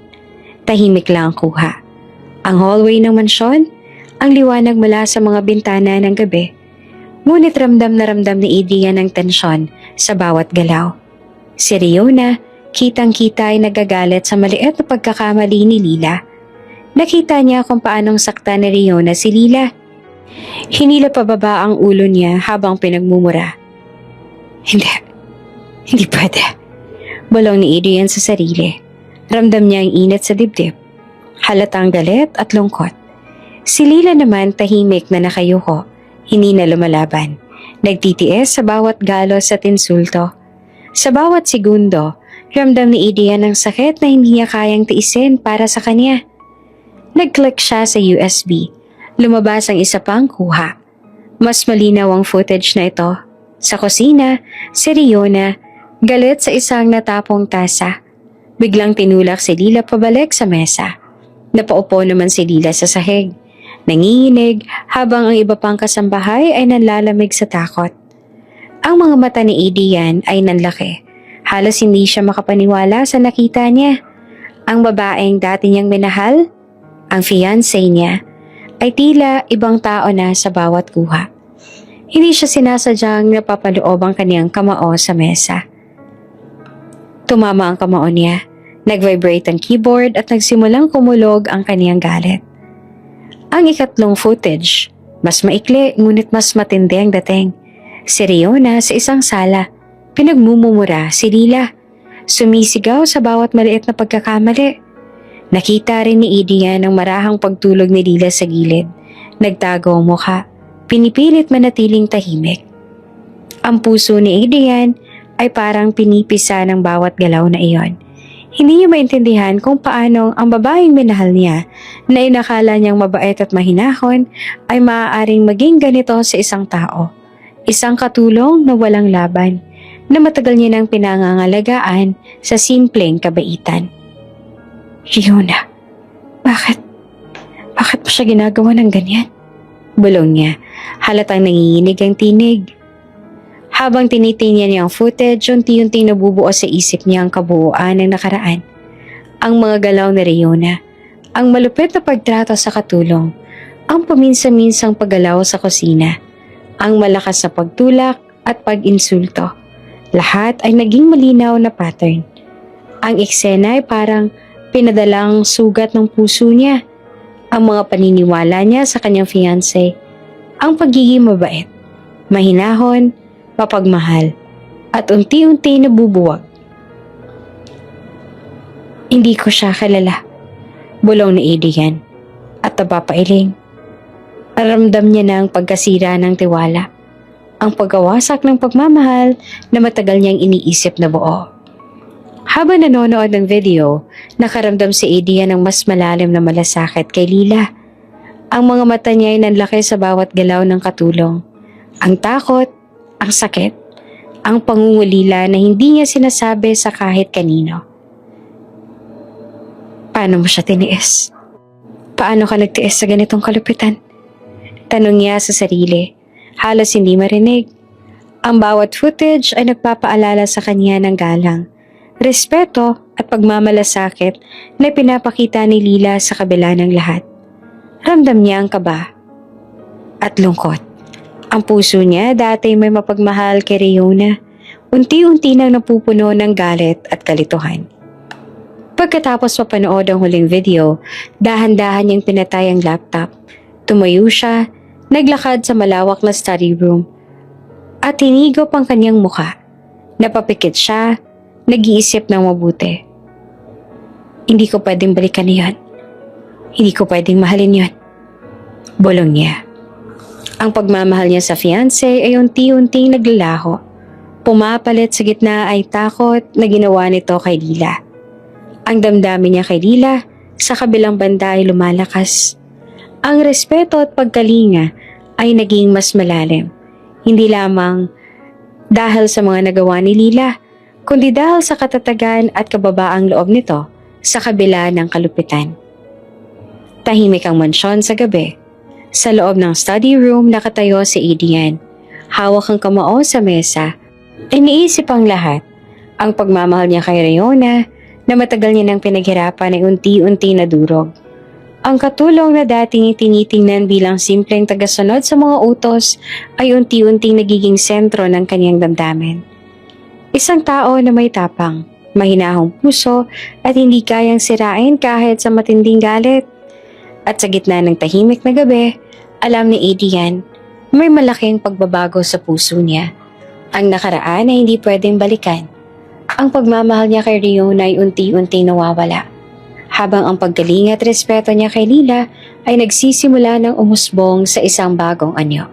Speaker 1: Tahimik lang ang kuha. Ang hallway ng mansyon, ang liwanag mula sa mga bintana ng gabi. Ngunit ramdam na ramdam ni Adrian ang tensyon sa bawat galaw. Si Riona, kitang-kita ay nagagalit sa maliit na pagkakamali ni Lila. Nakita niya kung paanong sakta ni Riona si Lila. Hinila pababa ang ulo niya habang pinagmumura. Hindi pwede. Bulong ni Adrian sa sarili. Ramdam niya ang init sa dibdib. Halatang galit at lungkot. Si Lila naman tahimik na nakayuko, hindi na lumalaban. Nagtitiis sa bawat galos at insulto. Sa bawat segundo, ramdam ni Adrian ang sakit na hindi niya kayang tiisin para sa kanya. Nag-click siya sa USB. Lumabas ang isa pang kuha. Mas malinaw ang footage na ito. Sa kusina, si Riona, galit sa isang natapong tasa. Biglang tinulak si Lila pabalik sa mesa. Napaupo naman si Lila sa sahig. Nanginginig habang ang iba pang kasambahay ay nanlalamig sa takot. Ang mga mata ni Adrian ay nanlaki. Halos hindi siya makapaniwala sa nakita niya. Ang babaeng dati niyang minahal, ang fiancé niya, ay tila ibang tao na sa bawat kuha. Hindi siya sinasadyang napapaloob ang kaniyang kamao sa mesa. Tumama ang kamao niya, nag-vibrate ang keyboard at nagsimulang kumulog ang kaniyang galit. Ang ikatlong footage, mas maikli ngunit mas matindi ang dating. Si Riona sa isang sala, pinagmumura si Lila. Sumisigaw sa bawat maliit na pagkakamali. Nakita rin ni Adrian ang marahang pagtulog ni Lila sa gilid. Nagtago ang mukha, pinipilit manatiling tahimik. Ang puso ni Adrian ay parang pinipisa ng bawat galaw na iyon. Hindi niya maintindihan kung paano ang babaeng minahal niya na inakala niyang mabait at mahinahon ay maaaring maging ganito sa isang tao. Isang katulong na walang laban, na matagal niya nang pinangangalagaan sa simpleng kabaitan. Riona, bakit mo siya ginagawa ng ganyan? Bulong niya, halatang nanginginig ang tinig. Habang tinitingnan niya ang footage, unti-unti nabubuo sa isip niya ang kabuuan ng nakaraan. Ang mga galaw ni Riona, ang malupit na pagtrato sa katulong, ang paminsan-minsang paggalaw sa kusina, ang malakas na pagtulak at pag-insulto. Lahat ay naging malinaw na pattern. Ang eksena ay parang pinadalang sugat ng puso niya, ang mga paniniwala niya sa kanyang fiancé, ang pagiging mabait, mahinahon, mapagmahal, at unti-unti nabubuwag. Hindi ko siya kilala, bulong ni Adrian, at napapailing. Aramdam niya na ang pagkasira ng tiwala, ang pagkawasak ng pagmamahal na matagal niyang iniisip na buo. Habang nanonood ng video, nakaramdam si Adrian ng mas malalim na malasakit kay Lila. Ang mga mata niya ay nanlaki sa bawat galaw ng katulong. Ang takot, ang sakit, ang pangungulila na hindi niya sinasabi sa kahit kanino. Paano mo siya tiniis? Paano ka nagtiis sa ganitong kalupitan? Tanong niya sa sarili, halos hindi marinig. Ang bawat footage ay nagpapaalala sa kanya ng galang, respeto at pagmamalasakit na pinapakita ni Lila sa kabila ng lahat. Ramdam niya ang kaba at lungkot. Ang puso niya dati may mapagmahal kay Riona, unti-unti nang napupuno ng galit at kalituhan. Pagkatapos mapanood ang huling video, dahan-dahan niyang pinatay ang laptop. Tumayo siya, naglakad sa malawak na study room at hinigop ang kanyang mukha. Napapikit siya, nag-iisip ng mabuti. Hindi ko pwedeng balikan yan. Hindi ko pwedeng mahalin yon. Bulong niya. Ang pagmamahal niya sa fiancé ay unti-unting naglalaho. Pumapalit sa gitna ay takot na ginawa nito kay Lila. Ang damdamin niya kay Lila sa kabilang banda ay lumalakas. Ang respeto at pagkalinga ay naging mas malalim. Hindi lamang dahil sa mga nagawa ni Lila, kundi dahil sa katatagan at kababaang loob nito sa kabila ng kalupitan. Tahimik ang mansyon sa gabi. Sa loob ng study room nakatayo si Adrian. Hawak ang kamao sa mesa. Iniisip ang lahat. Ang pagmamahal niya kay Rayona na matagal niya nang pinaghirapan ay unti-unti nadurog. Ang katulong na dating tinitingnan bilang simpleng tagasunod sa mga utos ay unti-unting nagiging sentro ng kanyang damdamin. Isang tao na may tapang, mahinahong puso at hindi kayang sirain kahit sa matinding galit. At sa gitna ng tahimik na gabi, alam ni Adrian may malaking pagbabago sa puso niya. Ang nakaraan ay hindi pwedeng balikan. Ang pagmamahal niya kay Rayona ay unti-unti nawawala. Habang ang paggaling at respeto niya kay Lila ay nagsisimula ng umusbong sa isang bagong anyo.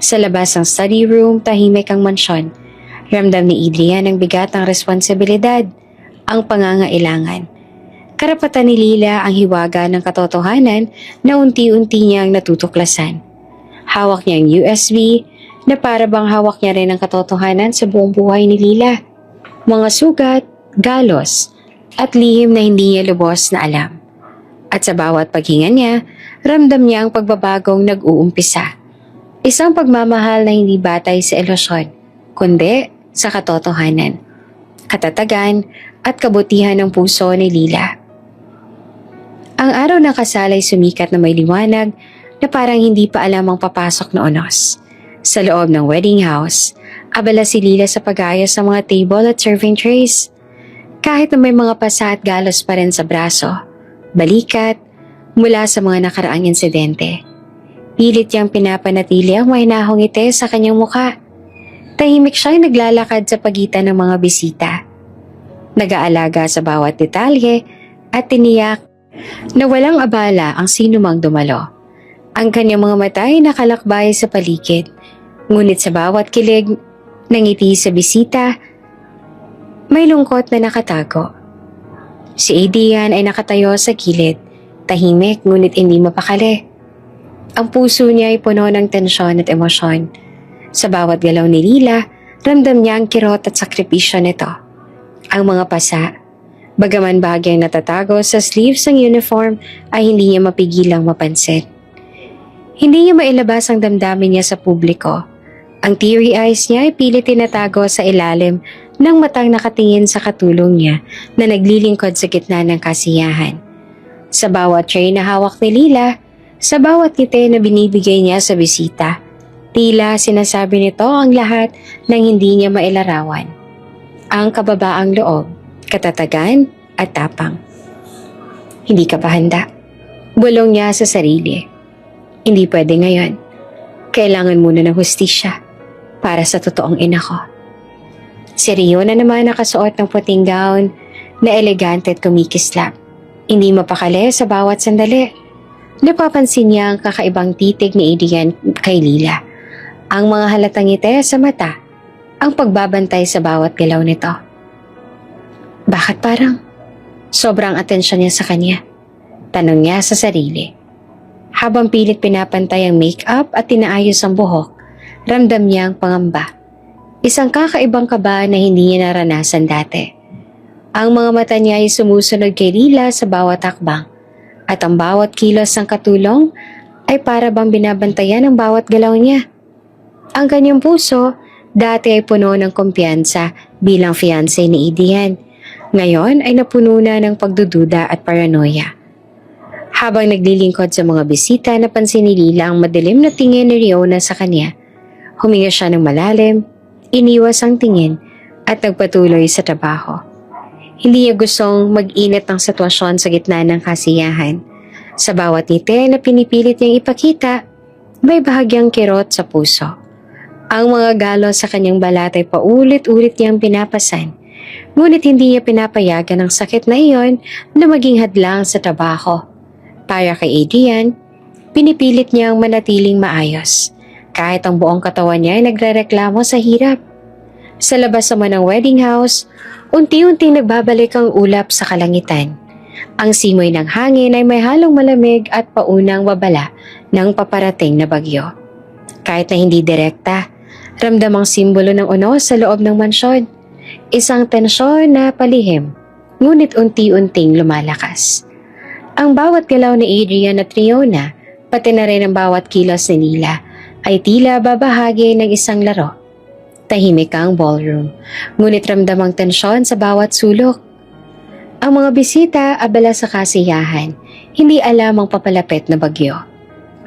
Speaker 1: Sa labas ng study room, tahimik ang mansyon. Ramdam ni Adrian ang bigat ng responsibilidad, ang pangangailangan. Karapatan ni Lila ang hiwaga ng katotohanan na unti-unti niyang natutuklasan. Hawak niya ang USB na para bang hawak niya rin ang katotohanan sa buong buhay ni Lila. Mga sugat, galos, at lihim na hindi niya lubos na alam. At sa bawat paghinga niya, ramdam niya ang pagbabagong nag-uumpisa. Isang pagmamahal na hindi batay sa ilusyon, kundi sa katotohanan, katatagan at kabutihan ng puso ni Lila. Ang araw ng kasal ay sumikat na may liwanag na parang hindi pa alam ang papasok na unos. Sa loob ng wedding house, abala si Lila sa pag-ayos ng mga table at serving trays. Kahit na may mga pasa at galos pa rin sa braso, balikat, mula sa mga nakaraang insidente. Pilit niyang pinapanatili ang mahinahong ngiti sa kanyang muka. Tahimik siyang naglalakad sa pagitan ng mga bisita. Nag-aalaga sa bawat detalye at tiniyak na walang abala ang sinumang dumalo. Ang kanyang mga mata ay nakalakbay sa paligid. Ngunit sa bawat kilig, nangiti sa bisita, may lungkot na nakatago. Si Adrian ay nakatayo sa gilid, tahimik ngunit hindi mapakali. Ang puso niya ay puno ng tensyon at emosyon. Sa bawat galaw ni Lila, ramdam niya ang kirot at sakripisyo nito. Ang mga pasa, bagaman bahagyang natatago sa sleeves ng uniform, ay hindi niya mapigilang mapansin. Hindi niya mailabas ang damdamin niya sa publiko. Ang teary eyes niya ay pilit tinatago sa ilalim ng matang nakatingin sa katulong niya na naglilingkod sa gitna ng kasiyahan. Sa bawat tray na hawak ni Lila, sa bawat ngiti na binibigay niya sa bisita, tila sinasabi nito ang lahat ng hindi niya mailarawan. Ang kababaang loob, katatagan at tapang. Hindi ka pa handa. Bulong niya sa sarili. Hindi pwede ngayon. Kailangan muna ng hustisya para sa totoong ina ko. Si Rio na naman nakasuot ng puting gown na elegante at kumikislap. Hindi mapakali sa bawat sandali. Napapansin niya ang kakaibang titig ni Adrian kay Lila. Ang mga halatang ngiti sa mata, ang pagbabantay sa bawat galaw nito. Bakit parang sobrang atensyon niya sa kanya? Tanong niya sa sarili. Habang pilit pinapantay ang make-up at tinaayos ang buhok, ramdam niya ang pangamba. Isang kakaibang kaba na hindi niya naranasan dati. Ang mga mata niya ay sumusunod kay Lila sa bawat hakbang at ang bawat kilos ng katulong ay para bang binabantayan ang bawat galaw niya. Ang kanyang puso dati ay puno ng kumpiyansa bilang fiancé ni Adrian. Ngayon ay napuno na ng pagdududa at paranoia. Habang naglilingkod sa mga bisita, napansin ni Lila ang madilim na tingin ni Rayona sa kanya. Huminga siya ng malalim, iniwas ang tingin at nagpatuloy sa trabaho. Hindi niya gustong mag-init ng sitwasyon sa gitna ng kasiyahan. Sa bawat ngiti na pinipilit niyang ipakita, may bahagyang kirot sa puso. Ang mga galos sa kanyang balat ay paulit-ulit niyang pinapasan. Ngunit hindi niya pinapayagan ang sakit na iyon na maging hadlang sa trabaho. Para kay Adrian, pinipilit niyang manatiling maayos kahit ang buong katawan niya ay nagrereklamo sa hirap. Sa labas naman ng wedding house, unti-unting nagbabalik ang ulap sa kalangitan. Ang simoy ng hangin ay may halong malamig at paunang babala ng paparating na bagyo. Kahit na hindi direkta, ramdam ang simbolo ng unos sa loob ng mansyon. Isang tensyon na palihim, ngunit unti-unting lumalakas. Ang bawat galaw ni Adrian at Riona, pati na rin ang bawat kilos ni Lila, ay tila babahagi ng isang laro. Tahimik ang ballroom, ngunit ramdam ang tensyon sa bawat sulok. Ang mga bisita abala sa kasiyahan, hindi alam ang papalapit na bagyo.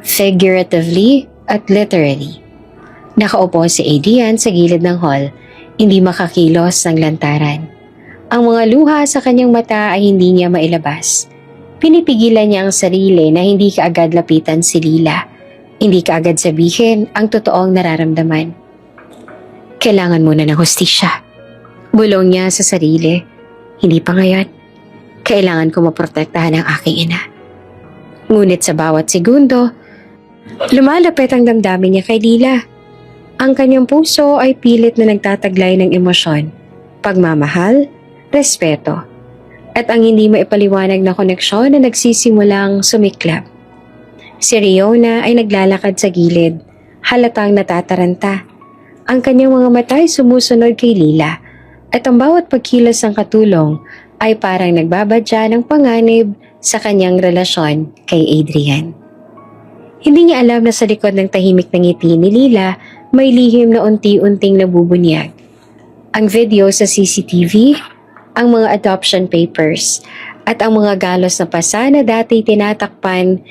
Speaker 1: Figuratively at literally. Nakaupo si Adrian sa gilid ng hall, hindi makakilos ng lantaran. Ang mga luha sa kanyang mata ay hindi niya mailabas. Pinipigilan niya ang sarili na hindi kaagad lapitan si Lila. Hindi kaagad sabihin ang totoong nararamdaman. Kailangan muna ng hustisya. Bulong niya sa sarili. Hindi pa ngayon. Kailangan ko maprotektahan ang aking ina. Ngunit sa bawat segundo, lumalapit ang damdamin niya kay Lila. Ang kanyang puso ay pilit na nagtataglay ng emosyon, pagmamahal, respeto, at ang hindi maipaliwanag na koneksyon na nagsisimulang sumiklab. Si Riona ay naglalakad sa gilid, halatang natataranta. Ang kanyang mga mata ay sumusunod kay Lila at ang bawat pagkilos ng katulong ay parang nagbabadya ng panganib sa kanyang relasyon kay Adrian. Hindi niya alam na sa likod ng tahimik na ngiti ni Lila may lihim na unti-unting nabubunyag. Ang video sa CCTV, ang mga adoption papers, at ang mga galos na pasa na dati tinatakpan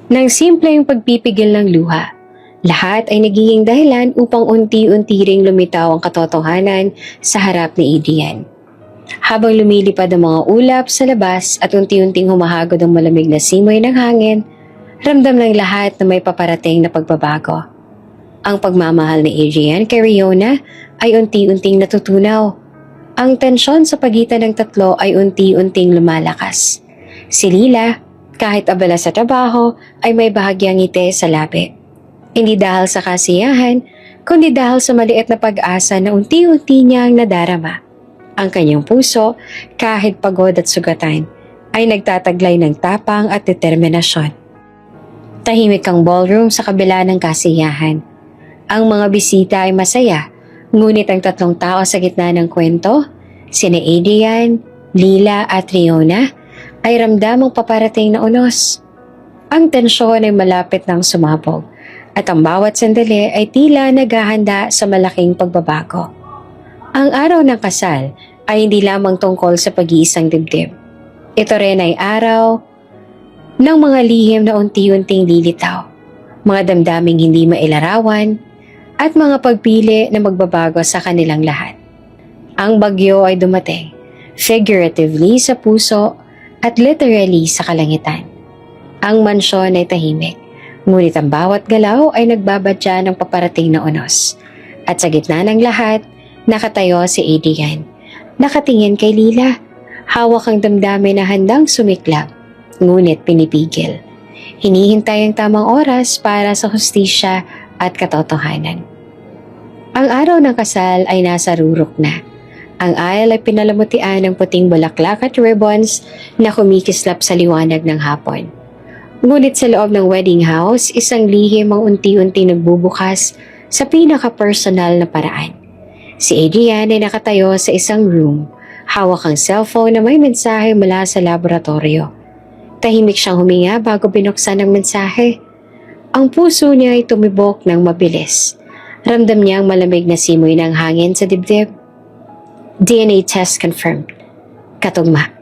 Speaker 1: ng simpleng pagpipigil ng luha. Lahat ay nagiging dahilan upang unti-unti ring lumitaw ang katotohanan sa harap ni Adrian. Habang lumilipad ang mga ulap sa labas at unti-unting humahagod ang malamig na simoy ng hangin, ramdam ng lahat na may paparating na pagbabago. Ang pagmamahal ni Adrian kay Riona ay unti-unting natutunaw. Ang tensyon sa pagitan ng tatlo ay unti-unting lumalakas. Si Lila, kahit abala sa trabaho, ay may bahagyang ngiti sa labi. Hindi dahil sa kasiyahan, kundi dahil sa maliit na pag-asa na unti-unti niyang nadarama. Ang kanyang puso, kahit pagod at sugatan, ay nagtataglay ng tapang at determinasyon. Tahimik ang ballroom sa kabila ng kasiyahan. Ang mga bisita ay masaya, ngunit ang tatlong tao sa gitna ng kwento, sina Adrian, Lila at Riona, ay ramdamang paparating na unos. Ang tensyon ay malapit ng sumabog at ang bawat sandali ay tila naghahanda sa malaking pagbabago. Ang araw ng kasal ay hindi lamang tungkol sa pag-iisang dibdib. Ito rin ay araw ng mga lihim na unti-unting lilitaw, mga damdaming hindi mailarawan, at mga pagpili na magbabago sa kanilang lahat. Ang bagyo ay dumating, figuratively sa puso at literally sa kalangitan. Ang mansyon ay tahimik, ngunit ang bawat galaw ay nagbabadya ng paparating na unos. At sa gitna ng lahat, nakatayo si Adrian. Nakatingin kay Lila, hawak ang damdamin na handang sumiklab, ngunit pinipigil. Hinihintay ang tamang oras para sa hustisya at katotohanan. Ang araw ng kasal ay nasa rurok na. Ang aisle ay pinalamutian ng puting bulaklak at ribbons na kumikislap sa liwanag ng hapon. Ngunit sa loob ng wedding house, isang lihim ang unti-unti nagbubukas sa pinaka-personal na paraan. Si Adrian ay nakatayo sa isang room, hawak ang cellphone na may mensahe mula sa laboratorio. Tahimik siyang huminga bago binuksan ang mensahe. Ang puso niya ay tumibok ng mabilis. Ramdam niya ang malamig na simoy ng hangin sa dibdib. DNA test confirmed. Katugma.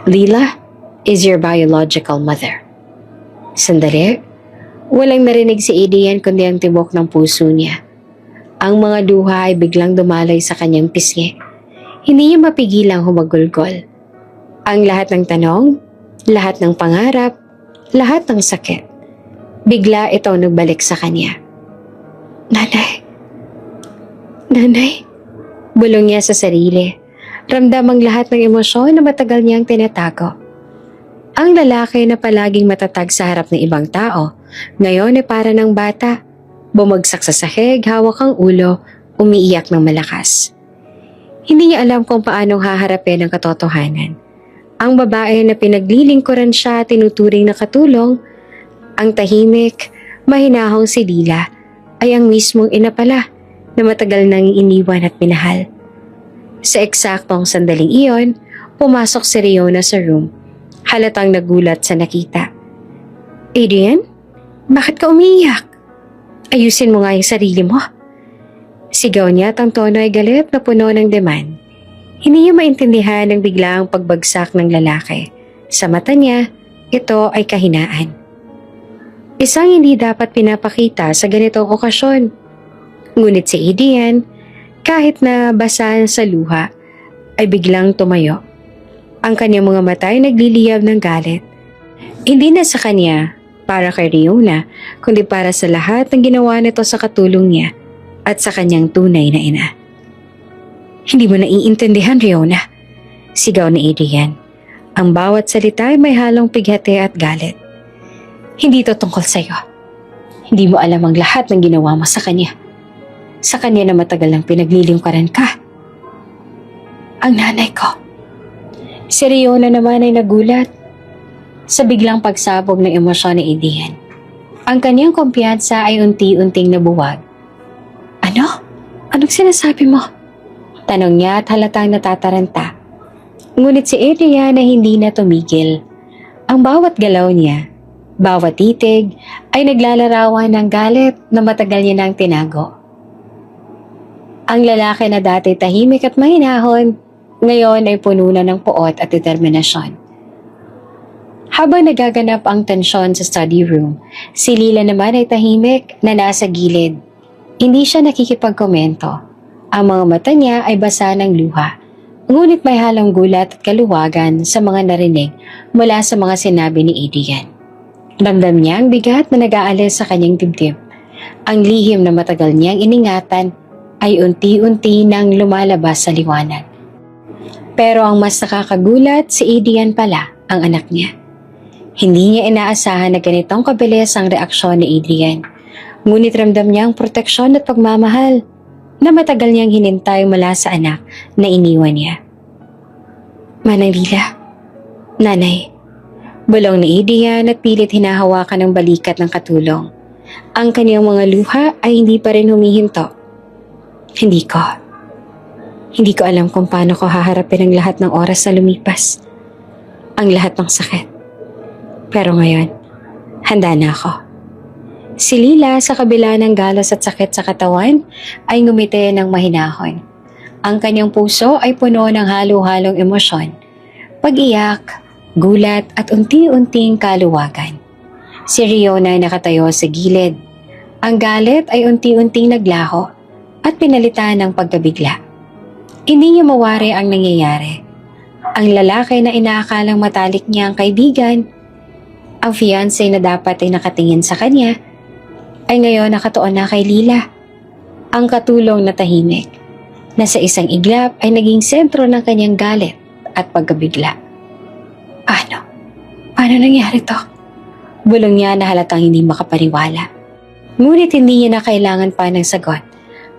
Speaker 1: Lila is your biological mother. Sandali. Walang narinig si Adrian kundi ang tibok ng puso niya. Ang mga luha ay biglang dumalay sa kanyang pisngi. Hindi niya mapigilang humagulgol. Ang lahat ng tanong, lahat ng pangarap, lahat ng sakit. Bigla ito nagbalik sa kanya. Nanay. Nanay. Bulong niya sa sarili. Ramdam ang lahat ng emosyon na matagal niyang tinatago. Ang lalaki na palaging matatag sa harap ng ibang tao, ngayon ay para ng bata. Bumagsak sa sahig, hawak ang ulo, umiiyak ng malakas. Hindi niya alam kung paanong haharapin ang katotohanan. Ang babae na pinaglilingkuran siya tinuturing na katulong, ang tahimik, mahinahong si Lila ay ang mismong ina pala na matagal nang iniwan at minahal. Sa eksaktong sandaling iyon, pumasok si Riona sa room, halatang nagulat sa nakita. Adrian, bakit ka umiiyak? Ayusin mo nga yung sarili mo. Sigaw niya at ang tono ay galit na puno ng demand. Hindi niya maintindihan ang biglaang pagbagsak ng lalaki. Sa mata niya, ito ay kahinaan. Isang hindi dapat pinapakita sa ganitong okasyon. Ngunit si Adrian, kahit na basa sa luha, ay biglang tumayo. Ang kanyang mga mata ay nagliliyab ng galit. Hindi na sa kanya, para kay Riona, kundi para sa lahat ng ginawa nito sa katulong niya at sa kanyang tunay na ina. Hindi mo naiintindihan, Riona. Sigaw ni Adrian. Ang bawat salita ay may halong pighati at galit. Hindi ito tungkol sa'yo. Hindi mo alam ang lahat ng ginawa mo sa kanya. Sa kanya na matagal nang pinaglilingkuran ka. Ang nanay ko. Si Riona naman ay nagulat sa biglang pagsabog ng emosyon ni Adrian. Ang kanyang kumpiyansa ay unti-unting nabuwag. Ano? Anong sinasabi mo? Tanong niya at halatang natataranta. Ngunit si Adrian ay hindi na tumigil. Ang bawat galaw niya, bawat titig, ay naglalarawan ng galit na matagal niya nang tinago. Ang lalaki na dati tahimik at mahinahon, ngayon ay puno na ng puot at determinasyon. Habang nagaganap ang tensyon sa study room, si Lila naman ay tahimik na nasa gilid. Hindi siya nakikipagkomento. Ang mga mata niya ay basa ng luha, ngunit may halong gulat at kaluwagan sa mga narinig mula sa mga sinabi ni Adrian. Ramdam niya ang bigat na nag-aalis sa kanyang dibdib. Ang lihim na matagal niyang iningatan ay unti-unti nang lumalabas sa liwanag. Pero ang mas nakakagulat, si Adrian pala, ang anak niya. Hindi niya inaasahan na ganitong kabilis ang reaksyon ni Adrian. Ngunit ramdam niya ang proteksyon at pagmamahal na matagal niyang hinintay mula sa anak na iniwan niya. Manang Lila, nanay, bulong ni Adrian at pilit hinahawakan ng balikat ng katulong. Ang kaniyang mga luha ay hindi pa rin humihinto. Hindi ko alam kung paano ko haharapin ang lahat ng oras na lumipas. Ang lahat ng sakit. Pero ngayon, handa na ako. Si Lila sa kabila ng galos at sakit sa katawan ay ngumiti ng mahinahon. Ang kanyang puso ay puno ng halo-halong emosyon. Pag-iyak, gulat at unti-unting kaluwagan. Si Riona ay nakatayo sa gilid. Ang galit ay unti-unting naglaho at pinalitan ng pagkabigla. Hindi niya mawari ang nangyayari. Ang lalaki na inaakalang matalik niya ang kaibigan, ang fiancé na dapat ay nakatingin sa kanya, ay ngayon nakatuon na kay Lila. Ang katulong na tahimik, na sa isang iglap ay naging sentro ng kanyang galit at pagkabigla. Paano nangyari to? Bulong niya na halatang hindi makapaniwala. Ngunit hindi niya na kailangan pa ng sagot.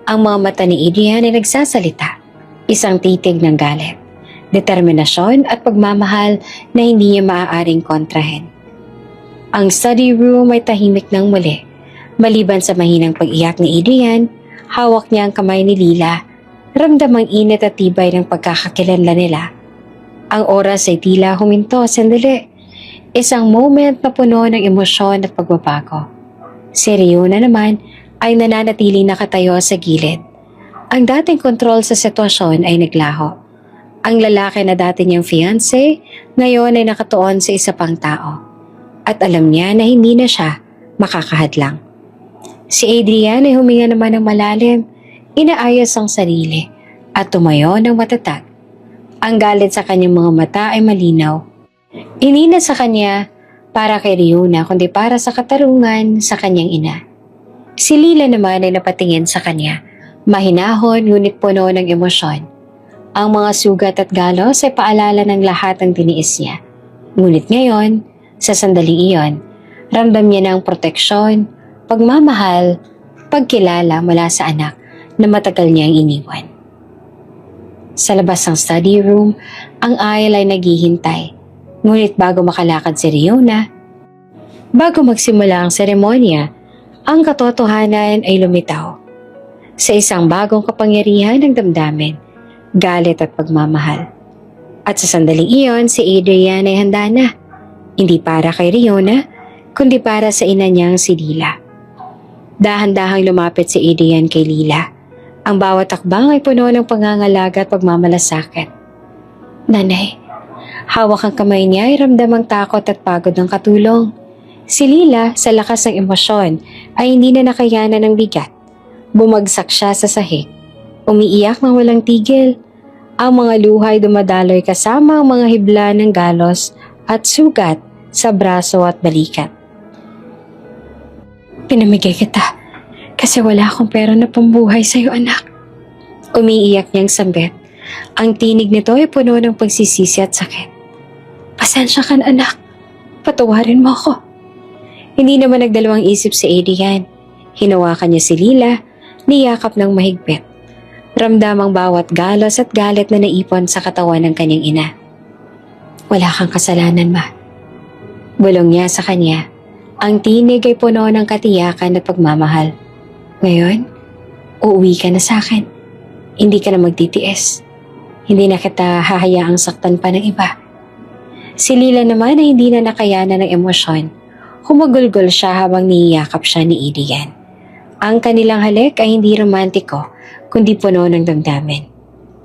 Speaker 1: Ang mga mata ni Adrian ay nagsasalita. Isang titig ng galit, determinasyon at pagmamahal na hindi niya maaaring kontrahen. Ang study room ay tahimik ng muli. Maliban sa mahinang pag-iyak ni Adrian, hawak niya ang kamay ni Lila. Ramdam ang init at tibay ng pagkakakilanlan nila. Ang oras ay tila huminto sandali. Isang moment na puno ng emosyon at pagbabago. Si Riona naman ay nananatili nakatayo sa gilid. Ang dating kontrol sa sitwasyon ay naglaho. Ang lalaki na dati niyang fiancé, ngayon ay nakatuon sa isa pang tao. At alam niya na hindi na siya makakahadlang. Si Adrian ay huminga naman ng malalim, inaayos ang sarili at tumayo ng matatag. Ang galit sa kanyang mga mata ay malinaw. Hindi na sa kanya para kay Riona kundi para sa katarungan sa kanyang ina. Si Lila naman ay napatingin sa kanya, mahinahon ngunit puno ng emosyon. Ang mga sugat at galos ay paalala ng lahat ng tiniis niya. Ngunit ngayon, sa sandaling iyon, ramdam niya ng proteksyon, pagmamahal, pagkilala mula sa anak na matagal niyang iniwan. Sa labas ng study room, ang Ayla ay naghihintay. Ngunit bago makalakad si Riona, bago magsimula ang seremonya, ang katotohanan ay lumitaw. Sa isang bagong kapangyarihan ng damdamin, galit at pagmamahal. At sa sandaling iyon, si Adrian ay handa na. Hindi para kay Riona, kundi para sa ina niyang si Lila. Dahan-dahang lumapit si Adrian kay Lila. Ang bawat takbang ay puno ng pangangalaga at pagmamalasakit. Nanay, hawak ang kamay niya ay ramdam ang takot at pagod ng katulong. Si Lila, sa lakas ng emosyon, ay hindi na nakayanan ng bigat. Bumagsak siya sa sahig. Umiiyak ng walang tigil. Ang mga luha ay dumadaloy kasama ang mga hibla ng galos at sugat sa braso at balikat. Pinamigay kita kasi wala akong pera na pambuhay sa'yo, anak. Umiiyak niyang sambit. Ang tinig nito ay puno ng pagsisisi at sakit. Pasensya ka na, anak. Patawarin mo ako. Hindi naman nagdalawang isip si Adrian. Hinawakan niya si Lila, niyakap ng mahigpit. Ramdam ang bawat galos at galit na naipon sa katawan ng kanyang ina. Wala kang kasalanan, ma. Bulong niya sa kanya. Ang tinig ay puno ng katiyakan at pagmamahal. Ngayon, uuwi ka na sa akin. Hindi ka na magtitiis. Hindi na kita hahayaang saktan pa ng iba. Si Lila naman ay hindi na nakayanan ng emosyon. Humagulgol siya habang niyakap siya ni Adrian. Ang kanilang halik ay hindi romantiko, kundi puno ng damdamin.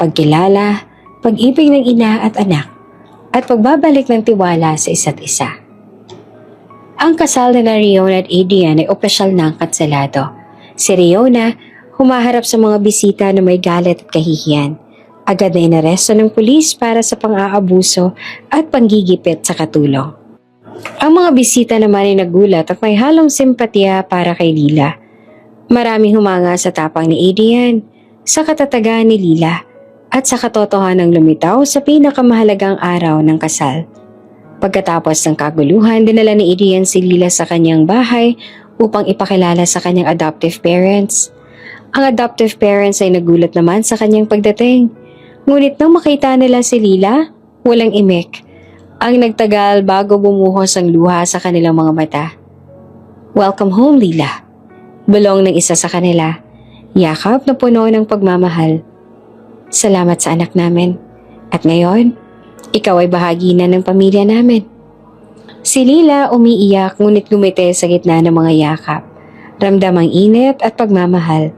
Speaker 1: Pagkilala, pag-ibig ng ina at anak, at pagbabalik ng tiwala sa isa't isa. Ang kasal na Riona at Adrian ay opisyal ng kanselado. Si Riona, humaharap sa mga bisita na may galit at kahihiyan. Agad na inaresto ng pulis para sa pang-aabuso at panggigipit sa katulong. Ang mga bisita naman ay nagulat at may halong simpatya para kay Lila. Maraming humanga sa tapang ni Adrian, sa katatagan ni Lila, at sa katotohanang lumitaw sa pinakamahalagang araw ng kasal. Pagkatapos ng kaguluhan, dinala ni Adrian si Lila sa kanyang bahay upang ipakilala sa kanyang adoptive parents. Ang adoptive parents ay nagulat naman sa kanyang pagdating. Ngunit nang makita nila si Lila, walang imik. Ang nagtagal bago bumuhos ang luha sa kanilang mga mata. Welcome home, Lila. Bulong ng isa sa kanila. Yakap na puno ng pagmamahal. Salamat sa anak namin. At ngayon, ikaw ay bahagi na ng pamilya namin. Si Lila umiiyak ngunit gumiti sa gitna ng mga yakap. Ramdam ang init at pagmamahal.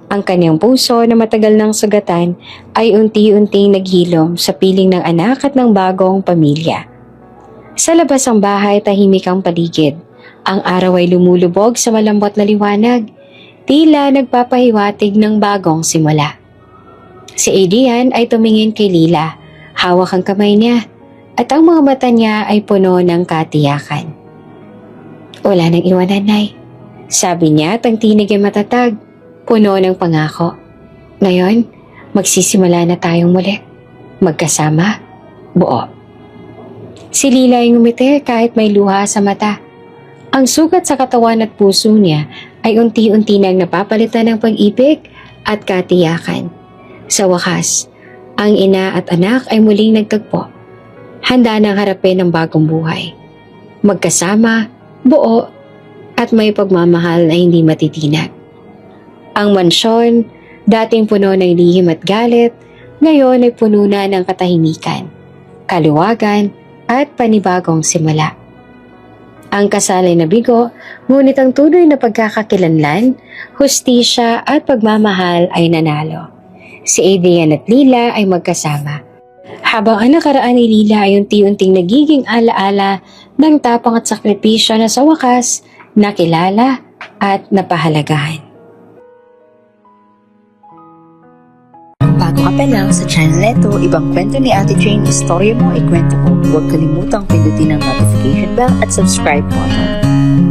Speaker 1: Ang kanyang puso na matagal nang sugatan ay unti-unting naghilom sa piling ng anak at ng bagong pamilya. Sa labas ng bahay, tahimik ang paligid. Ang araw ay lumulubog sa malambot na liwanag. Tila nagpapahiwatig ng bagong simula. Si Adrian ay tumingin kay Lila. Hawak ang kamay niya. At ang mga mata niya ay puno ng katiyakan. Wala nang iwanan, Nay. Sabi niya at ang tinig ay matatag, puno ng pangako. Ngayon, magsisimula na tayong muli. Magkasama, buo. Si Lila ay ngumiti kahit may luha sa mata. Ang sugat sa katawan at puso niya ay unti-unti nang napapalitan ng pag-ibig at katiyakan. Sa wakas, ang ina at anak ay muling nagtagpo. Handa nang harapin ang bagong buhay. Magkasama, buo, at may pagmamahal na hindi matitinag. Ang mansyon, dating puno ng lihim at galit, ngayon ay puno na ng katahimikan, kaluwagan, at panibagong simula. Ang kasal ay nabigo, ngunit ang tunay na pagkakakilanlan, hustisya at pagmamahal ay nanalo. Si Adrian at Lila ay magkasama. Habang ang nakaraan ni Lila ay unti-unting nagiging alaala ng tapang at sakripisyo na sa wakas nakilala at napahalagahan.
Speaker 2: Bago ka pa lang sa channel neto, ibang kwento ni Ate Jane, istorya mo, ikwento ko. Huwag kalimutang pindutin ang notification bell at subscribe button.